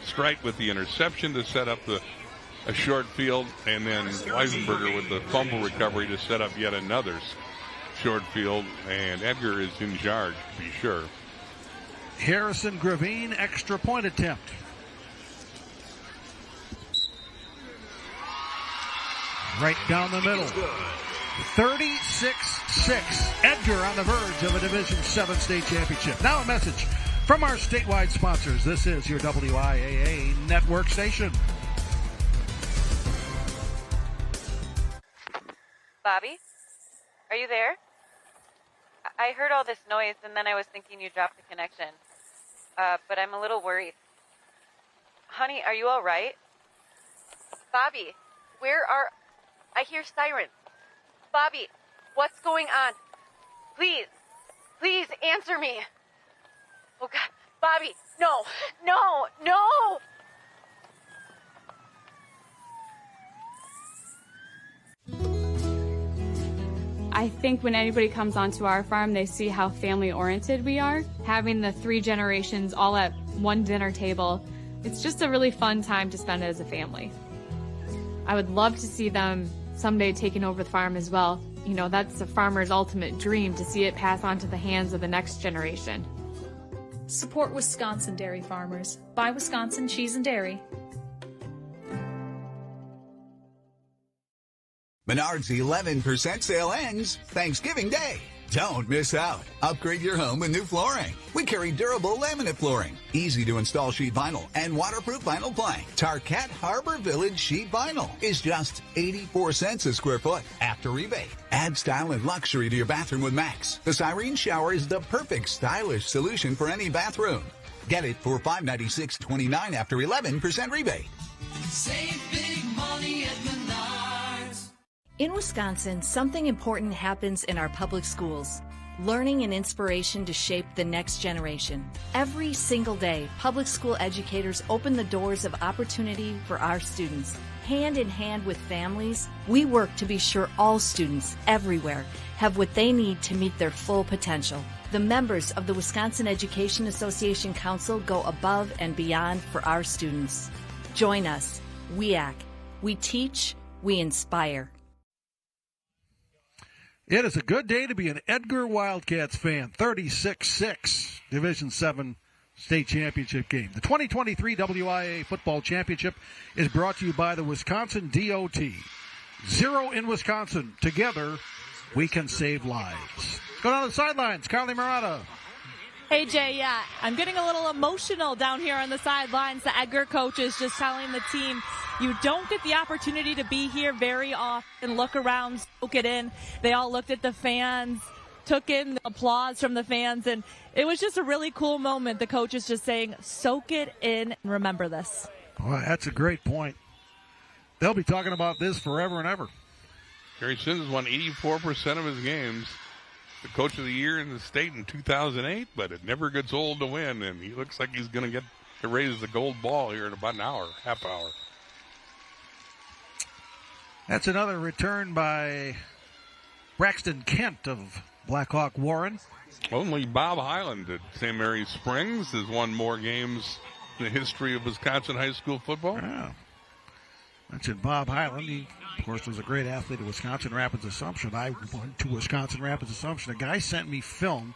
Strike with the interception to set up a short field, and then Weisenberger with the fumble recovery to set up yet another short field, and Edgar is in charge, to be sure. Harrison Gravine, extra point attempt. Right down the middle. 36-6. Edgar on the verge of a Division 7 state championship. Now a message from our statewide sponsors. This is your WIAA network station. Bobby, are you there? I heard all this noise and then I was thinking you dropped the connection. But I'm a little worried. Honey, are you all right? Bobby, I hear sirens. Bobby, what's going on? Please answer me. Oh, God. Bobby, no. I think when anybody comes onto our farm, they see how family-oriented we are. Having the 3 generations all at one dinner table, it's just a really fun time to spend as a family. I would love to see them someday taking over the farm as well. You know, that's a farmer's ultimate dream, to see it pass on to the hands of the next generation. Support Wisconsin dairy farmers. Buy Wisconsin cheese and dairy. Menards 11% sale ends Thanksgiving Day. Don't miss out. Upgrade your home with new flooring. We carry durable laminate flooring, easy to install sheet vinyl, and waterproof vinyl plank. Tarkett Harbor Village sheet vinyl is just 84 cents a square foot after rebate. Add style and luxury to your bathroom with Max. The Cyrene shower is the perfect stylish solution for any bathroom. Get it for $596.29 after 11% rebate. Save big money at Menards. In Wisconsin, something important happens in our public schools. Learning and inspiration to shape the next generation. Every single day, public school educators open the doors of opportunity for our students. Hand in hand with families, we work to be sure all students everywhere have what they need to meet their full potential. The members of the Wisconsin Education Association Council go above and beyond for our students. Join us, WIAA. We teach, we inspire. It is a good day to be an Edgar Wildcats fan. 36-6 Division 7 state championship game. The 2023 WIAA Football Championship is brought to you by the Wisconsin DOT. 0 in Wisconsin. Together, we can save lives. Go down the sidelines. Carly Murata. Hey, Jay, I'm getting a little emotional down here on the sidelines. The Edgar coach is just telling the team You don't get the opportunity to be here very often, look around, soak it in. They all looked at the fans, took in the applause from the fans, and it was just a really cool moment. The coach is just saying, soak it in and remember this. Well, that's a great point. They'll be talking about this forever and ever. Gary Sims won 84% of his games. The coach of the year in the state in 2008, but it never gets old to win, and he looks like he's going to get to raise the gold ball here in about an hour, half hour. That's another return by Braxton Kent of Blackhawk Warren. Only Bob Highland at St. Mary's Springs has won more games in the history of Wisconsin high school football. Yeah. Mentioned Bob Highland. He, of course, was a great athlete at Wisconsin Rapids Assumption. I went to Wisconsin Rapids Assumption. A guy sent me film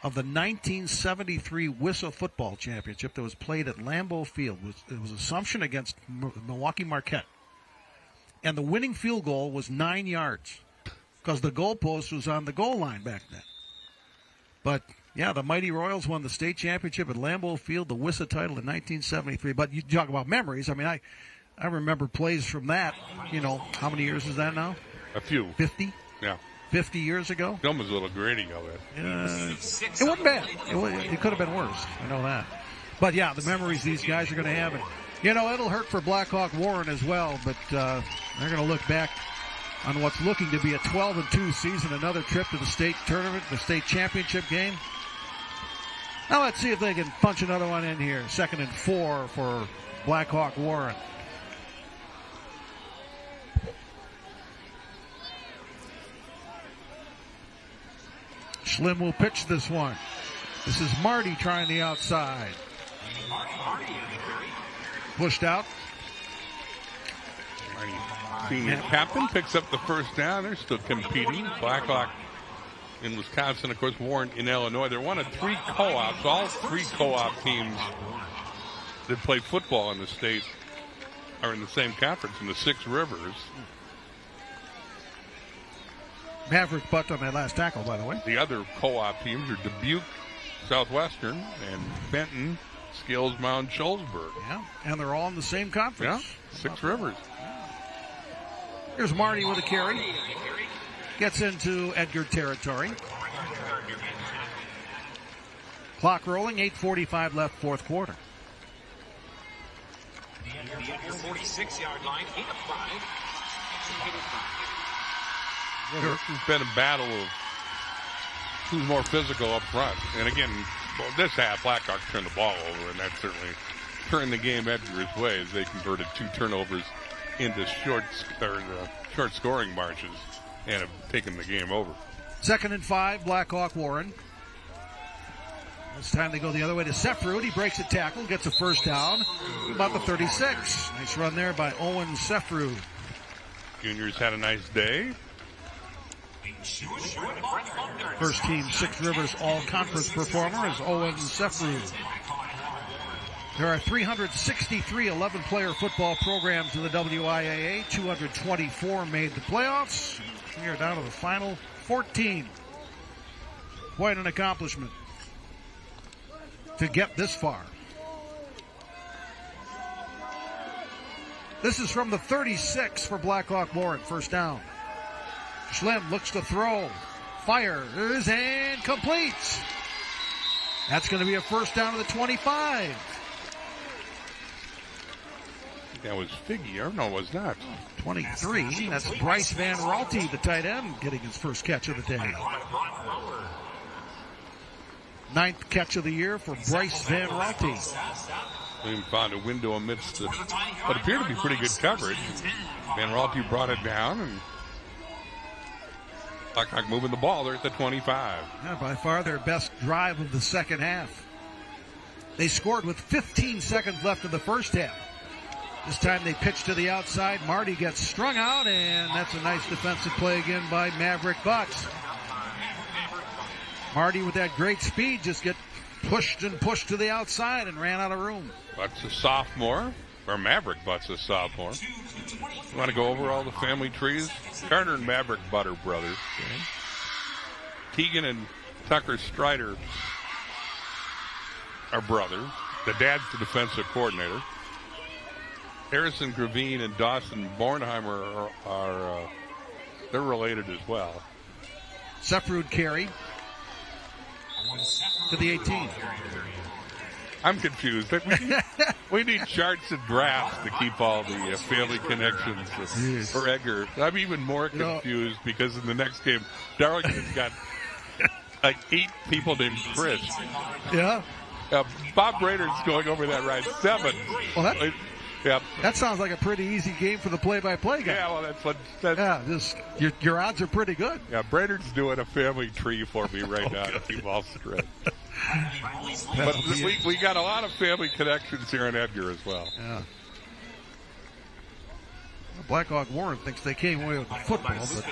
of the 1973 WISA football championship that was played at Lambeau Field. It was Assumption against Milwaukee Marquette. And the winning field goal was 9 yards because the goalpost was on the goal line back then. But, yeah, the Mighty Royals won the state championship at Lambeau Field, the WISA title in 1973. But you talk about memories. I mean, I remember plays from that, how many years is that now? A few. 50? Yeah. 50 years ago? Film was a little grainy of it. It wasn't bad. It could have been worse. I know that. But, yeah, the memories these guys are going to have. And, it'll hurt for Blackhawk Warren as well, but they're going to look back on what's looking to be a 12-2 season, another trip to the state tournament, the state championship game. Now let's see if they can punch another one in here. 2nd and 4 for Blackhawk Warren. Schlim will pitch this one. This is Marty trying the outside. Pushed out. Marty, senior captain, picks up the first down. They're still competing. Blackhawk in Wisconsin, of course, Warren in Illinois. They're one of 3 co-ops. All 3 co-op teams that play football in the state are in the same conference in the 6 Rivers. Maverick butt on that last tackle, by the way. The other co-op teams are Dubuque, Southwestern, and Benton, Skills, Mount Shullsburg. Yeah, and they're all in the same conference. Yeah, 6 Rivers. Here's Marty with a carry. Gets into Edgar territory. Clock rolling, 8:45 left, fourth quarter. The Edgar 46-yard line, 8 of 5. This has been a battle of who's more physical up front. And again, this half, Blackhawks turned the ball over, and that certainly turned the game Edgar's way as they converted 2 turnovers into short scoring marches and have taken the game over. 2nd and 5, Blackhawk Warren. This time they go the other way to Sefrud. He breaks a tackle, gets a first down, about the 36. Nice run there by Owen Sefrud. Juniors had a nice day. First team 6 Rivers all-conference performer is Owen Sefrud. There are 363 11-player football programs in the WIAA. 224 made the playoffs. We are down to the final 14. Quite an accomplishment to get this far. This is from the 36 for Blackhawk Warren. First down. Schlim looks to throw. Fires and completes. That's going to be a first down to the 25. That was Figgy, or no, it was not. 23. That's Bryce Van Raalte, the tight end, getting his first catch of the day. 9th catch of the year for Bryce Van Raalte. William found a window amidst what appeared to be pretty good coverage. Van Raalte brought it down, and Blackhawk moving the ball. They're at the 25. Yeah, by far their best drive of the second half. They scored with 15 seconds left in the first half. This time they pitch to the outside. Marty gets strung out, and that's a nice defensive play again by Maverick Butts. Marty with that great speed just get pushed and pushed to the outside and ran out of room. Butts a sophomore, or Maverick Butts a sophomore. You want to go over all the family trees? Carter and Maverick Butter brothers. Okay. Keegan and Tucker Strider are brothers. The dad's the defensive coordinator. Harrison Gravine and Dawson Bornheimer are they're related as well. Sefrud carry to the 18. I'm confused. We need charts and graphs to keep all the family connections for Edgar. I'm even more confused because in the next game, Darlington's got like 8 people named Chris. Yeah. Bob Brainerd's going over that ride 7. Well, yeah. That sounds like a pretty easy game for the play-by-play guy. Yeah, well, your odds are pretty good. Yeah, Brainerd's doing a family tree for me right now to keep all straight. But we got a lot of family connections here in Edgar as well. Yeah. Blackhawk Warren thinks they came away with the football, but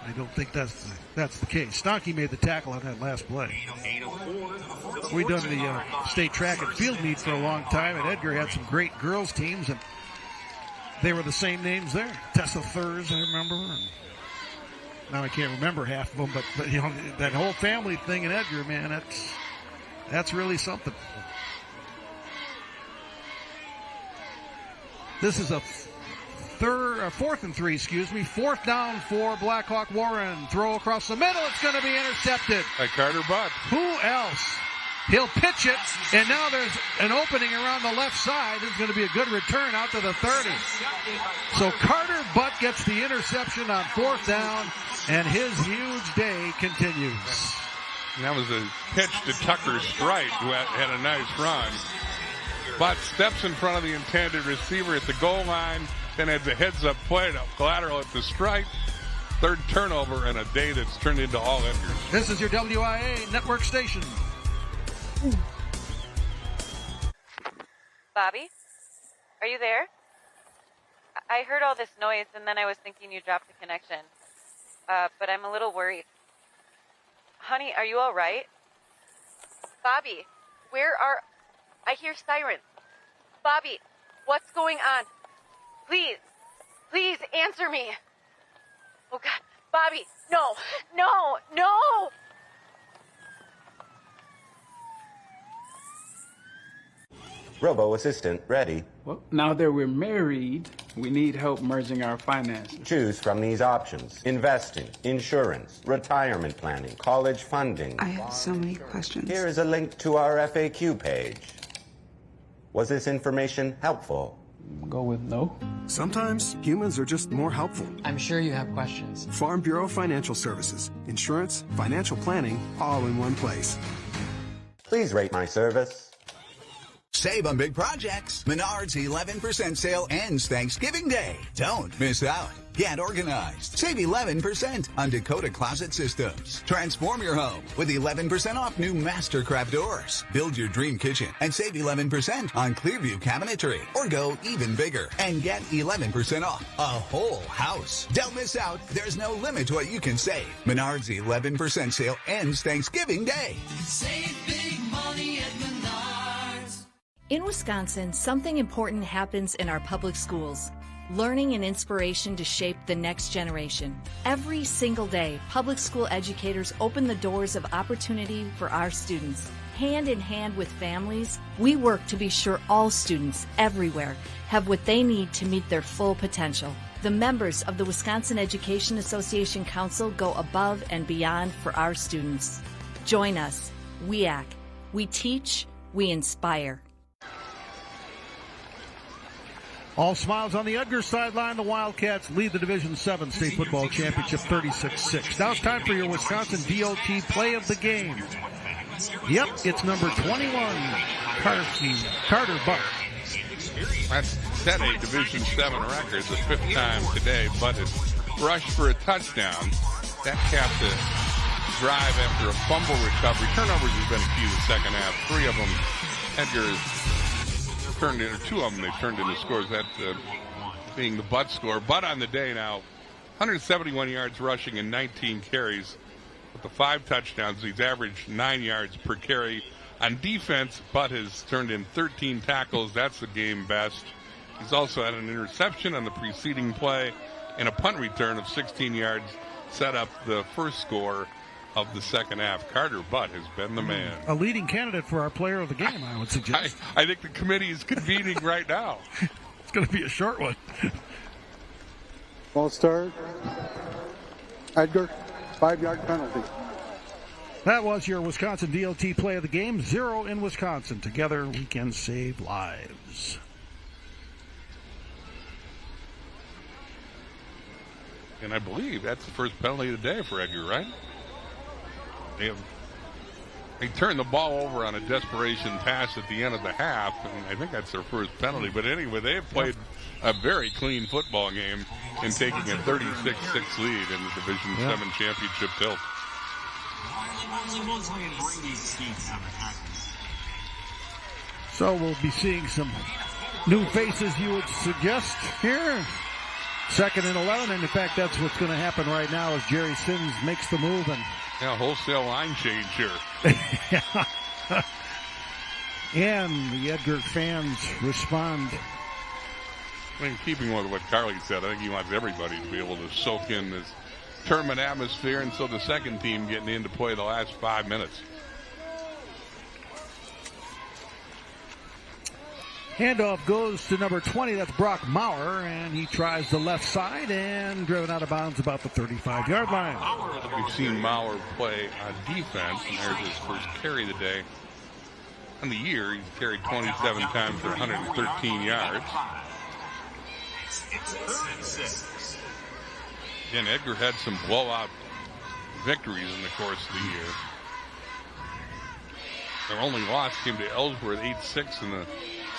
I don't think that's the case. Stonky made the tackle on that last play. We've done the state track and field meet for a long time, and Edgar had some great girls teams, and they were the same names there. Tessa Thurs, I remember. And now I can't remember half of them, but you know, that whole family thing in Edgar, man, that's really something. This is a 4th and 3, 4th down for Blackhawk Warren. Throw across the middle. It's going to be intercepted. By Carter Butt. Who else? He'll pitch it, and now there's an opening around the left side. There's going to be a good return out to the 30. So Carter Butt gets the interception on 4th down, and his huge day continues. And that was a pitch to Tucker Strite, who had a nice run. Butt steps in front of the intended receiver at the goal line, then has a heads-up play to collateral at the Strite. 3rd turnover and a day that's turned into all Edgars. This is your WIAA network station. Bobby, are you there? I heard all this noise, and then I was thinking you dropped the connection. But I'm a little worried. Honey, are you all right? Bobby, I hear sirens. Bobby, what's going on? Please answer me. Oh, God. Bobby, no. Robo-assistant ready. Well, now that we're married, we need help merging our finances. Choose from these options: investing, insurance, retirement planning, college funding. I have so many questions. Here is a link to our FAQ page. Was this information helpful? Go with no. Sometimes humans are just more helpful. I'm sure you have questions. Farm Bureau Financial Services. Insurance, financial planning, all in one place. Please rate my service. Save on big projects. Menards 11% sale ends Thanksgiving Day. Don't miss out. Get organized. Save 11% on Dakota Closet Systems. Transform your home with 11% off new Mastercraft doors. Build your dream kitchen and save 11% on Clearview cabinetry. Or go even bigger and get 11% off a whole house. Don't miss out. There's no limit to what you can save. Menards 11% sale ends Thanksgiving Day. Save big money at Menards. In Wisconsin, something important happens in our public schools. Learning and inspiration to shape the next generation. Every single day, public school educators open the doors of opportunity for our students. Hand in hand with families, we work to be sure all students everywhere have what they need to meet their full potential. The members of the Wisconsin Education Association Council go above and beyond for our students. Join us, WIAA. We teach, we inspire. All smiles on the Edgar sideline. The Wildcats lead the Division 7 State Football Championship 36-6. Now it's time for your Wisconsin DOT play of the game. Yep, it's number 21, Carter Butt. That's set a Division 7 record, the 5th time today. Butt has rushed for a touchdown. That capped a drive after a fumble recovery. Turnovers have been key the second half. 3 of them, Edgar turned into 2 of them. They turned into scores. That being the Butt score. Butt on the day now, 171 yards rushing and 19 carries. With the 5 touchdowns, he's averaged 9 yards per carry. On defense, Butt has turned in 13 tackles. That's the game best. He's also had an interception on the preceding play and a punt return of 16 yards. Set up the first score of the second half. Carter Butt has been the man. A leading candidate for our player of the game, I would suggest. I think the committee is convening right now. going to be a short one. Ball start. Edgar, 5-yard penalty. That was your Wisconsin DLT play of the game. 0 in Wisconsin. Together we can save lives. And I believe that's the first penalty of the day for Edgar, right? They turned the ball over on a desperation pass at the end of the half, and I think that's their first penalty. But anyway, they have played a very clean football game in taking a 36-6 lead in the Division 7 championship tilt. So we'll be seeing some new faces, you would suggest, here. 2nd and 11, and in fact, that's what's going to happen right now as Jerry Sims makes the move. And wholesale line change here. And the Edgar fans respond. In keeping with what Carly said, I think he wants everybody to be able to soak in this tournament atmosphere, and so the second team getting in to play the last 5 minutes. Handoff goes to number 20. That's Brock Maurer, and he tries the left side and driven out of bounds about the 35-yard line. We've seen Maurer play on defense, and there's his first carry of the day. On the year, he's carried 27 times for 113 yards. Again, Edgar had some blowout victories in the course of the year. Their only loss came to Ellsworth 8-6 in the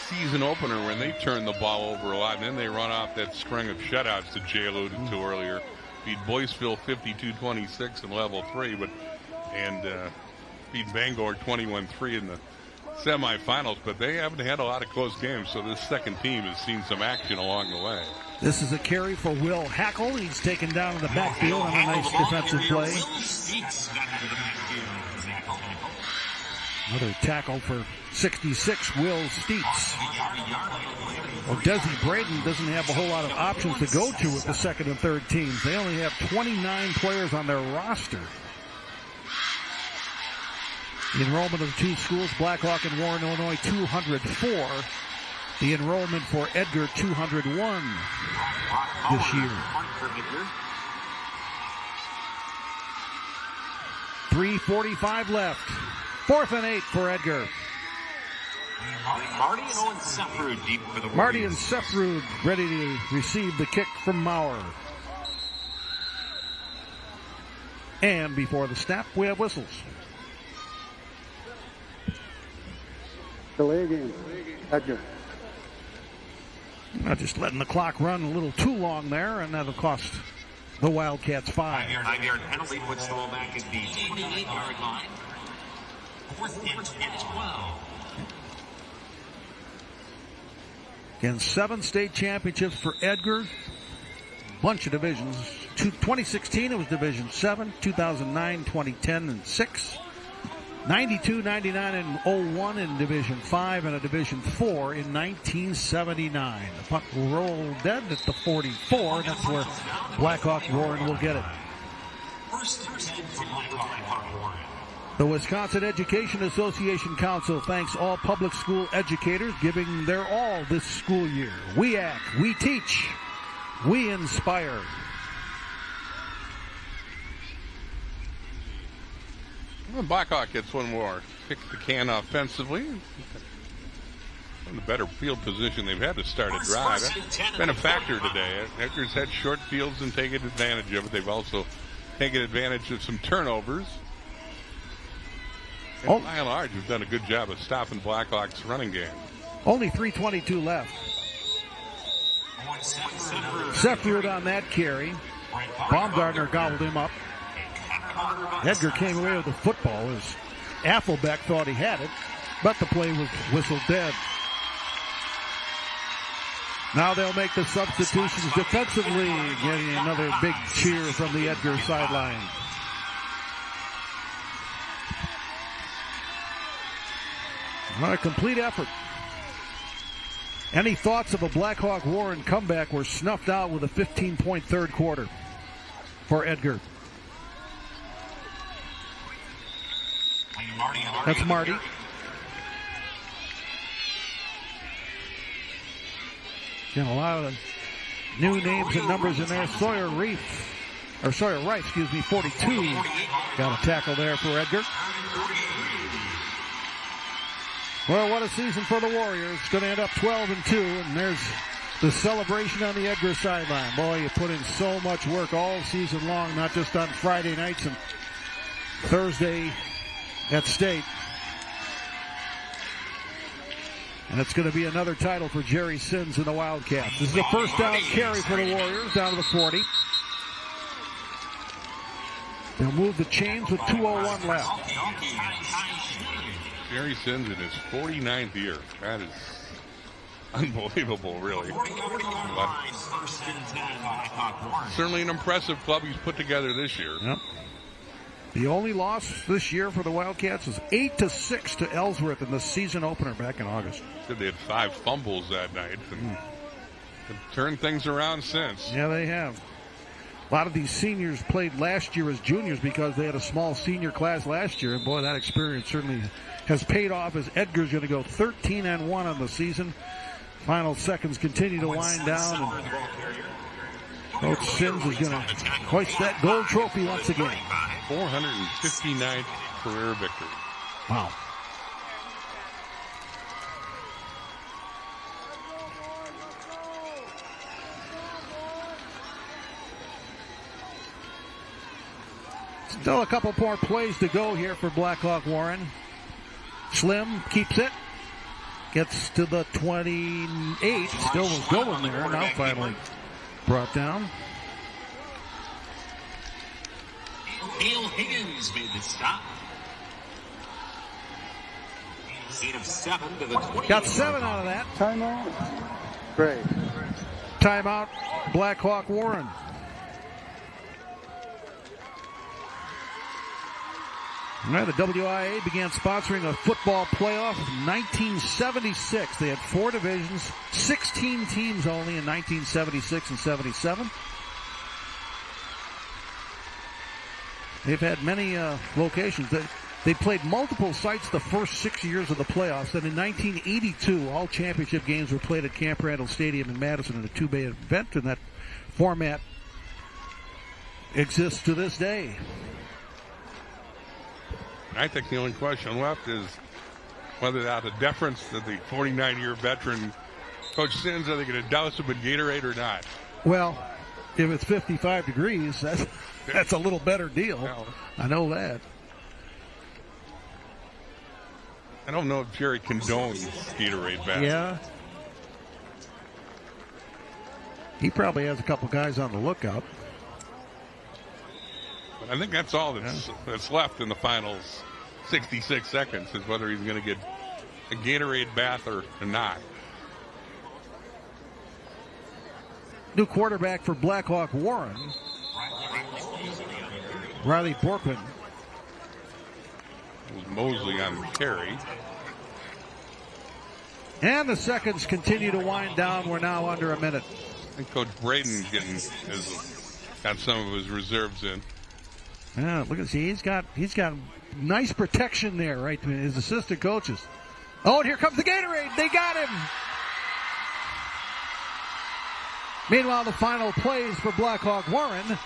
season opener when they turned the ball over a lot, and then they run off that string of shutouts that Jay alluded to earlier. Beat Boyceville 52-26 in level 3, and beat Bangor 21-3 in the semifinals, but they haven't had a lot of close games, so this second team has seen some action along the way. This is a carry for Will Hackle. He's taken down in the backfield on a nice defensive play. Another tackle for 66, Will Steets. Well, Desi Braden doesn't have a whole lot of options to go to with the second and third teams. They only have 29 players on their roster. The enrollment of the two schools, Blackhawk and Warren, Illinois, 204. The enrollment for Edgar, 201 this year. 3:45 left. 4th and 8 for Edgar. Marty and Owen Sefrud deep for the Warriors. Marty and Sefrud ready to receive the kick from Maurer. And before the snap, we have whistles. Delay game. Edgar. Not just letting the clock run a little too long there, and that'll cost the Wildcats 5. 5-yard penalty puts the ball back at the 28-yard line. 4th and 12. Again, 7 state championships for Edgar. Bunch of divisions. 2016 it was Division 7, 2009, 2010, and 6. 92, 99, and 01 in Division 5 and a Division 4 in 1979. The puck will roll dead at the 44. And that's where Blackhawk Warren will get it. The Wisconsin Education Association Council thanks all public school educators giving their all this school year. We act, we teach, we inspire. Well, Blackhawk gets one more. Kick the can offensively. In the better field position they've had to start a drive. That's been a factor today. Edgar's had short fields and taken advantage of it. They've also taken advantage of some turnovers. And by and large, we've done a good job of stopping Blackhawk's running game. Only 3:22 left. Sefrud on that carry. Baumgartner gobbled him up. Edgar came away with the football as Affelbeck thought he had it, but the play was whistled dead. Now they'll make the substitutions defensively, getting another big cheer from the Edgar sideline. A complete effort. Any thoughts of a Blackhawk Warren comeback were snuffed out with a 15-point third quarter for Edgar. That's Marty. Got a lot of new names and numbers in there. Sawyer Rice, 42. Got a tackle there for Edgar. Well, what a season for the Warriors. It's going to end up 12-2, and there's the celebration on the Edgar sideline. Boy, you put in so much work all season long, not just on Friday nights and Thursday at State. And it's going to be another title for Jerry Sins and the Wildcats. This is a first down carry for the Warriors down to the 40. They'll move the chains with 2:01 left. Jerry Sins in his 49th year. That is unbelievable, really. Certainly an impressive club he's put together this year. Yep. The only loss this year for the Wildcats is 8-6 to Ellsworth in the season opener back in August. Said they had 5 fumbles that night and turned things around since. Yeah, they have. A lot of these seniors played last year as juniors because they had a small senior class last year, and boy, that experience certainly has paid off as Edgar's going to go 13-1 on the season. Final seconds continue to wind down, and Coach Sins is going to hoist that gold trophy once again. 459th career victory. Wow. Still a couple more plays to go here for Blackhawk Warren. Slim keeps it. Gets to the 28. Still was going there. Now finally brought down. Dale Higgins made the stop. Gain of 7 to the 20. Got 7 out of that. Timeout. Great. Timeout, Blackhawk Warren. All right, the WIAA began sponsoring a football playoff in 1976. They had 4 divisions, 16 teams only in 1976 and 77. They've had many locations. They played multiple sites the first 6 years of the playoffs. Then in 1982, all championship games were played at Camp Randall Stadium in Madison in a 2-bay event, and that format exists to this day. I think the only question left is whether out of deference to the 49-year veteran Coach Sins, are they going to douse him in Gatorade or not? Well, if it's 55 degrees, that's a little better deal. No. I know that. I don't know if Jerry condones Gatorade back. Yeah. He probably has a couple guys on the lookout. I think that's all that's left in the finals 66 seconds is whether he's going to get a Gatorade bath or not. New quarterback for Blackhawk Warren, Riley Borkman. It was Mosley on the carry. And the seconds continue to wind down. We're now under a minute. I think Coach Braden got some of his reserves in. Yeah, look at he's got nice protection there, right? His assistant coaches. Oh, and here comes the Gatorade. They got him. Meanwhile, the final plays for Blackhawk Warren.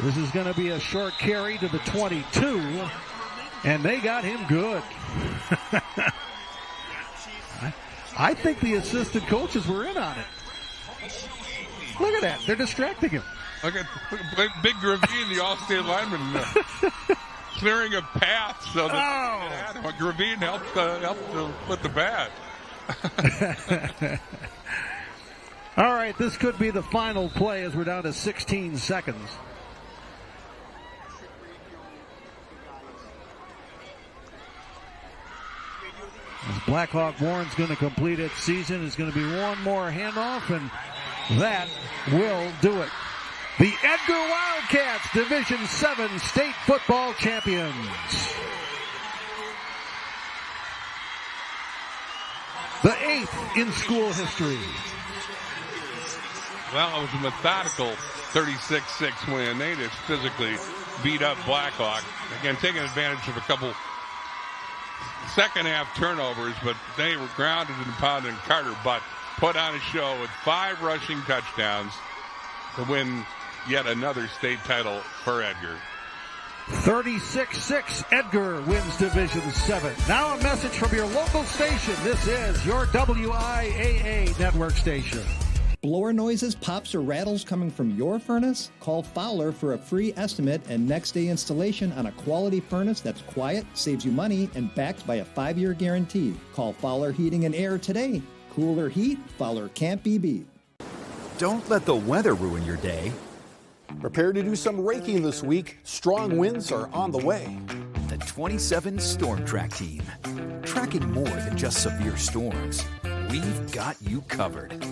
This is going to be a short carry to the 22, and they got him good. I think the assistant coaches were in on it. Look at that. They're distracting him. Look at Big Gravine, the all-state lineman, clearing a path so that Gravine helped with the bat. All right, this could be the final play as we're down to 16 seconds. As Blackhawk Warren's going to complete its season, it's going to be one more handoff, and that will do it. The Edgar Wildcats, Division 7 state football champions. The 8th in school history. Well, it was a methodical 36-6 win. They just physically beat up Blackhawk. Again, taking advantage of a couple second half turnovers, but they were grounded and pounded Carter Butt put on a show with 5 rushing touchdowns to win yet another state title for Edgar. 36-6, Edgar wins Division 7. Now a message from your local station. This is your WIAA network station. Blower noises, pops, or rattles coming from your furnace? Call Fowler for a free estimate and next-day installation on a quality furnace that's quiet, saves you money, and backed by a 5-year guarantee. Call Fowler Heating and Air today. Cooler heat, Fowler can't be beat. Don't let the weather ruin your day. Prepare to do some raking this week. Strong winds are on the way. The 27 Storm Track team. Tracking more than just severe storms. We've got you covered.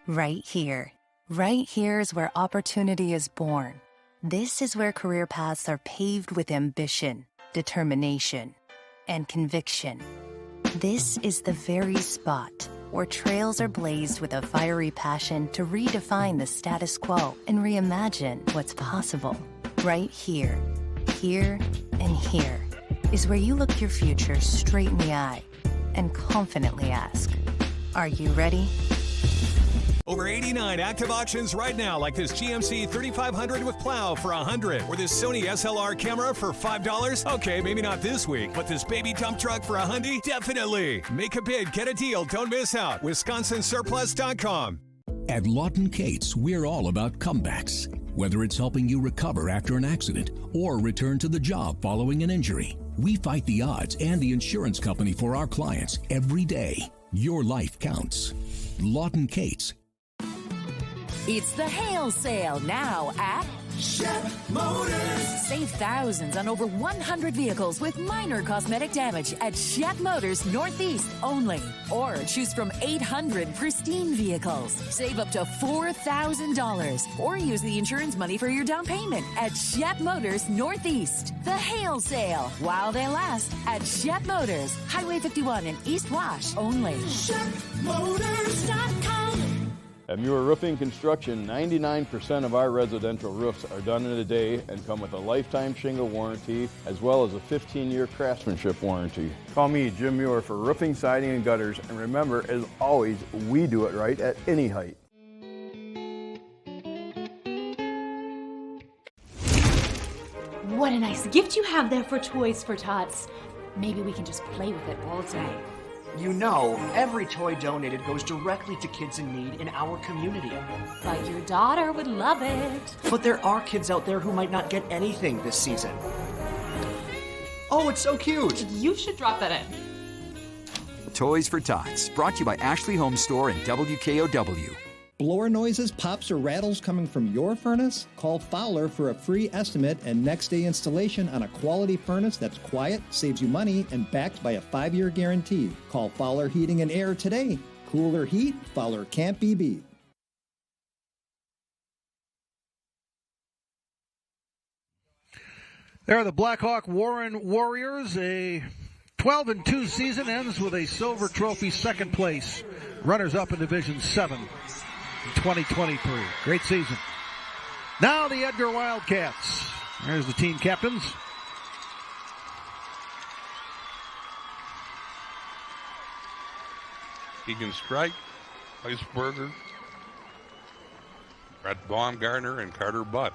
Right here. Right here is where opportunity is born. This is where career paths are paved with ambition, determination, and conviction. This is the very spot where trails are blazed with a fiery passion to redefine the status quo and reimagine what's possible. Right here, here, and here is where you look your future straight in the eye and confidently ask, are you ready? Over 89 active auctions right now, like this GMC 3500 with plow for $100, or this Sony SLR camera for $5. Okay, maybe not this week, but this baby dump truck for $100, definitely. Make a bid, get a deal, don't miss out. WisconsinSurplus.com. At Lawton Cates, we're all about comebacks. Whether it's helping you recover after an accident or return to the job following an injury, we fight the odds and the insurance company for our clients every day. Your life counts. Lawton Cates. It's the hail sale now at Shep Motors. Save thousands on over 100 vehicles with minor cosmetic damage at Shep Motors Northeast only. Or choose from 800 pristine vehicles. Save up to $4,000. Or use the insurance money for your down payment at Shep Motors Northeast. The hail sale while they last at Shep Motors. Highway 51 in East Wash only. ShepMotors.com. At Muir Roofing Construction, 99% of our residential roofs are done in a day and come with a lifetime shingle warranty as well as a 15-year craftsmanship warranty. Call me, Jim Muir, for roofing, siding, and gutters. And remember, as always, we do it right at any height. What a nice gift you have there for Toys for Tots. Maybe we can just play with it all day. You know, every toy donated goes directly to kids in need in our community. But your daughter would love it. But there are kids out there who might not get anything this season. Oh, it's so cute. You should drop that in. Toys for Tots, brought to you by Ashley Home Store and WKOW. Blower noises, pops, or rattles coming from your furnace? Call Fowler for a free estimate and next-day installation on a quality furnace that's quiet, saves you money, and backed by a 5-year guarantee. Call Fowler Heating and Air today. Cooler heat, Fowler can't be beat. There are the Blackhawk Warren Warriors. A 12-2 season ends with a silver trophy, second place. Runners-up in Division 7. 2023. Great season. Now the Edgar Wildcats. There's the team captains. Egan Strike, Weisberger, Brett Baumgartner, and Carter Butt.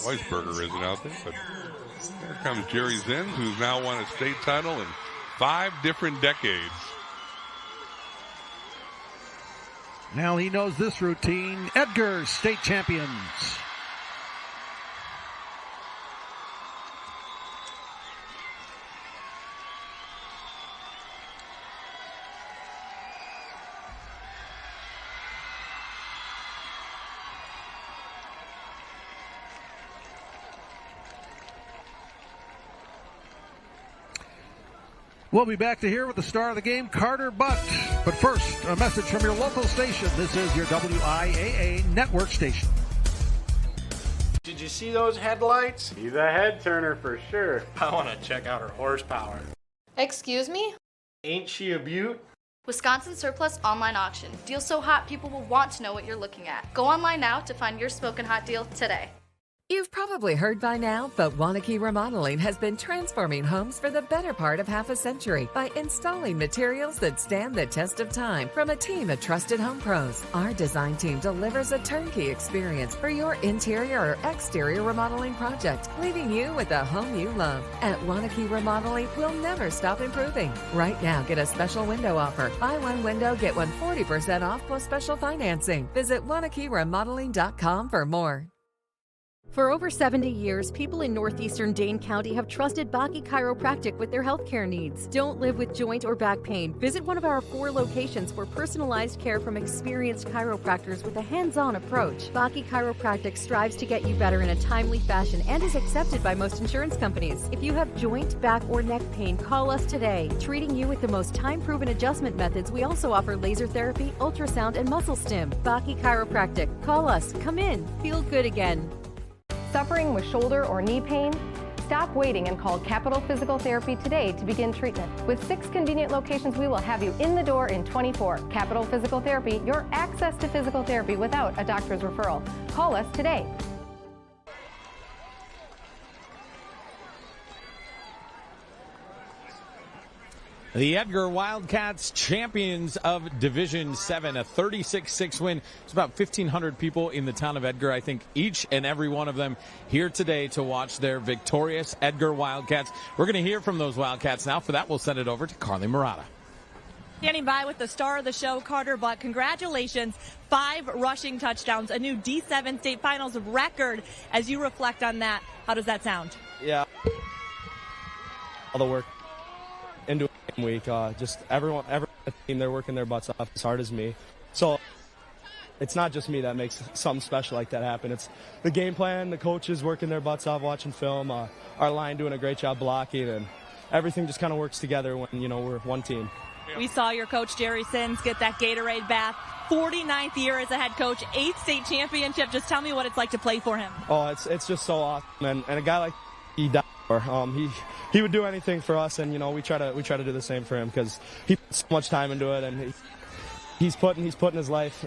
Weisberger isn't out there, but here comes Jerry Zins, who's now won a state title in 5 different decades. Now he knows this routine. Edgar, state champions. We'll be back to here with the star of the game, Carter Butt. But first, a message from your local station. This is your WIAA network station. Did you see those headlights? He's a head turner for sure. I want to check out her horsepower. Excuse me? Ain't she a beaut? Wisconsin Surplus Online Auction. Deals so hot people will want to know what you're looking at. Go online now to find your smoking hot deal today. You've probably heard by now, but WIAA Remodeling has been transforming homes for the better part of half a century by installing materials that stand the test of time from a team of trusted home pros. Our design team delivers a turnkey experience for your interior or exterior remodeling project, leaving you with a home you love. At WIAA Remodeling, we'll never stop improving. Right now, get a special window offer. Buy one window, get one 40% off plus special financing. Visit WIAARemodeling.com for more. For over 70 years, people in northeastern Dane County have trusted Baki Chiropractic with their healthcare needs. Don't live with joint or back pain. Visit one of our 4 locations for personalized care from experienced chiropractors with a hands-on approach. Baki Chiropractic strives to get you better in a timely fashion and is accepted by most insurance companies. If you have joint, back, or neck pain, call us today. Treating you with the most time-proven adjustment methods, we also offer laser therapy, ultrasound, and muscle stim. Baki Chiropractic. Call us. Come in. Feel good again. Suffering with shoulder or knee pain? Stop waiting and call Capital Physical Therapy today to begin treatment. With 6 convenient locations, we will have you in the door in 24. Capital Physical Therapy, your access to physical therapy without a doctor's referral. Call us today. The Edgar Wildcats, champions of Division 7, a 36-6 win. It's about 1,500 people in the town of Edgar. I think each and every one of them here today to watch their victorious Edgar Wildcats. We're going to hear from those Wildcats now. For that, we'll send it over to Carly Murata. Standing by with the star of the show, Carter Buck. Congratulations. 5 rushing touchdowns, a new D7 state finals record. As you reflect on that, how does that sound? Yeah. All the work into a game week. Just everyone on the team, they're working their butts off as hard as me. So it's not just me that makes something special like that happen. It's the game plan, the coaches working their butts off, watching film, our line doing a great job blocking, and everything just kind of works together when, we're one team. We saw your coach, Jerry Sins, get that Gatorade bath. 49th year as a head coach, 8th state championship. Just tell me what it's like to play for him. Oh, it's just so awesome. And a guy like he died for, he would do anything for us, and we try to do the same for him because he put so much time into it, and he's putting his life,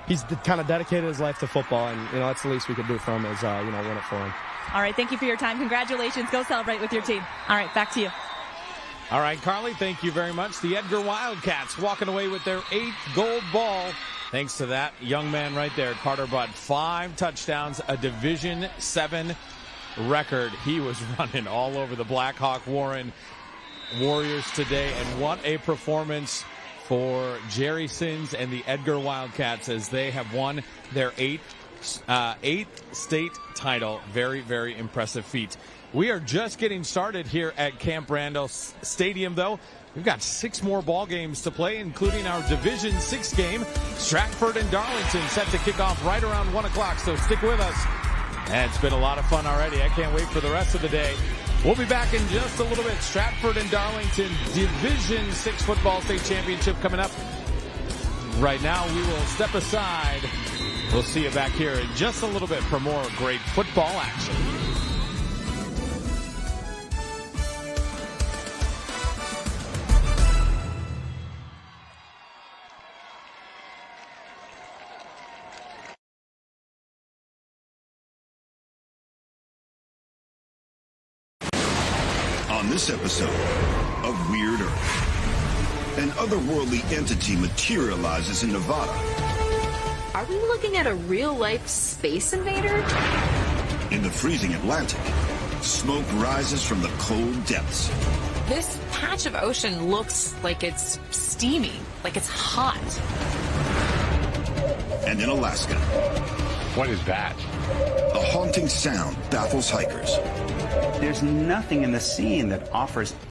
he's kind of dedicated his life to football, and that's the least we could do for him is win it for him. All right, thank you for your time. Congratulations. Go celebrate with your team. All right, back to you. All right, Carly, thank you very much. The Edgar Wildcats walking away with their 8th gold ball. Thanks to that young man right there, Carter Budd. 5 touchdowns, a Division 7 record. He was running all over the Blackhawk Warren Warriors today, and what a performance for Jerry Sins and the Edgar Wildcats as they have won their 8th state title. Very, very impressive feat. We are just getting started here at Camp Randall Stadium, though. We've got 6 more ball games to play, including our Division 6 game. Stratford and Darlington set to kick off right around 1 o'clock, so stick with us. And it's been a lot of fun already. I can't wait for the rest of the day. We'll be back in just a little bit. Stratford and Darlington Division 6 football state championship coming up. Right now, we will step aside. We'll see you back here in just a little bit for more great football action. On this episode of Weird Earth, an otherworldly entity materializes in Nevada. Are we looking at a real-life space invader? In the freezing Atlantic, smoke rises from the cold depths. This patch of ocean looks like it's steamy, like it's hot. And in Alaska, what is that? A haunting sound baffles hikers. There's nothing in the scene that offers